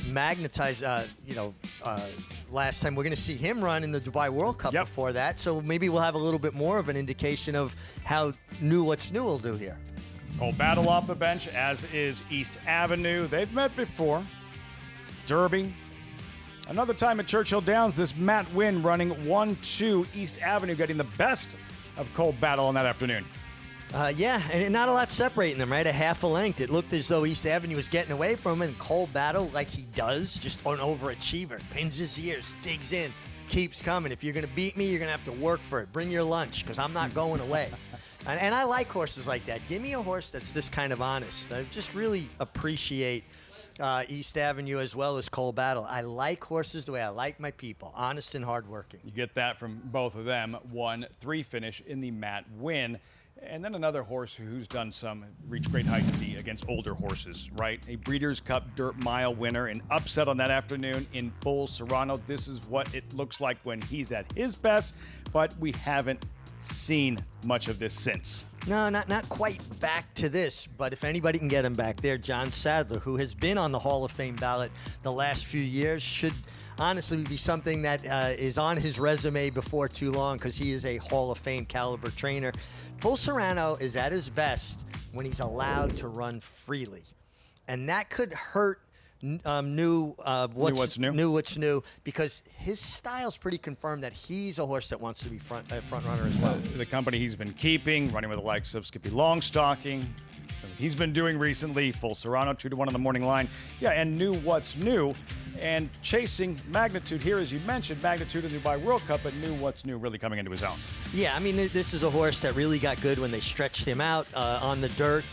magnetize, last time. We're going to see him run in the Dubai World Cup before that, so maybe we'll have a little bit more of an indication of how what's new will do here. Cole Battle off the bench, as is East Avenue. They've met before. Derby. Another time at Churchill Downs, this Matt Wynn running 1-2 East Avenue, getting the best of Cole Battle on that afternoon. Yeah, and not a lot separating them, right? A half a length. It looked as though East Avenue was getting away from him, and Cole Battle, like he does, just an overachiever. Pins his ears, digs in, keeps coming. If you're going to beat me, you're going to have to work for it. Bring your lunch, because I'm not going away. And I like horses like that. Give me a horse that's this kind of honest. I just really appreciate East Avenue as well as Cole Battle. I like horses the way I like my people, honest and hardworking. You get that from both of them. 1-3 finish in the Matt Wynn. And then another horse who's done reached great heights against older horses, right? A Breeders' Cup Dirt Mile winner, an upset on that afternoon in Full Serrano. This is what it looks like when he's at his best, but we haven't seen much of this since. No, not quite back to this, but if anybody can get him back there, John Sadler, who has been on the Hall of Fame ballot the last few years, should honestly be something that is on his resume before too long, because he is a Hall of Fame caliber trainer. Full Serrano is at his best when he's allowed to run freely, and that could hurt what's new, because his style's pretty confirmed that he's a horse that wants to be front runner as well. The company he's been keeping, running with the likes of Skippy Longstocking, so he's been doing recently. Full Serrano, 2-1 on the morning line. Yeah, and knew what's new, and chasing Magnitude here, as you mentioned, Magnitude in the Dubai World Cup, but knew what's new, really coming into his own. Yeah, I mean, this is a horse that really got good when they stretched him out on the dirt.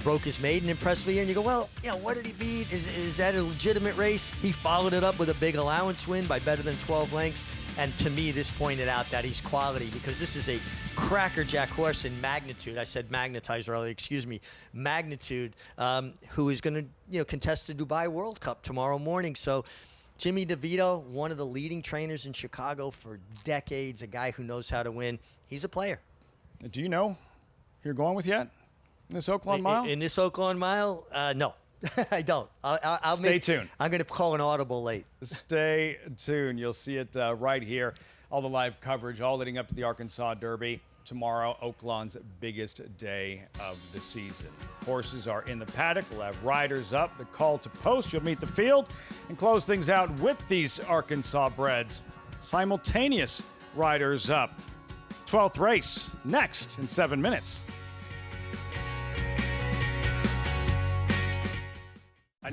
Broke his maiden impressively, and you go, well, what did he beat? Is that a legitimate race? He followed it up with a big allowance win by better than 12 lengths, and to me, this pointed out that he's quality, because this is a crackerjack horse in Magnitude. I said magnetize earlier, excuse me. Magnitude, who is going to contest the Dubai World Cup tomorrow morning. So Jimmy DeVito, one of the leading trainers in Chicago for decades, a guy who knows how to win. He's a player. Do you know who you're going with yet? In this Oaklawn Mile? In this Oaklawn Mile? No, I don't. I'll Stay tuned. I'm going to call an audible late. Stay tuned. You'll see it right here. All the live coverage, all leading up to the Arkansas Derby. Tomorrow, Oaklawn's biggest day of the season. Horses are in the paddock. We'll have riders up. The call to post. You'll meet the field and close things out with these Arkansas breds. Simultaneous riders up. 12th race next in 7 minutes.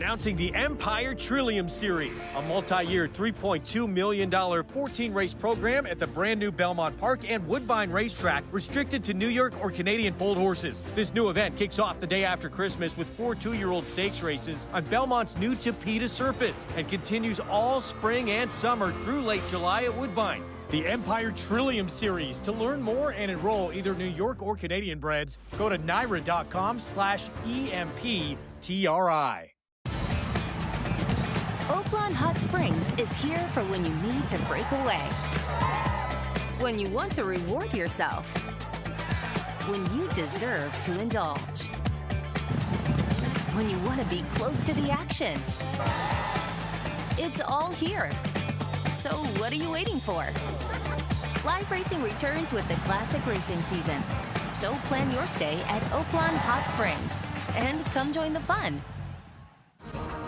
Announcing the Empire Trillium Series, a multi-year $3.2 million 14-race program at the brand-new Belmont Park and Woodbine Racetrack, restricted to New York or Canadian foaled horses. This new event kicks off the day after Christmas with 4 two-year-old stakes races on Belmont's new Tapeta surface and continues all spring and summer through late July at Woodbine. The Empire Trillium Series. To learn more and enroll either New York or Canadian breds, go to NYRA.com/EMPTRI. Oaklawn Hot Springs is here for when you need to break away, when you want to reward yourself, when you deserve to indulge, when you want to be close to the action. It's all here. So what are you waiting for? Live racing returns with the classic racing season. So plan your stay at Oaklawn Hot Springs and come join the fun.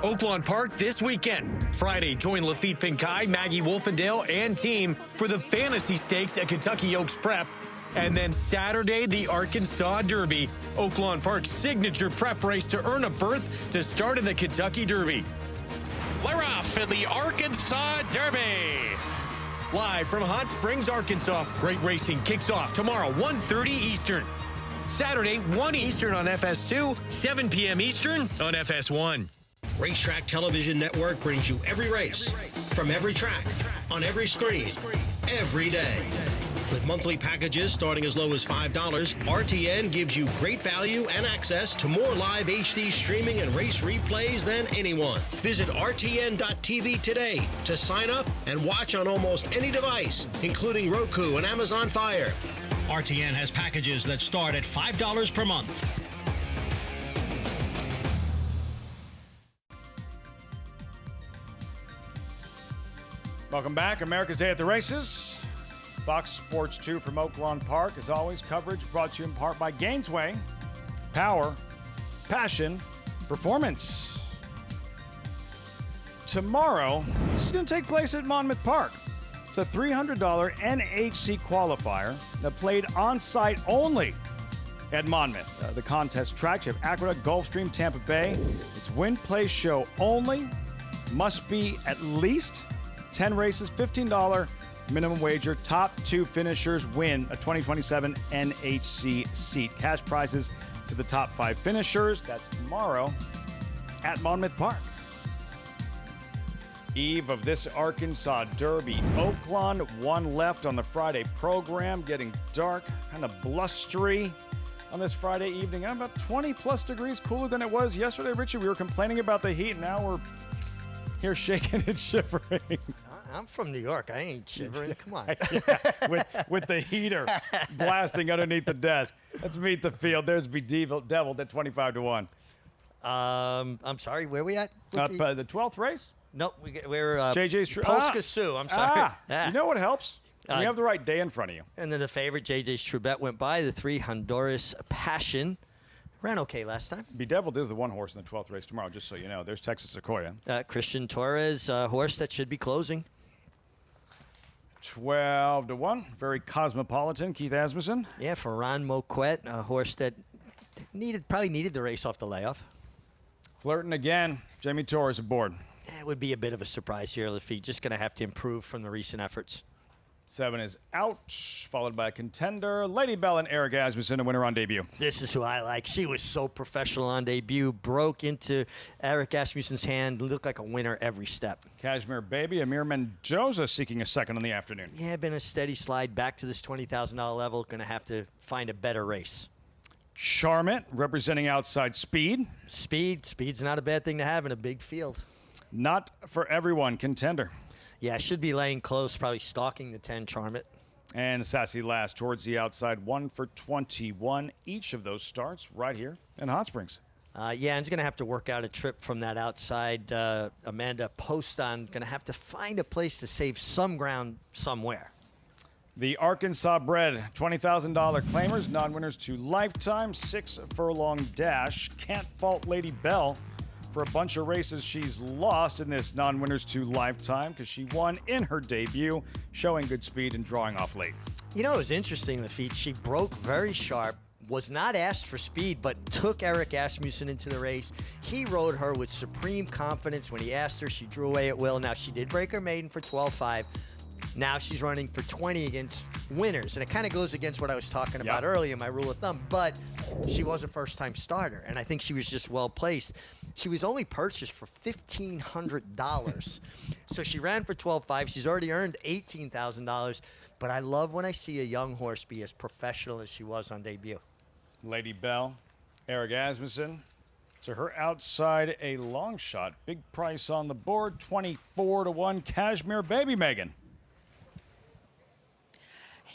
Oaklawn Park this weekend. Friday, join Lafitte Pinkai, Maggie Wolfendale, and team for the Fantasy Stakes at Kentucky Oaks Prep. And then Saturday, the Arkansas Derby. Oaklawn Park's signature prep race to earn a berth to start in the Kentucky Derby. We're off in the Arkansas Derby. Live from Hot Springs, Arkansas. Great racing kicks off tomorrow, 1:30 Eastern. Saturday, 1 Eastern on FS2, 7 p.m. Eastern on FS1. Racetrack Television Network brings you every race, from every track, on every screen, every day. With monthly packages starting as low as $5, RTN gives you great value and access to more live HD streaming and race replays than anyone. Visit RTN.tv today to sign up and watch on almost any device, including Roku and Amazon Fire. RTN has packages that start at $5 per month. Welcome back. America's Day at the Races. Fox Sports 2 from Oaklawn Park. As always, coverage brought to you in part by Gainesway. Power, passion, performance. Tomorrow, this is going to take place at Monmouth Park. It's a $300 NHC qualifier that played on-site only at Monmouth. The contest tracks, you have Aqueduct, Gulfstream, Tampa Bay. It's win, play, show only. Must be at least 10 races, $15 minimum wager. Top 2 finishers win a 2027 NHC seat. Cash prizes to the top 5 finishers. That's tomorrow at Monmouth Park. Eve of this Arkansas Derby. Oaklawn, 1 left on the Friday program. Getting dark, kind of blustery on this Friday evening. About 20 plus degrees cooler than it was yesterday, Richie. We were complaining about the heat. Now we're here shaking and shivering. I'm from New York. I ain't shivering. Come on. Yeah, with the heater blasting underneath the desk. Let's meet the field. There's Bedeviled at 25-1. I'm sorry. Where are we at? The 12th race? Nope. We're JJ's Polska Sioux. I'm sorry. You know what helps? You have the right day in front of you. And then the favorite, JJ's Trubet, went by. The 3 Honduras Passion. Ran okay last time. Bedeviled is the 1 horse in the 12th race tomorrow, just so you know. There's Texas Sequoia. Christian Torres, horse that should be closing. 12-1. Very cosmopolitan. Keith Asmussen. Yeah, for Ron Moquette, a horse that probably needed the race off the layoff. Flirting again. Jamie Torres aboard. It would be a bit of a surprise here, Lafitte. Just going to have to improve from the recent efforts. 7 is out, followed by a contender. Lady Bell and Eric Asmussen, a winner on debut. This is who I like. She was so professional on debut. Broke into Eric Asmussen's hand. Looked like a winner every step. Cashmere Baby, Amir Mendoza seeking a second in the afternoon. Yeah, been a steady slide back to this $20,000 level. Going to have to find a better race. Charmant, representing outside speed. Speed's not a bad thing to have in a big field. Not for everyone, contender. Yeah, should be laying close, probably stalking the 10 Charmant. And Sassy Last towards the outside, 1 for 21. Each of those starts right here in Hot Springs. Yeah, and he's going to have to work out a trip from that outside. Amanda Poston going to have to find a place to save some ground somewhere. The Arkansas bred $20,000 claimers, non-winners to lifetime, 6 furlong dash. Can't fault Lady Bell for a bunch of races she's lost in this non-winners to lifetime because she won in her debut, showing good speed and drawing off late. You know, it was interesting, Lafitte. She broke very sharp, was not asked for speed, but took Eric Asmussen into the race. He rode her with supreme confidence. When he asked her, she drew away at will. Now, she did break her maiden for 12.5. Now she's running for 20 against winners. And it kind of goes against what I was talking about earlier, my rule of thumb. But she was a first-time starter, and I think she was just well-placed. She was only purchased for $1,500. So she ran for 12.5. She's already earned $18,000. But I love when I see a young horse be as professional as she was on debut. Lady Bell, Eric Asmussen. So her outside a long shot. Big price on the board, 24-1 Cashmere Baby, Megan.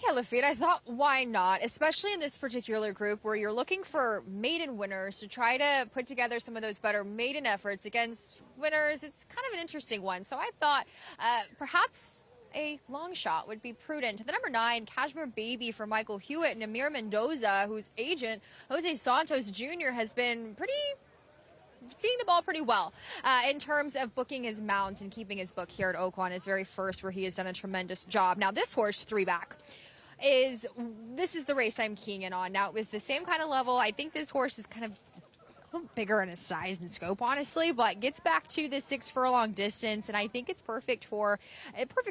Yeah, Lafitte, I thought, why not? Especially in this particular group where you're looking for maiden winners to try to put together some of those better maiden efforts against winners. It's kind of an interesting one. So I thought perhaps a long shot would be prudent. The number 9, Cashmere Baby for Michael Hewitt and Amir Mendoza, whose agent, Jose Santos Jr., has been seeing the ball pretty well in terms of booking his mounts and keeping his book here at Oaklawn, his very first, where he has done a tremendous job. Now, this horse, 3-back, this is the race I'm keying in on. Now, it was the same kind of level. I think this horse is kind of a little bigger in his size and scope, honestly, but gets back to the 6 furlong distance, and I think it's perfect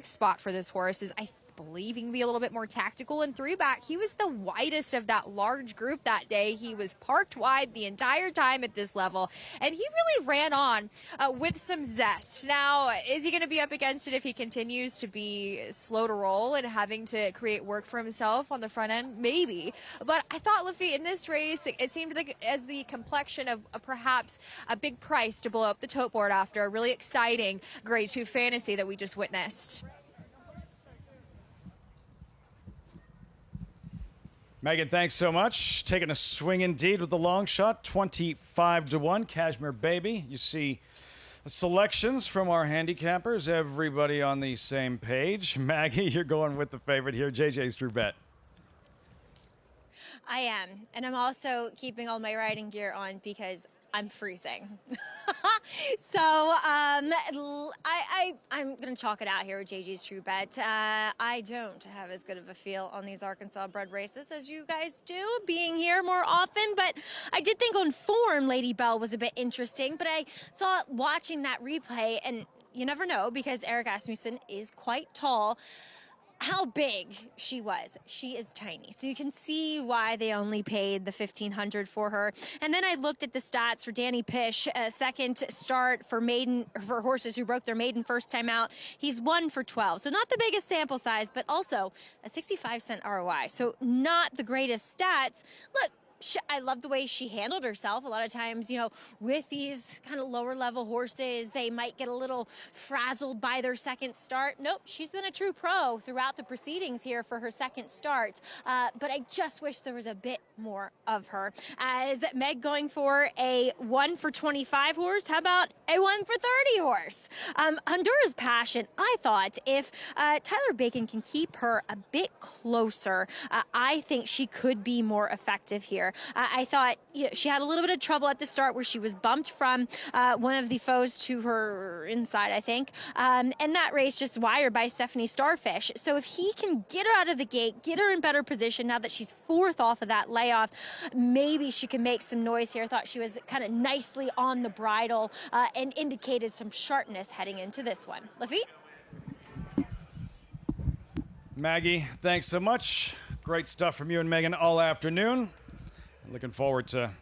spot for this horse. I believe he can be a little bit more tactical in 3-back. He was the widest of that large group that day. He was parked wide the entire time at this level, and he really ran on with some zest. Now, is he going to be up against it if he continues to be slow to roll and having to create work for himself on the front end? Maybe. But I thought, Lafitte, in this race, it seemed like as the complexion of perhaps a big price to blow up the tote board after a really exciting Grade 2 fantasy that we just witnessed. Megan, thanks so much. Taking a swing indeed with the long shot, 25-1, Cashmere Baby. You see selections from our handicappers, everybody on the same page. Maggie, you're going with the favorite here, JJ's Drew Bet. I am, and I'm also keeping all my riding gear on because I'm freezing. So I'm going to chalk it out here with JG's True Bet. I don't have as good of a feel on these Arkansas bred races as you guys do, being here more often. But I did think on form, Lady Bell was a bit interesting. But I thought watching that replay, and you never know because Eric Asmussen is quite tall, how big she was. She is tiny. So you can see why they only paid the $1,500 for her. And then I looked at the stats for Danny Pish, a second start for horses who broke their maiden first time out. He's 1 for 12. So not the biggest sample size, but also a 65-cent ROI. So not the greatest stats. Look, I love the way she handled herself. A lot of times, with these kind of lower level horses, they might get a little frazzled by their second start. Nope, she's been a true pro throughout the proceedings here for her second start. But I just wish there was a bit more of her. As Meg going for a 1 for 25 horse, how about a 1 for 30 horse? Honduras Passion, I thought if Tyler Bacon can keep her a bit closer, I think she could be more effective here. I thought she had a little bit of trouble at the start where she was bumped from one of the foes to her inside, I think. And that race just wired by Stephanie Starfish. So if he can get her out of the gate, get her in better position now that she's 4th off of that layoff, maybe she can make some noise here. I thought she was kind of nicely on the bridle and indicated some sharpness heading into this one. Lafitte? Maggie, thanks so much. Great stuff from you and Megan all afternoon. Looking forward to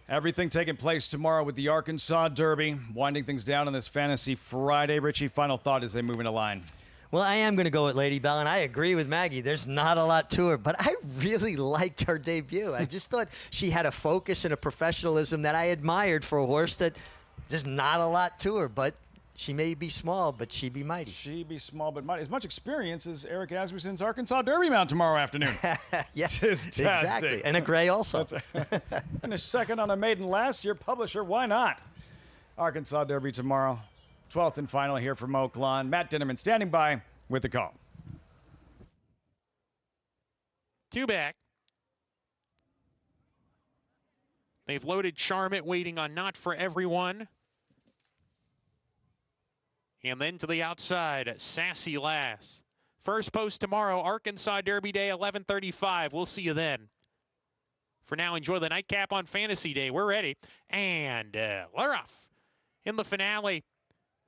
everything taking place tomorrow with the Arkansas Derby, winding things down on this Fantasy Friday. Richie, final thought as they move into line. Well, I am going to go with Lady Bell, and I agree with Maggie. There's not a lot to her, but I really liked her debut. I just thought she had a focus and a professionalism that I admired for a horse that there's not a lot to her, but she may be small, but she be mighty. She be small, but mighty. As much experience as Eric Asmussen's Arkansas Derby mount tomorrow afternoon. Yes, Fantastic. exactly. And a gray also. Finished second on a maiden last year. Publisher, why not? Arkansas Derby tomorrow. 12th and final here from Oaklawn. Matt Dinnerman standing by with the call. 2-back. They've loaded Charmant, waiting on Not For Everyone. And then to the outside, Sassy Lass. First post tomorrow, Arkansas Derby Day, 11:35. We'll see you then. For now, enjoy the nightcap on Fantasy Day. We're ready. And we're off. In the finale,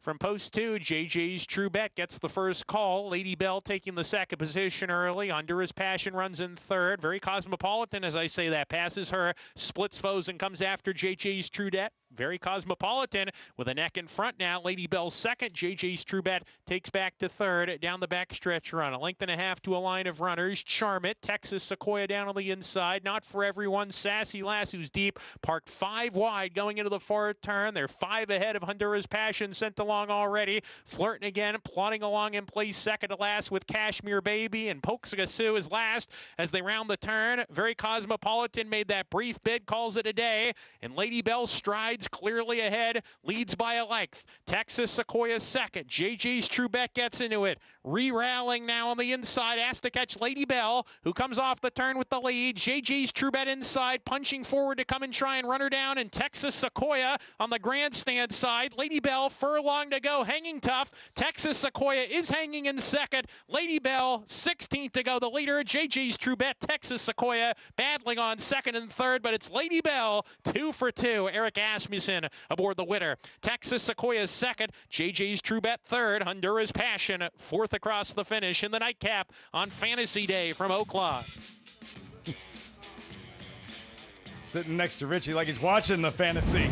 from post 2, JJ's True Bet gets the first call. Lady Bell taking the second position early. Under His Passion runs in third. Very cosmopolitan, as I say that. Passes her, splits foes, and comes after JJ's True Bet. Very cosmopolitan with a neck in front now. Lady Bell's second. JJ's True Bet takes back to third. Down the backstretch run. A length and a half to a line of runners. Charm It. Texas Sequoia down on the inside. Not for everyone. Sassy Lass, who's deep. Parked 5 wide going into the far turn. They're 5 ahead of Honduras Passion, sent along already. Flirting again. Plodding along in place second to last with Kashmir Baby. And Pokesagasu is last as they round the turn. Very cosmopolitan. Made that brief bid. Calls it a day. And Lady Bell strides clearly ahead, leads by a length. Texas Sequoia second. JJ's True Bet gets into it. Re-rallying now on the inside. Has to catch Lady Bell, who comes off the turn with the lead. JJ's True Bet inside, punching forward to come and try and run her down. And Texas Sequoia on the grandstand side. Lady Bell, furlong to go, hanging tough. Texas Sequoia is hanging in second. Lady Bell, 16th to go. The leader, JJ's True Bet. Texas Sequoia battling on second and third, but it's Lady Bell, 2 for 2. Eric Asmussen aboard the winner. Texas Sequoia second. JJ's True Bet third. Honduras Passion fourth across the finish in the nightcap on Fantasy Day from Oakland. Sitting next to Richie like he's watching the fantasy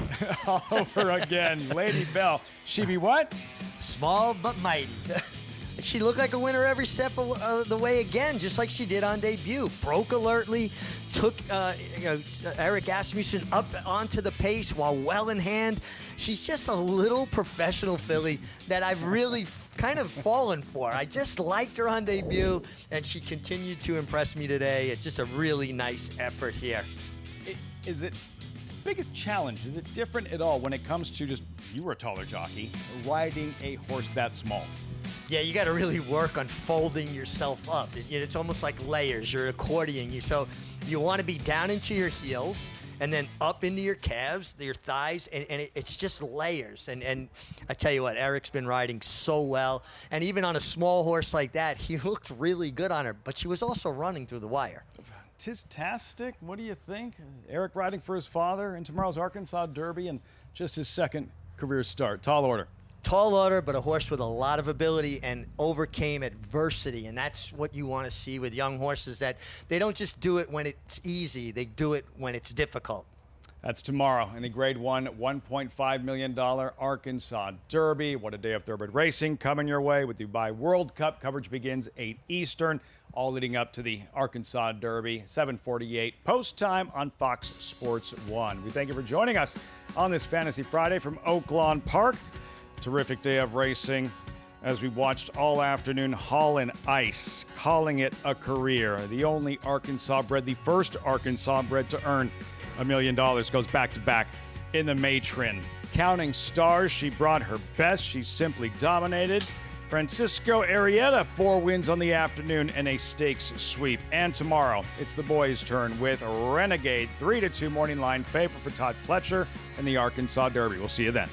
all over again. Lady Bell. She be what? Small but mighty. She looked like a winner every step of the way again, just like she did on debut. Broke alertly, took Eric Asmussen up onto the pace while well in hand. She's just a little professional filly that I've really kind of fallen for. I just liked her on debut, and she continued to impress me today. It's just a really nice effort here. Is it biggest challenge? Is it different at all when it comes to just, you were a taller jockey, riding a horse that small? Yeah, you got to really work on folding yourself up. It's almost like layers. You're accordioning. So you want to be down into your heels and then up into your calves, your thighs, and it's just layers. And I tell you what, Eric's been riding so well. And even on a small horse like that, he looked really good on her. But she was also running through the wire. Tis-tastic. What do you think? Eric riding for his father in tomorrow's Arkansas Derby and just his second career start. Tall order. Tall order, but a horse with a lot of ability and overcame adversity. And that's what you want to see with young horses, that they don't just do it when it's easy. They do it when it's difficult. That's tomorrow in the Grade 1, $1.5 million Arkansas Derby. What a day of thoroughbred racing coming your way with the Dubai World Cup. Coverage begins 8 Eastern, all leading up to the Arkansas Derby, 7:48 post time on Fox Sports 1. We thank you for joining us on this Fantasy Friday from Oaklawn Park. Terrific day of racing as we watched all afternoon. Holland Ice calling it a career. The only Arkansas bred, the first Arkansas bred to earn $1 million, goes back to back in the Matron. Counting stars, she brought her best. She simply dominated. Francisco Arrieta, 4 wins on the afternoon and a stakes sweep. And tomorrow, it's the boys' turn with Renegade, 3-2 morning line favorite for Todd Pletcher in the Arkansas Derby. We'll see you then.